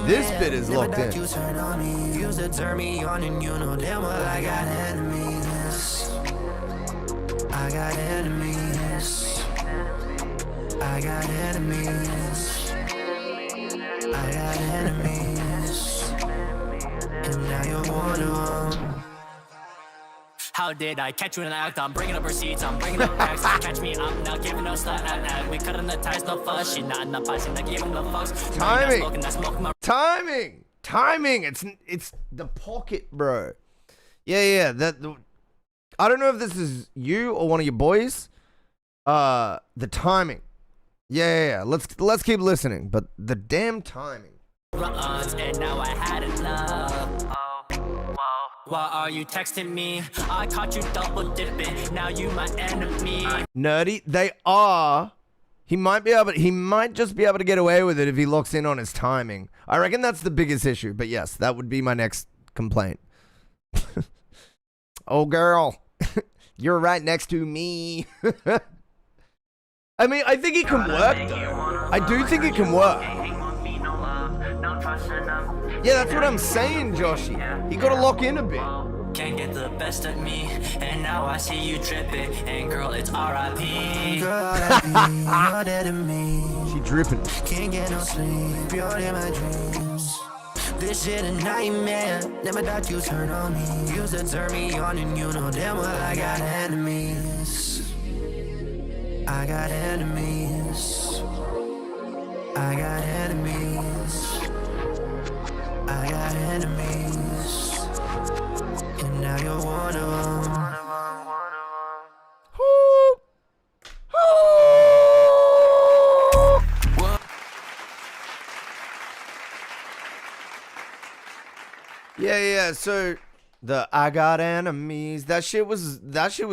This bit is locked in. You turn on me. Used to turn me on, and you know damn well I got enemies. I got enemies. I got enemies. I got enemies. And now you're one of them. How did I catch you in the act? I'm bringing up receipts, I'm bringing up packs. Catch me up, not giving no slack. We cutting the ties, no fuss. She not enough, I not giving no fucks. Timing. It's the pocket, bro. Yeah. I don't know if this is you or one of your boys. The timing. Yeah. Let's keep listening, but the damn timing. And now I had enough. Why are you texting me? I caught you double dipping. Now you my enemy. Nerdy, they are. He might just be able to get away with it if he locks in on his timing. I reckon that's the biggest issue. But yes, that would be my next complaint. Oh girl, you're right next to me. I mean, I think it can work though. I do think it can work. Yeah, that's what I'm saying, Joshy. You gotta lock in a bit. Can't get the best of me, and now I see you dripping. And girl, it's R.I.P. Girl, you're dead to me. She dripping. Can't get no sleep, you're in my dreams. This shit a nightmare. Never thought you turn on me. Used to turn me on, and you know damn well I got enemies. I got enemies. I got enemies. I got enemies, and now you're one of them. Yeah. So the I got enemies. That shit was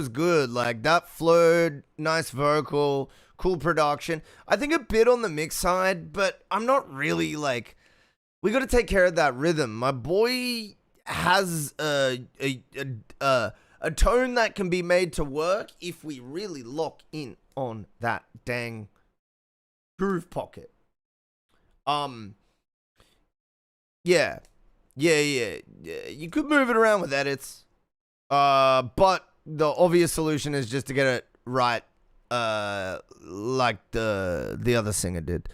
good. Like that flowed, nice vocal, cool production. I think a bit on the mix side, but I'm not really like. We got to take care of that rhythm. My boy has a tone that can be made to work if we really lock in on that dang groove pocket. Yeah. You could move it around with edits. But the obvious solution is just to get it right, like the other singer did.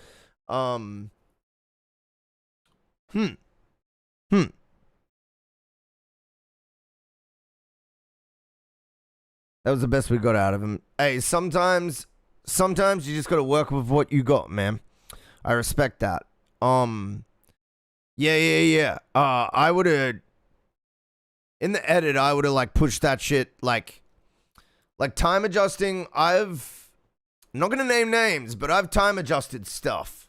That was the best we got out of him. Hey, sometimes you just gotta work with what you got, man. I respect that. Yeah. I would've in the edit, I would've like pushed that shit like time adjusting. I'm not gonna name names, but I've time adjusted stuff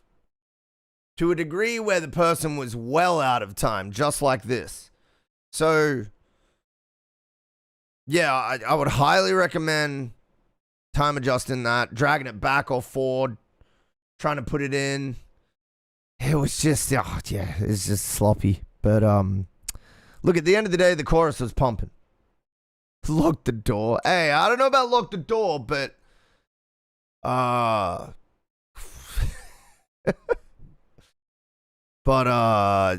to a degree where the person was well out of time, just like this. So, yeah, I would highly recommend time adjusting that, dragging it back or forward, trying to put it in. It was just, it's just sloppy. But, look, at the end of the day, the chorus was pumping. Lock the door. Hey, I don't know about lock the door, but, but I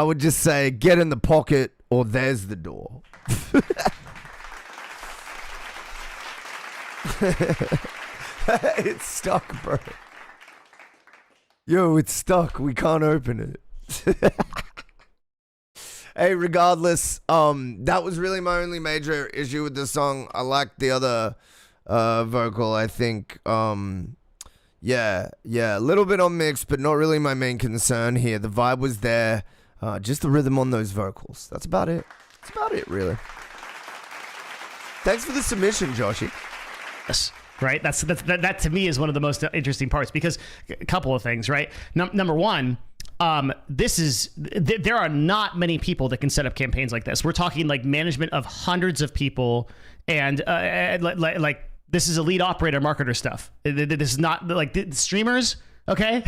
would just say get in the pocket or there's the door. It's stuck, bro. Yo, it's stuck. We can't open it. Hey, regardless, that was really my only major issue with this song. I liked the other vocal, I think. Yeah, a little bit on mix, but not really my main concern here. The vibe was there, just the rhythm on those vocals. That's about it. That's about it, really. Thanks for the submission, Joshy. Yes, right? That to me is one of the most interesting parts because a couple of things, right? Number one, there are not many people that can set up campaigns like this. We're talking like management of hundreds of people and like this is a lead operator marketer stuff. This is not like the streamers. Okay.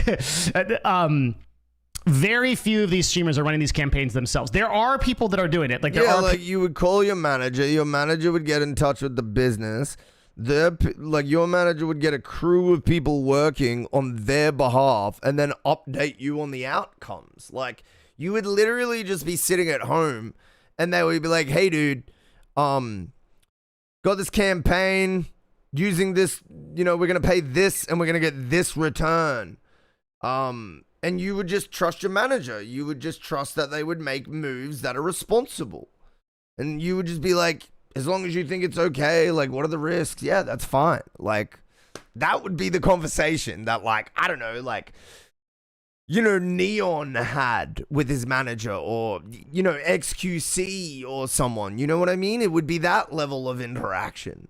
Very few of these streamers are running these campaigns themselves. There are people that are doing it. Like you would call your manager. Your manager would get in touch with the business. Your manager would get a crew of people working on their behalf and then update you on the outcomes. Like you would literally just be sitting at home and they would be like, hey dude, go got this campaign using this, we're going to pay this and we're going to get this return. And you would just trust your manager. You would just trust that they would make moves that are responsible. And you would just be like, as long as you think it's okay, like, what are the risks? Yeah, that's fine. Like, that would be the conversation that, like, I don't know, like, Neon had with his manager, or, XQC or someone. You know what I mean? It would be that level of interaction.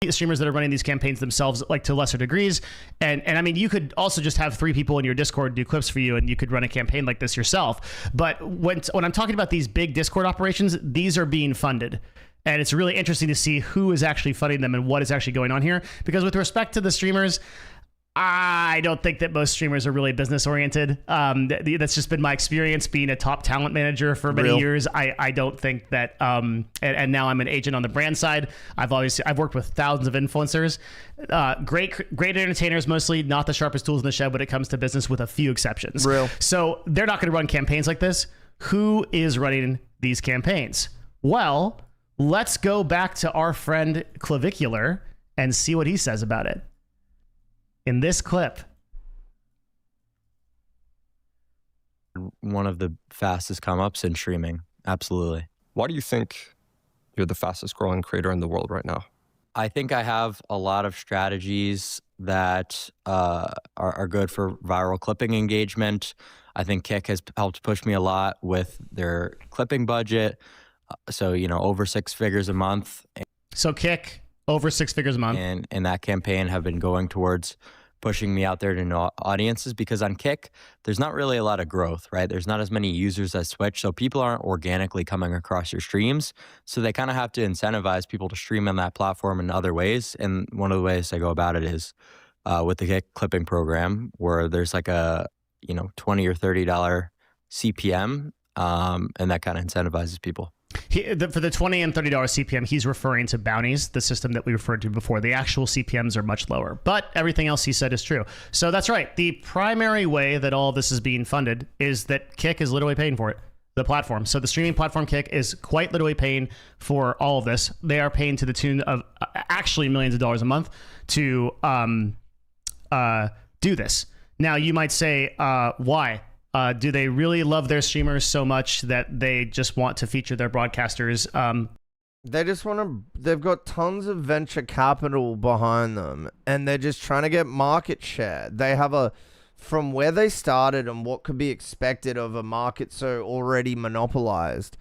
Streamers that are running these campaigns themselves, like, to lesser degrees, and I mean, you could also just have 3 people in your Discord do clips for you, and you could run a campaign like this yourself. But when I'm talking about these big Discord operations, these are being funded, and it's really interesting to see who is actually funding them and what is actually going on here. Because with respect to the streamers, I don't think that most streamers are really business oriented. That's just been my experience being a top talent manager for many years. I don't think that, and now I'm an agent on the brand side. I've worked with thousands of influencers, great entertainers, mostly not the sharpest tools in the shed when it comes to business, with a few exceptions. So they're not going to run campaigns like this. Who is running these campaigns? Well, let's go back to our friend Clavicular and see what he says about it. In this clip, one of the fastest come-ups in streaming. Absolutely. Why do you think you're the fastest growing creator in the world right now? I think I have a lot of strategies that are good for viral clipping engagement. I think Kick has helped push me a lot with their clipping budget. So, over 6 figures a month. So Kick, over 6 figures a month. And that campaign have been going towards pushing me out there to know audiences, because on Kick, there's not really a lot of growth, right? There's not as many users as Twitch, so people aren't organically coming across your streams. So they kind of have to incentivize people to stream on that platform in other ways. And one of the ways I go about it is with the Kick clipping program, where there's like a $20 or $30 CPM, and that kind of incentivizes people. For the $20 and $30 CPM, he's referring to bounties, the system that we referred to before. The actual CPMs are much lower, but everything else he said is true. So that's right. The primary way that all this is being funded is that Kick is literally paying for it, the platform. So the streaming platform Kick is quite literally paying for all of this. They are paying to the tune of actually millions of dollars a month to do this. Now, you might say, why? Do they really love their streamers so much that they just want to feature their broadcasters? They just want to, they've got tons of venture capital behind them, and they're just trying to get market share. They have from where they started and what could be expected of a market so already monopolized,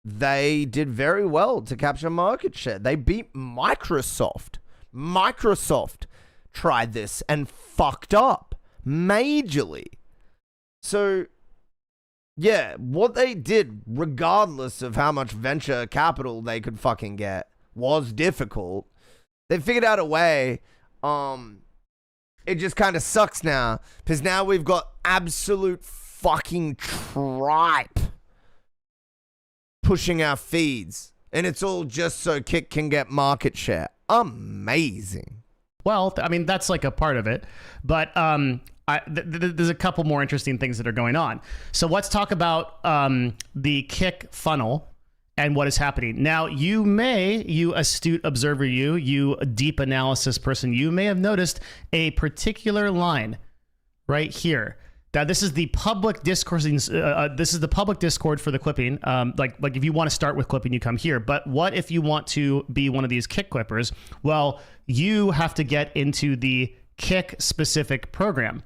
they did very well to capture market share. They beat Microsoft. Microsoft tried this and fucked up majorly. So, yeah, what they did, regardless of how much venture capital they could fucking get, was difficult. They figured out a way. It just kind of sucks now, because now we've got absolute fucking tripe pushing our feeds, and it's all just so Kick can get market share. Amazing. Well, I mean, that's like a part of it, but there's a couple more interesting things that are going on. So let's talk about the Kick funnel and what is happening. Now, you astute observer, you deep analysis person, you may have noticed a particular line right here. Now, this is the public discoursing. This is the public Discord for the clipping. Like if you want to start with clipping, you come here. But what if you want to be one of these Kick clippers? Well, you have to get into the Kick specific program.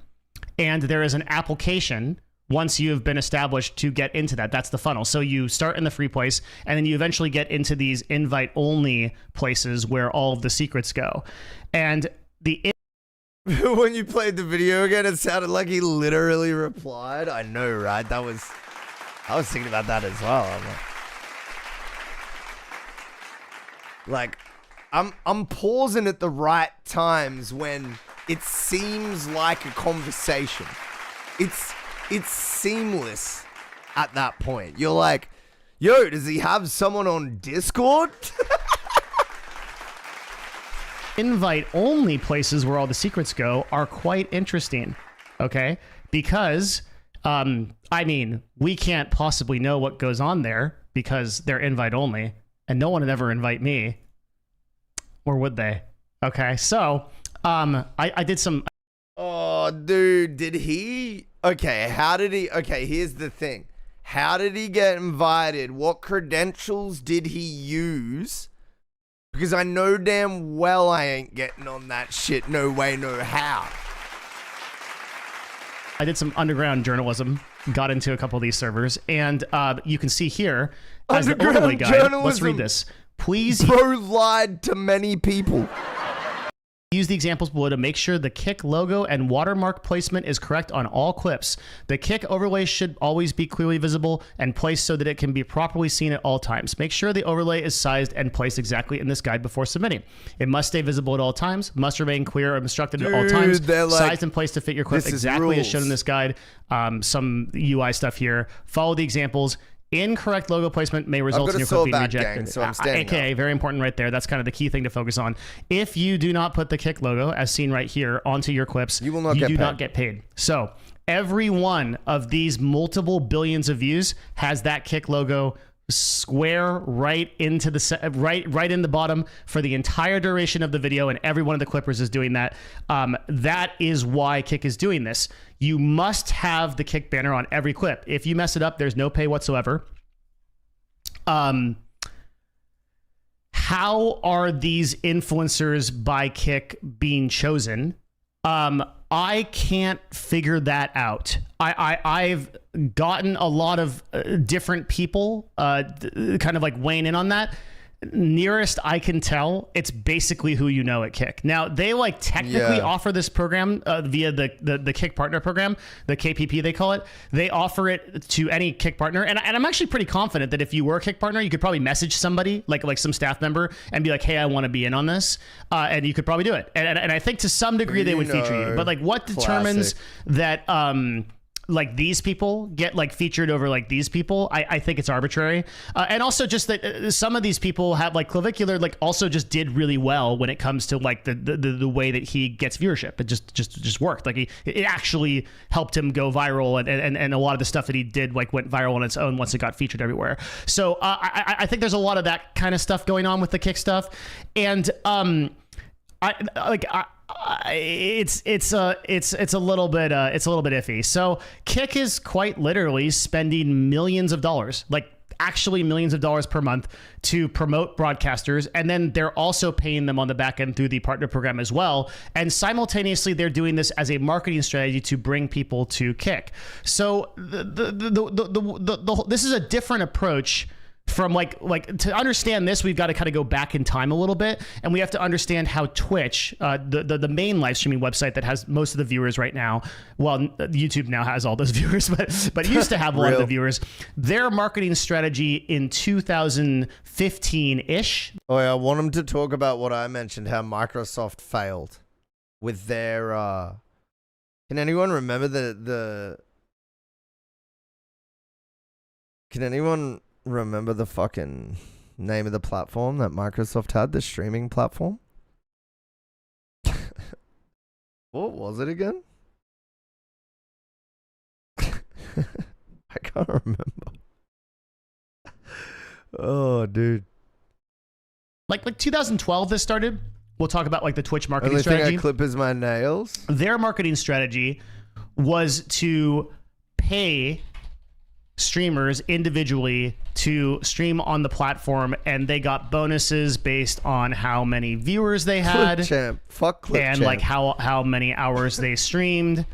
And there is an application once you have been established to get into that. That's the funnel. So you start in the free place, and then you eventually get into these invite-only places where all of the secrets go. And when you played the video again, it sounded like he literally replied. I know, right? I was thinking about that as well. I'm pausing at the right times when it seems like a conversation. It's seamless at that point. You're like, yo, does he have someone on Discord? Invite-only places where all the secrets go are quite interesting, okay? Because, we can't possibly know what goes on there because they're invite-only, and no one would ever invite me. or would they? Okay, so I did some. Oh, dude, did he? Okay, how did he? Okay, here's the thing. How did he get invited? What credentials did he use? Because I know damn well I ain't getting on that shit. No way, no how. I did some underground journalism, got into a couple of these servers, and you can see here as the overlay guide. Let's read this. Please. Bro lied to many people. Use the examples below to make sure the Kick logo and watermark placement is correct on all clips. The Kick overlay should always be clearly visible and placed so that it can be properly seen at all times. Make sure the overlay is sized and placed exactly in this guide before submitting. It must stay visible at all times, must remain clear or obstructed at all times, sized and placed to fit your clip exactly as shown in this guide. Some UI stuff here. Follow the examples. Incorrect logo placement may result in your clip being rejected. So I'm standing okay, very important right there. That's kind of the key thing to focus on. If you do not put the Kick logo, as seen right here, onto your clips, you do not get paid. So every one of these multiple billions of views has that Kick logo square right into the right in the bottom for the entire duration of the video, and every one of the clippers is doing that. That is why Kick is doing this. You must have the Kick banner on every clip. If you mess it up, there's no pay whatsoever. How are these influencers by Kick being chosen? I can't figure that out. I've gotten a lot of different people kind of like weighing in on that. Nearest I can tell, it's basically who you know at Kick. Now, they like technically offer this program via the Kick partner program, the KPP they call it. They offer it to any Kick partner. And I'm actually pretty confident that if you were a Kick partner, you could probably message somebody, like some staff member, and be like, hey, I want to be in on this. And you could probably do it. And I think to some degree they would feature you. But like what determines that like these people get like featured over like these people? I think it's arbitrary. And also just that some of these people have like Clavicular like also just did really well when it comes to like the way that he gets viewership. It just worked. Like it actually helped him go viral, and a lot of the stuff that he did like went viral on its own once it got featured everywhere. So I think there's a lot of that kind of stuff going on with the Kick stuff. And it's a little bit iffy. So Kick is quite literally spending millions of dollars, like actually millions of dollars per month to promote broadcasters, and then they're also paying them on the back end through the partner program as well. And simultaneously, they're doing this as a marketing strategy to bring people to Kick. So this is a different approach. From like to understand this, we've got to kind of go back in time a little bit, and we have to understand how Twitch, the main live streaming website that has most of the viewers right now, well, YouTube now has all those viewers, but used to have a lot of the viewers. Their marketing strategy in 2015-ish. Oh yeah, I want them to talk about what I mentioned, how Microsoft failed with their. Can anyone remember the? Can anyone remember the fucking name of the platform that Microsoft had, the streaming platform? What was it again? I can't remember. Oh, dude. Like 2012 this started. We'll talk about like the Twitch marketing Only strategy. Thing I clip is my nails. Their marketing strategy was to pay streamers individually to stream on the platform, and they got bonuses based on how many viewers they had. Clip champ. Fuck Clip and champ. like how many hours they streamed.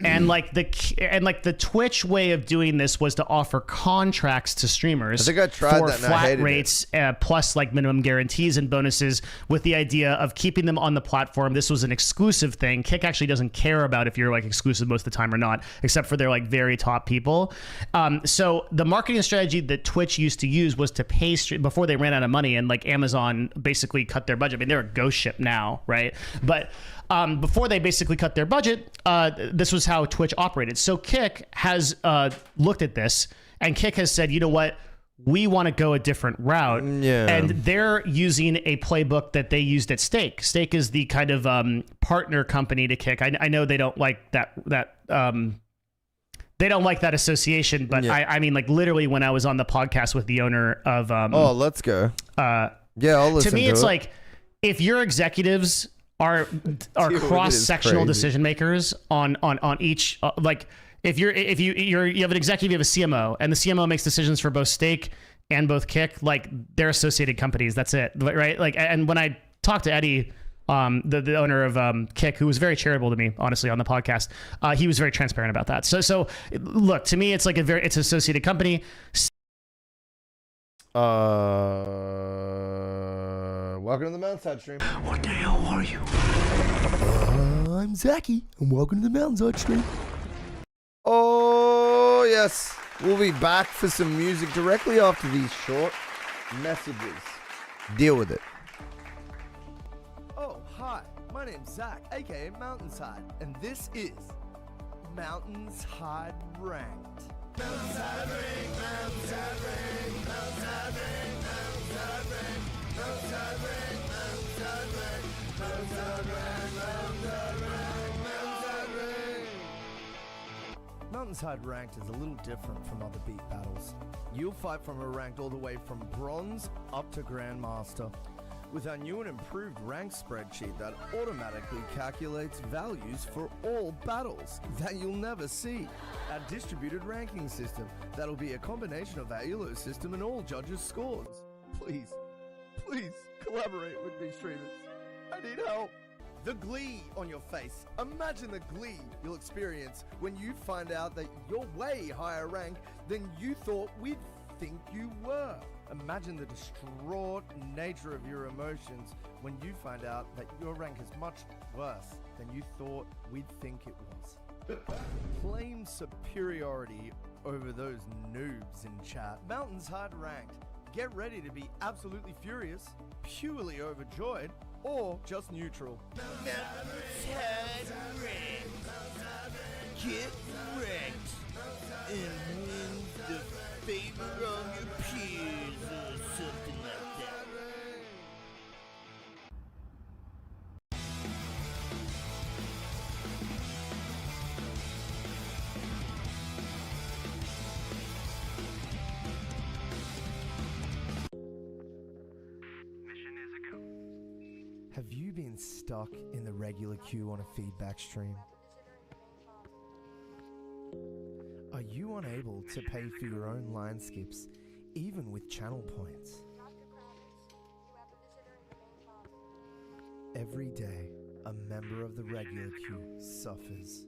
And like the Twitch way of doing this was to offer contracts to streamers. I think I tried for that and I flat hated rates plus like minimum guarantees and bonuses, with the idea of keeping them on the platform. This was an exclusive thing. Kick actually doesn't care about if you're like exclusive most of the time or not, except for their like very top people. So the marketing strategy that Twitch used to use was to pay before they ran out of money, and like Amazon basically cut their budget. I mean, they're a ghost ship now, right? But before they basically cut their budget, this was how Twitch operated. So Kick has looked at this, and Kick has said, you know what? We want to go a different route. Yeah. And they're using a playbook that they used at Stake. Stake is the kind of partner company to Kick. I know they don't like that they don't like that association, but yeah. I mean, like literally when I was on the podcast with the owner of oh, let's go. Yeah, I'll listen to me, it's like if your executives are cross-sectional decision makers on each like if you have an executive, you have a CMO, and the CMO makes decisions for both Stake and both Kick, like they're associated companies. That's it, right? Like, and when I talked to Eddie, the owner of Kick, who was very charitable to me, honestly, on the podcast, he was very transparent about that. So look, to me, it's like it's an associated company. Welcome to the MountainsHide stream. What the hell are you? I'm Zachy, and welcome to the MountainsHide stream. Oh, yes. We'll be back for some music directly after these short messages. Deal with it. Oh, hi. My name's Zach, aka MountainsHide, and this is MountainsHide Ranked. MountainsHide Ranked, MountainsHide Ranked, MountainsHide Ranked, MountainsHide Ranked, MountainsHide Ranked, MountainsHide Ranked, MountainsHide Ranked, MountainsHide Ranked, MountainsHide Ranked. MountainsHide Ranked is a little different from other beat battles. You'll fight from a ranked all the way from bronze up to Grandmaster, with our new and improved rank spreadsheet that automatically calculates values for all battles that you'll never see. Our distributed ranking system that'll be a combination of our ELO system and all judges' scores. Please collaborate with me, streamers. I need help. The glee on your face. Imagine the glee you'll experience when you find out that you're way higher ranked than you thought we'd think you were. Imagine the distraught nature of your emotions when you find out that your rank is much worse than you thought we'd think it was. Claim superiority over those noobs in chat. MountainsHide Ranked. Get ready to be absolutely furious, purely overjoyed, or just neutral. MountainsHide Ranked. Get wrecked and win the favor of your peers or something like that. Have you been stuck in the regular queue on a feedback stream? Are you unable to pay for your own line skips, even with channel points? Every day, a member of the regular queue suffers.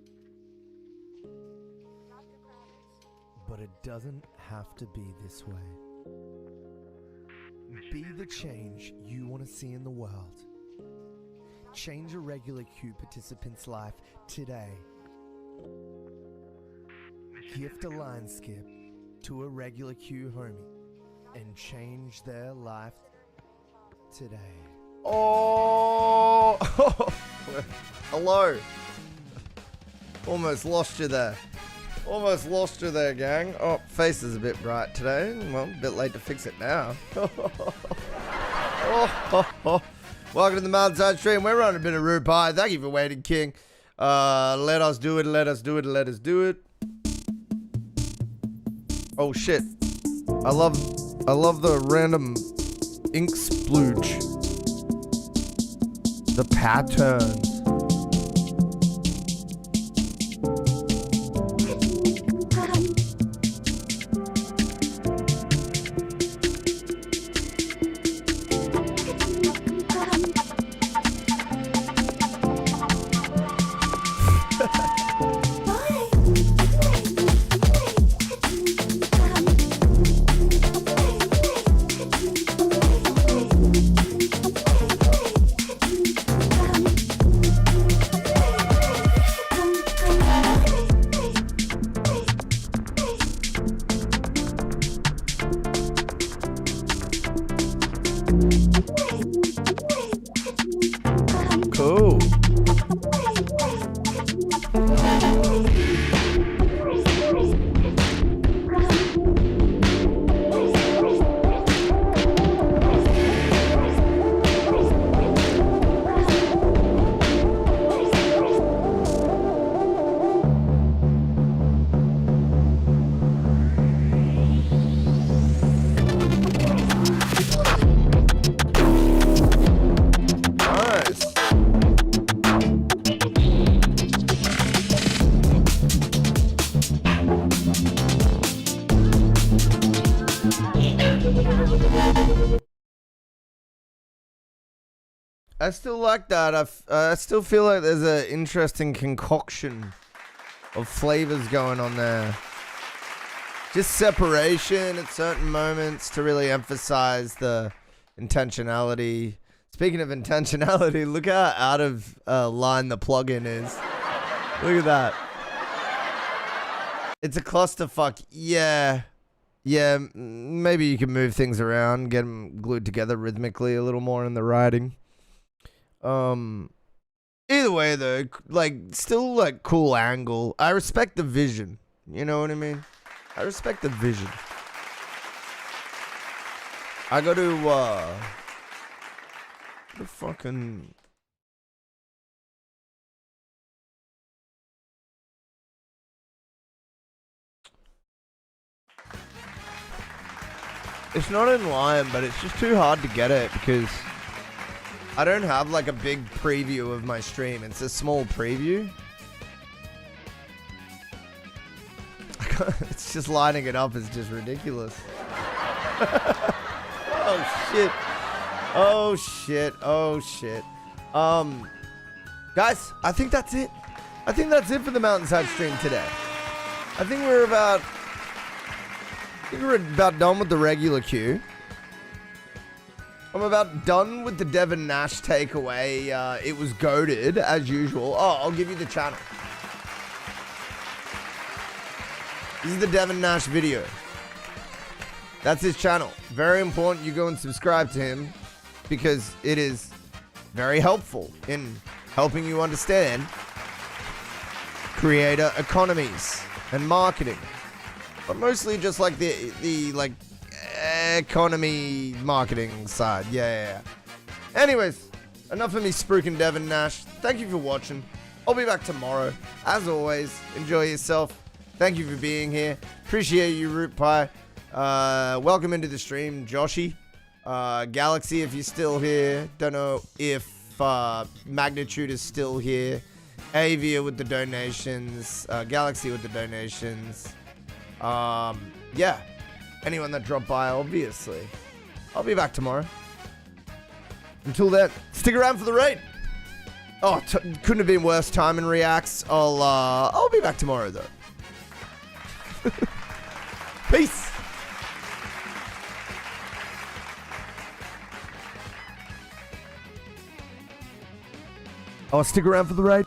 But it doesn't have to be this way. Be the change you want to see in the world. Change a regular queue participant's life today. Gift a line skip to a regular queue homie and change their life today. Oh, hello. Almost lost you there. Almost lost you there, gang. Oh, face is a bit bright today. Well, a bit late to fix it now. Welcome to the MountainsHide stream. We're running a bit of Rue Pie. Thank you for waiting, King. Let us do it, let us do it, let us do it. Oh shit. I love the random ink splooge. The patterns. I still like that. I still feel like there's an interesting concoction of flavors going on there. Just separation at certain moments to really emphasize the intentionality. Speaking of intentionality, look how out of line the plugin is. Look at that. It's a clusterfuck. Yeah. Yeah, maybe you can move things around, get them glued together rhythmically a little more in the writing. Either way, though, like, still, like, cool angle. I respect the vision. You know what I mean? I respect the vision. I go to, the fucking... It's not in line, but it's just too hard to get it because I don't have like a big preview of my stream. It's a small preview. It's just lining it up is just ridiculous. Oh shit. Oh shit. Oh shit. Guys, I think that's it. I think that's it for the MountainsHide stream today. I think we're about done with the regular queue. I'm about done with the Devin Nash takeaway. It was goated, as usual. Oh, I'll give you the channel. This is the Devin Nash video. That's his channel. Very important you go and subscribe to him because it is very helpful in helping you understand creator economies and marketing. But mostly just like the like economy marketing side. Yeah. Anyways, enough of me spruiking Devin Nash. Thank you for watching. I'll be back tomorrow. As always, enjoy yourself. Thank you for being here. Appreciate you, Root Pie. Welcome into the stream, Joshy. Galaxy, if you're still here. Don't know if Magnitude is still here. Avia with the donations. Galaxy with the donations. Yeah. Anyone that dropped by, obviously. I'll be back tomorrow. Until then, stick around for the raid. Oh, couldn't have been worse timing reacts. I'll be back tomorrow though. Peace. Oh, stick around for the raid.